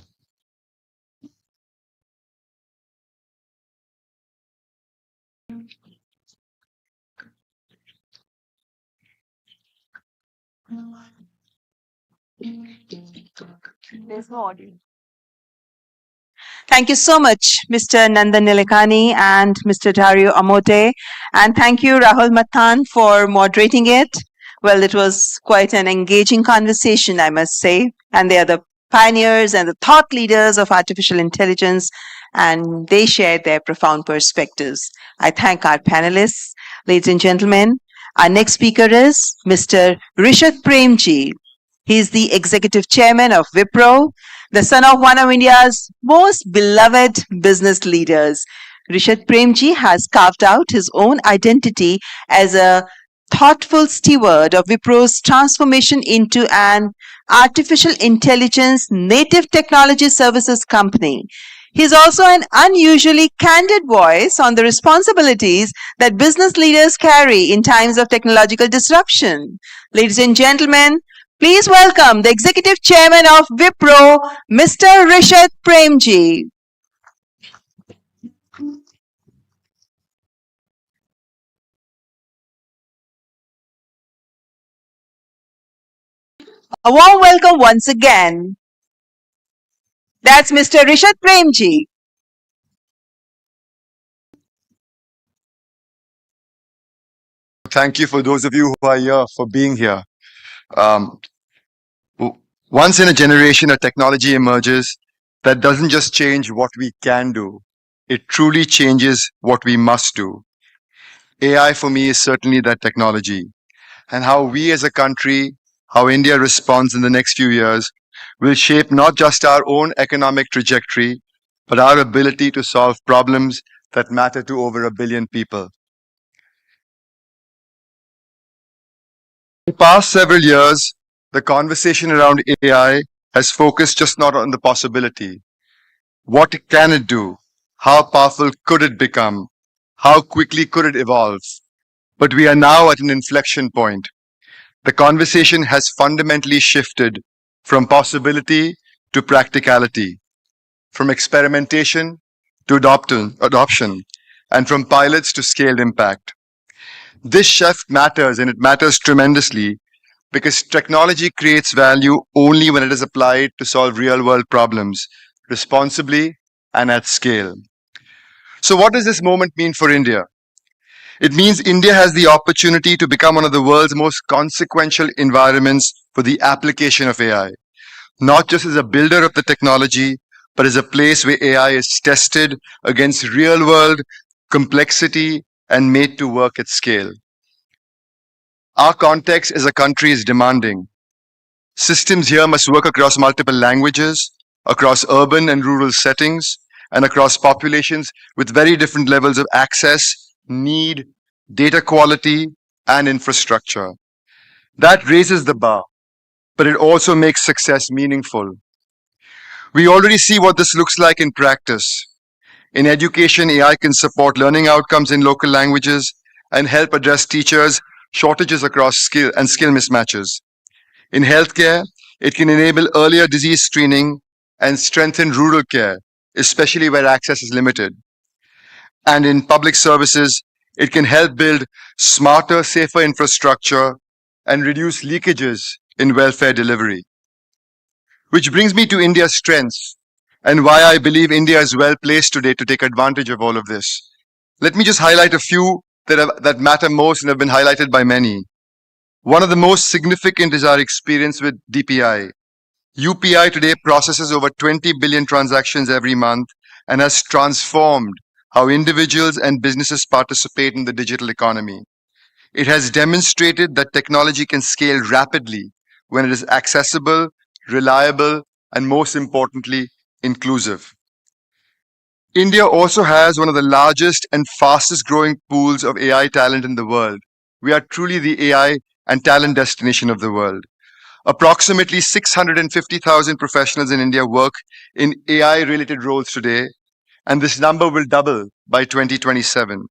Speaker 4: There's no audio. Thank you so much, Mr. Nandan Nilekani and Mr. Dario Amote. And thank you, Rahul Mathan, for moderating it. Well, it was quite an engaging conversation, I must say. And they are the pioneers and the thought leaders of artificial intelligence, and they shared their profound perspectives. I thank our panelists. Ladies and gentlemen, our next speaker is Mr. Rishad Premji. He is the executive chairman of Wipro, the son of one of India's most beloved business leaders. Rishad Premji has carved out his own identity as a thoughtful steward of Wipro's transformation into an artificial intelligence native technology services company. He is also an unusually candid voice on the responsibilities that business leaders carry in times of technological disruption. Ladies and gentlemen, please welcome the Executive Chairman of Wipro, Mr. Rishad Premji. A warm welcome once again. That's Mr. Rishad Premji.
Speaker 20: Thank you for those of you who are here for being here. Once in a generation, a technology emerges that doesn't just change what we can do, it truly changes what we must do. AI for me is certainly that technology. And how we as a country, how India responds in the next few years, will shape not just our own economic trajectory, but our ability to solve problems that matter to over 1 billion people. In the past several years, the conversation around AI has focused just not on the possibility. What can it do? How powerful could it become? How quickly could it evolve? But we are now at an inflection point. The conversation has fundamentally shifted from possibility to practicality, from experimentation to adoption, and from pilots to scaled impact. This shift matters, and it matters tremendously, because technology creates value only when it is applied to solve real-world problems responsibly and at scale. So what does this moment mean for India? It means India has the opportunity to become one of the world's most consequential environments for the application of AI, not just as a builder of the technology, but as a place where AI is tested against real-world complexity and made to work at scale. Our context as a country is demanding. Systems here must work across multiple languages, across urban and rural settings, and across populations with very different levels of access, need, data quality, and infrastructure. That raises the bar, but it also makes success meaningful. We already see what this looks like in practice. In education, AI can support learning outcomes in local languages and help address teachers' shortages across skill mismatches. In healthcare, it can enable earlier disease screening and strengthen rural care, especially where access is limited. And in public services, it can help build smarter, safer infrastructure and reduce leakages in welfare delivery. Which brings me to India's strengths and why I believe India is well placed today to take advantage of all of this. Let me just highlight a few that matter most and have been highlighted by many. One of the most significant is our experience with DPI. UPI today processes over 20 billion transactions every month and has transformed how individuals and businesses participate in the digital economy. It has demonstrated that technology can scale rapidly when it is accessible, reliable, and most importantly, inclusive. India also has one of the largest and fastest growing pools of AI talent in the world. We are truly the AI and talent destination of the world. Approximately 650,000 professionals in India work in AI-related roles today, and this number will double by 2027.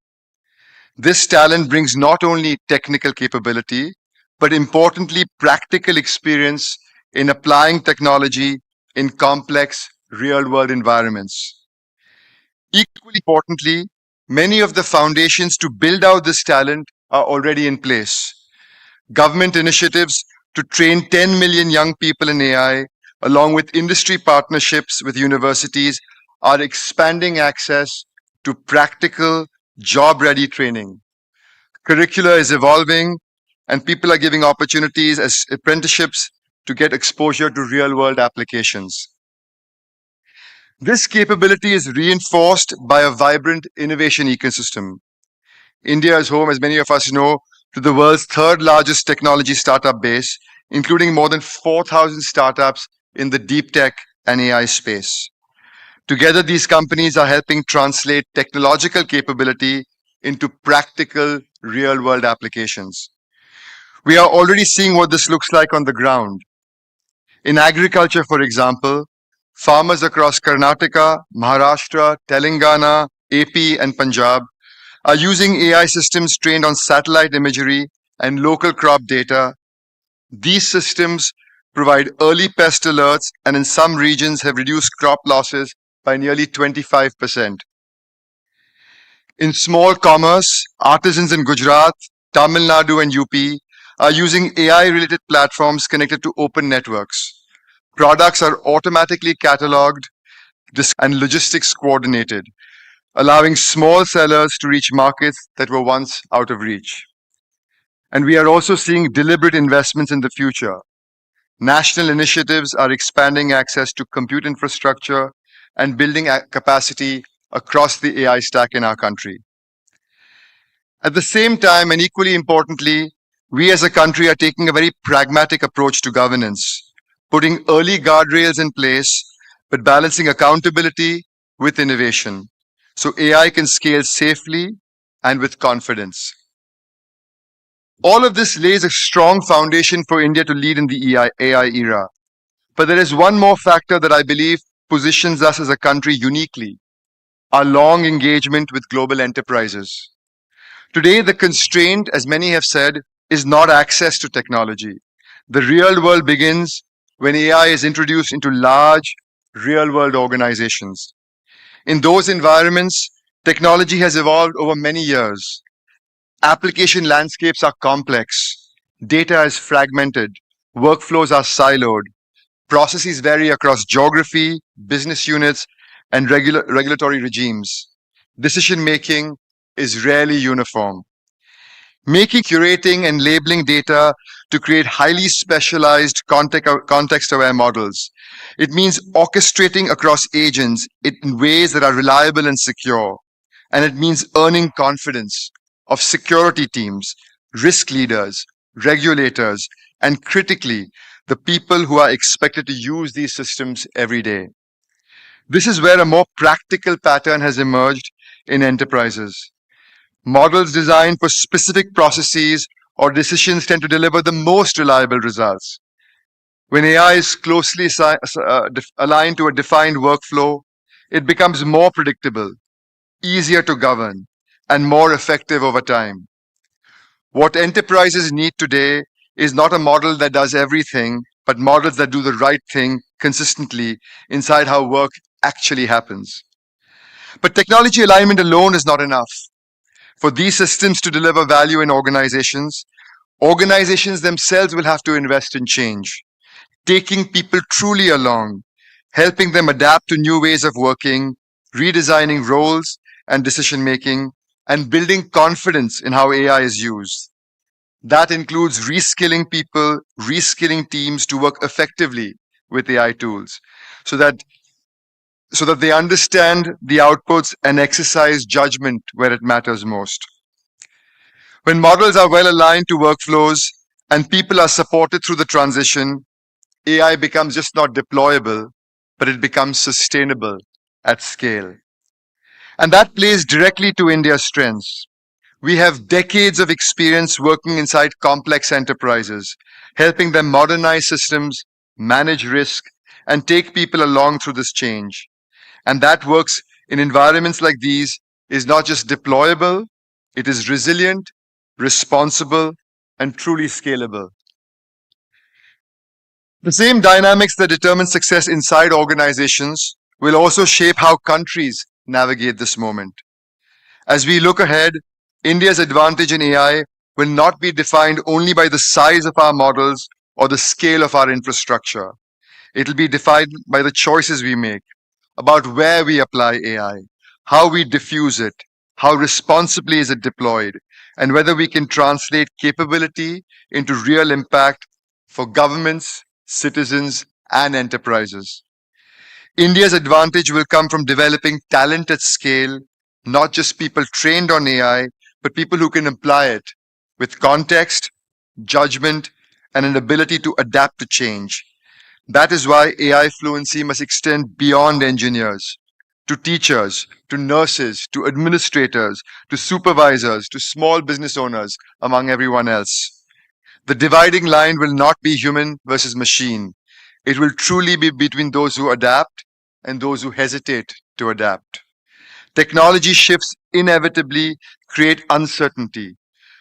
Speaker 20: This talent brings not only technical capability, but importantly, practical experience in applying technology in complex real-world environments. Equally importantly, many of the foundations to build out this talent are already in place. Government initiatives to train 10 million young people in AI, along with industry partnerships with universities, are expanding access to practical, job-ready training. Curricula is evolving, and people are giving opportunities as apprenticeships to get exposure to real-world applications. This capability is reinforced by a vibrant innovation ecosystem. India is home, as many of us know, to the world's third largest technology startup base, including more than 4,000 startups in the deep tech and AI space. Together, these companies are helping translate technological capability into practical, real-world applications. We are already seeing what this looks like on the ground. In agriculture, for example, farmers across Karnataka, Maharashtra, Telangana, AP, and Punjab are using AI systems trained on satellite imagery and local crop data. These systems provide early pest alerts and in some regions have reduced crop losses by nearly 25%. In small commerce, artisans in Gujarat, Tamil Nadu, and UP are using AI-related platforms connected to open networks. Products are automatically cataloged and logistics coordinated, allowing small sellers to reach markets that were once out of reach. And we are also seeing deliberate investments in the future. National initiatives are expanding access to compute infrastructure and building capacity across the AI stack in our country. At the same time, and equally importantly, we as a country are taking a very pragmatic approach to governance, putting early guardrails in place, but balancing accountability with innovation, so AI can scale safely and with confidence. All of this lays a strong foundation for India to lead in the AI era. But there is one more factor that I believe positions us as a country uniquely: our long engagement with global enterprises. Today, the constraint, as many have said, is not access to technology. The real world begins when AI is introduced into large, real-world organizations. In those environments, technology has evolved over many years. Application landscapes are complex. Data is fragmented. Workflows are siloed. Processes vary across geography, business units, and regulatory regimes. Decision-making is rarely uniform. making, curating, and labeling data to create highly specialized context-aware models. It means orchestrating across agents in ways that are reliable and secure. And it means earning confidence of security teams, risk leaders, regulators, and critically, the people who are expected to use these systems every day. This is where a more practical pattern has emerged in enterprises. Models designed for specific processes or decisions tend to deliver the most reliable results. When AI is closely aligned to a defined workflow, it becomes more predictable, easier to govern, and more effective over time. What enterprises need today is not a model that does everything, but models that do the right thing consistently inside how work actually happens. But technology alignment alone is not enough. For these systems to deliver value in organizations themselves will have to invest in change, taking people truly along, helping them adapt to new ways of working, redesigning roles and decision-making, and building confidence in how AI is used. That includes reskilling people, reskilling teams to work effectively with AI tools so that they understand the outputs and exercise judgment where it matters most. When models are well aligned to workflows and people are supported through the transition, AI becomes just not deployable, but it becomes sustainable at scale. And that plays directly to India's strengths. We have decades of experience working inside complex enterprises, helping them modernize systems, manage risk, and take people along through this change. And that works in environments like these is not just deployable, it is resilient, responsible, and truly scalable. The same dynamics that determine success inside organizations will also shape how countries navigate this moment. As we look ahead, India's advantage in AI will not be defined only by the size of our models or the scale of our infrastructure. It will be defined by the choices we make about where we apply AI, how we diffuse it, how responsibly is it deployed, and whether we can translate capability into real impact for governments, citizens, and enterprises. India's advantage will come from developing talent at scale, not just people trained on AI, but people who can apply it with context, judgment, and an ability to adapt to change. That is why AI fluency must extend beyond engineers, to teachers, to nurses, to administrators, to supervisors, to small business owners, among everyone else. The dividing line will not be human versus machine. It will truly be between those who adapt and those who hesitate to adapt. Technology shifts inevitably create uncertainty,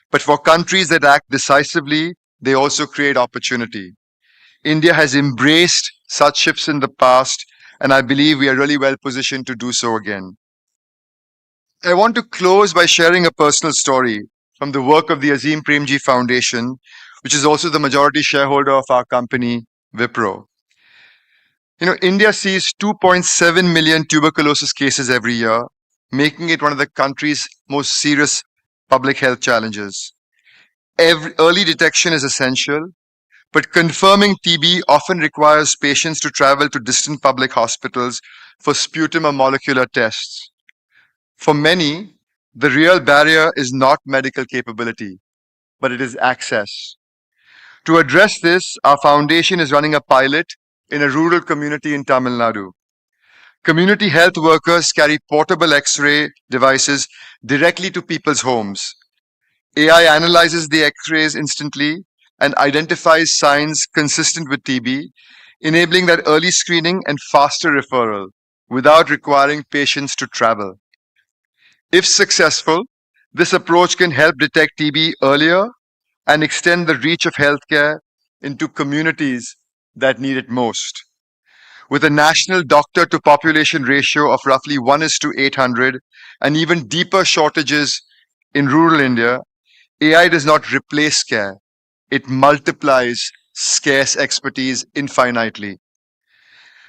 Speaker 20: but for countries that act decisively, they also create opportunity. India has embraced such shifts in the past, and I believe we are really well positioned to do so again. I want to close by sharing a personal story from the work of the Azim Premji Foundation, which is also the majority shareholder of our company, Wipro. India sees 2.7 million tuberculosis cases every year, making it one of the country's most serious public health challenges. Early detection is essential, but confirming TB often requires patients to travel to distant public hospitals for sputum or molecular tests. For many, the real barrier is not medical capability, but it is access. To address this, our foundation is running a pilot in a rural community in Tamil Nadu. Community health workers carry portable X-ray devices directly to people's homes. AI analyzes the X-rays instantly and identifies signs consistent with TB, enabling that early screening and faster referral without requiring patients to travel. If successful, this approach can help detect TB earlier and extend the reach of healthcare into communities that need it most. With a national doctor-to-population ratio of roughly 1:800 and even deeper shortages in rural India, AI does not replace care. It multiplies scarce expertise infinitely.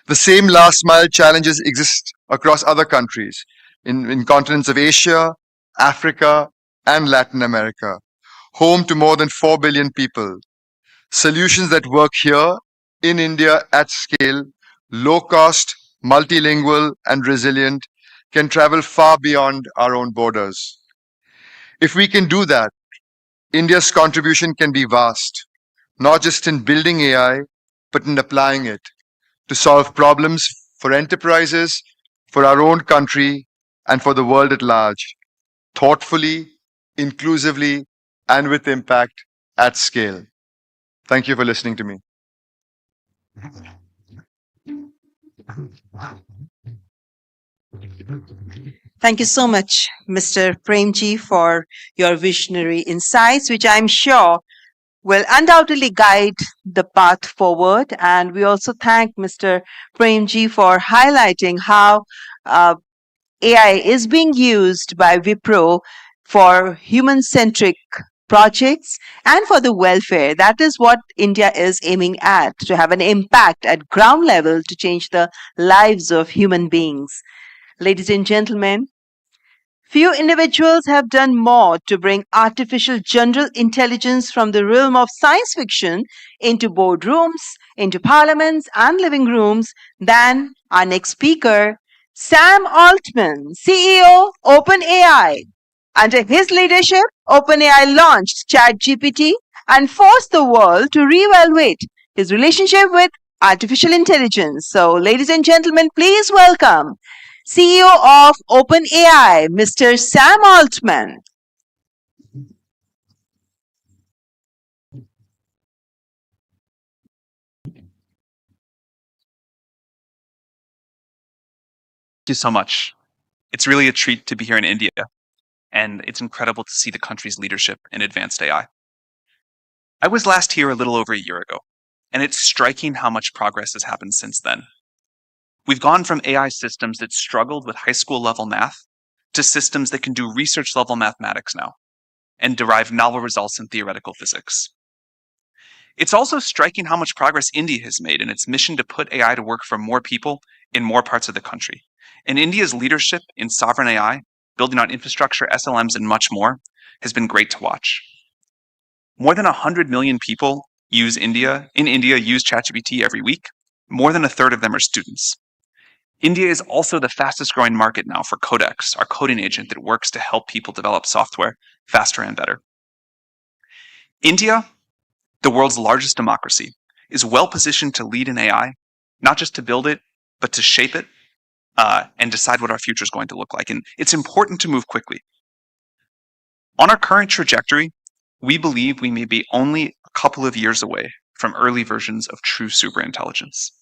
Speaker 20: The same last-mile challenges exist across other countries in continents of Asia, Africa, and Latin America. home to more than 4 billion people. Solutions that work here in India at scale, low cost, multilingual, and resilient, can travel far beyond our own borders. If we can do that, India's contribution can be vast, not just in building AI, but in applying it to solve problems for enterprises, for our own country, and for the world at large, thoughtfully, inclusively, and with impact at scale. Thank you for listening to me.
Speaker 4: Thank you so much, Mr. Premji, for your visionary insights, which I'm sure will undoubtedly guide the path forward. And we also thank Mr. Premji for highlighting how AI is being used by Wipro for human-centric projects and for the welfare. That is what India is aiming at, to have an impact at ground level to change the lives of human beings. Ladies and gentlemen, few individuals have done more to bring artificial general intelligence from the realm of science fiction into boardrooms, into parliaments and living rooms than our next speaker, Sam Altman, CEO, OpenAI. Under his leadership, OpenAI launched ChatGPT and forced the world to reevaluate his relationship with artificial intelligence. So, ladies and gentlemen, please welcome CEO of OpenAI, Mr. Sam Altman.
Speaker 21: Thank you so much. It's really a treat to be here in India, and it's incredible to see the country's leadership in advanced AI. I was last here a little over a year ago, and it's striking how much progress has happened since then. We've gone from AI systems that struggled with high school level math to systems that can do research level mathematics now and derive novel results in theoretical physics. It's also striking how much progress India has made in its mission to put AI to work for more people in more parts of the country. And India's leadership in sovereign AI, building on infrastructure, SLMs, and much more, has been great to watch. More than 100 million people in India use ChatGPT every week. More than a third of them are students. India is also the fastest growing market now for Codex, our coding agent that works to help people develop software faster and better. India, the world's largest democracy, is well positioned to lead in AI, not just to build it, but to shape it and decide what our future is going to look like. And it's important to move quickly. On our current trajectory, we believe we may be only a couple of years away from early versions of true superintelligence.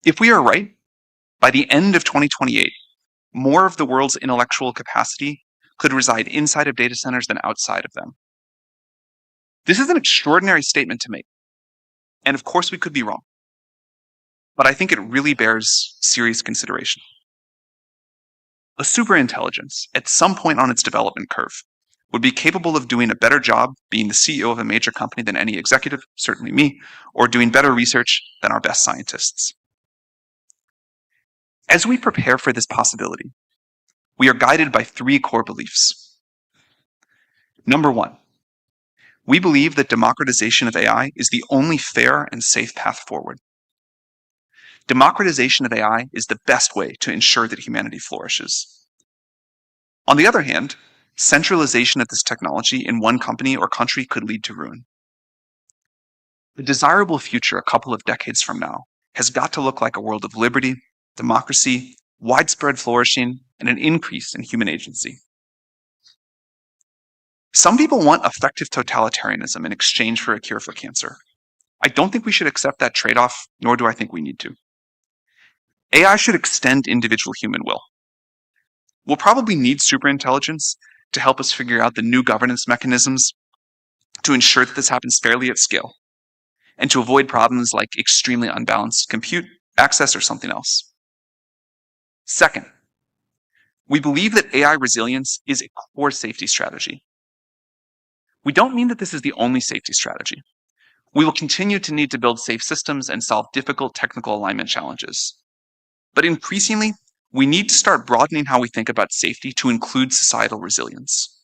Speaker 21: If we are right, by the end of 2028, more of the world's intellectual capacity could reside inside of data centers than outside of them. This is an extraordinary statement to make. And of course, we could be wrong. But I think it really bears serious consideration. A superintelligence, at some point on its development curve, would be capable of doing a better job being the CEO of a major company than any executive, certainly me, or doing better research than our best scientists. As we prepare for this possibility, we are guided by three core beliefs. Number one, we believe that democratization of AI is the only fair and safe path forward. Democratization of AI is the best way to ensure that humanity flourishes. On the other hand, centralization of this technology in one company or country could lead to ruin. The desirable future a couple of decades from now has got to look like a world of liberty, democracy, widespread flourishing, and an increase in human agency. Some people want effective totalitarianism in exchange for a cure for cancer. I don't think we should accept that trade-off, nor do I think we need to. AI should extend individual human will. We'll probably need superintelligence to help us figure out the new governance mechanisms to ensure that this happens fairly at scale, and to avoid problems like extremely unbalanced compute access or something else. Second, we believe that AI resilience is a core safety strategy. We don't mean that this is the only safety strategy. We will continue to need to build safe systems and solve difficult technical alignment challenges. But increasingly, we need to start broadening how we think about safety to include societal resilience.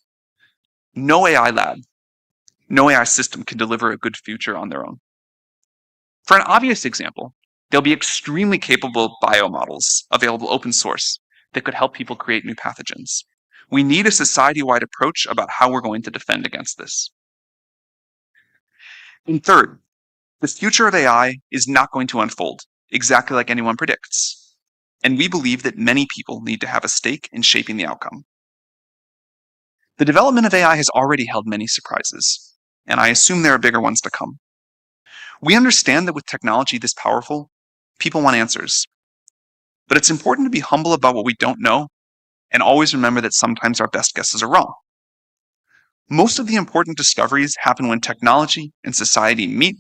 Speaker 21: No AI lab, no AI system can deliver a good future on their own. For an obvious example, there'll be extremely capable biomodels available open source that could help people create new pathogens. We need a society-wide approach about how we're going to defend against this. And third, the future of AI is not going to unfold exactly like anyone predicts. And we believe that many people need to have a stake in shaping the outcome. The development of AI has already held many surprises, and I assume there are bigger ones to come. We understand that with technology this powerful, people want answers. But it's important to be humble about what we don't know and always remember that sometimes our best guesses are wrong. Most of the important discoveries happen when technology and society meet,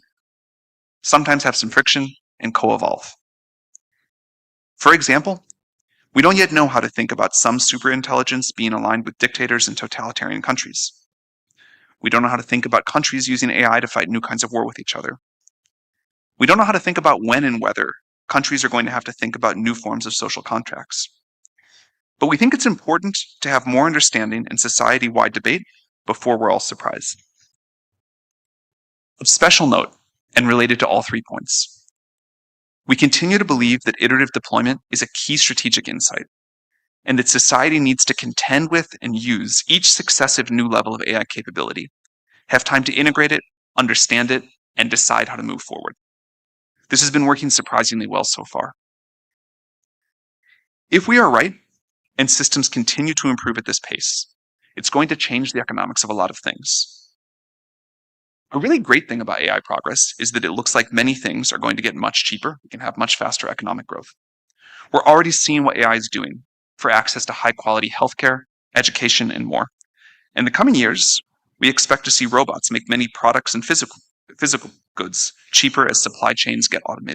Speaker 21: sometimes have some friction, and co-evolve. For example, we don't yet know how to think about some superintelligence being aligned with dictators and totalitarian countries. We don't know how to think about countries using AI to fight new kinds of war with each other. We don't know how to think about when and whether countries are going to have to think about new forms of social contracts. But we think it's important to have more understanding and society-wide debate before we're all surprised. Of special note, and related to all 3 points, we continue to believe that iterative deployment is a key strategic insight, and that society needs to contend with and use each successive new level of AI capability, have time to integrate it, understand it, and decide how to move forward. This has been working surprisingly well so far. If we are right, and systems continue to improve at this pace, it's going to change the economics of a lot of things. A really great thing about AI progress is that it looks like many things are going to get much cheaper. We can have much faster economic growth. We're already seeing what AI is doing for access to high-quality healthcare, education, and more. In the coming years, we expect to see robots make many products and physical goods cheaper as supply chains get automated.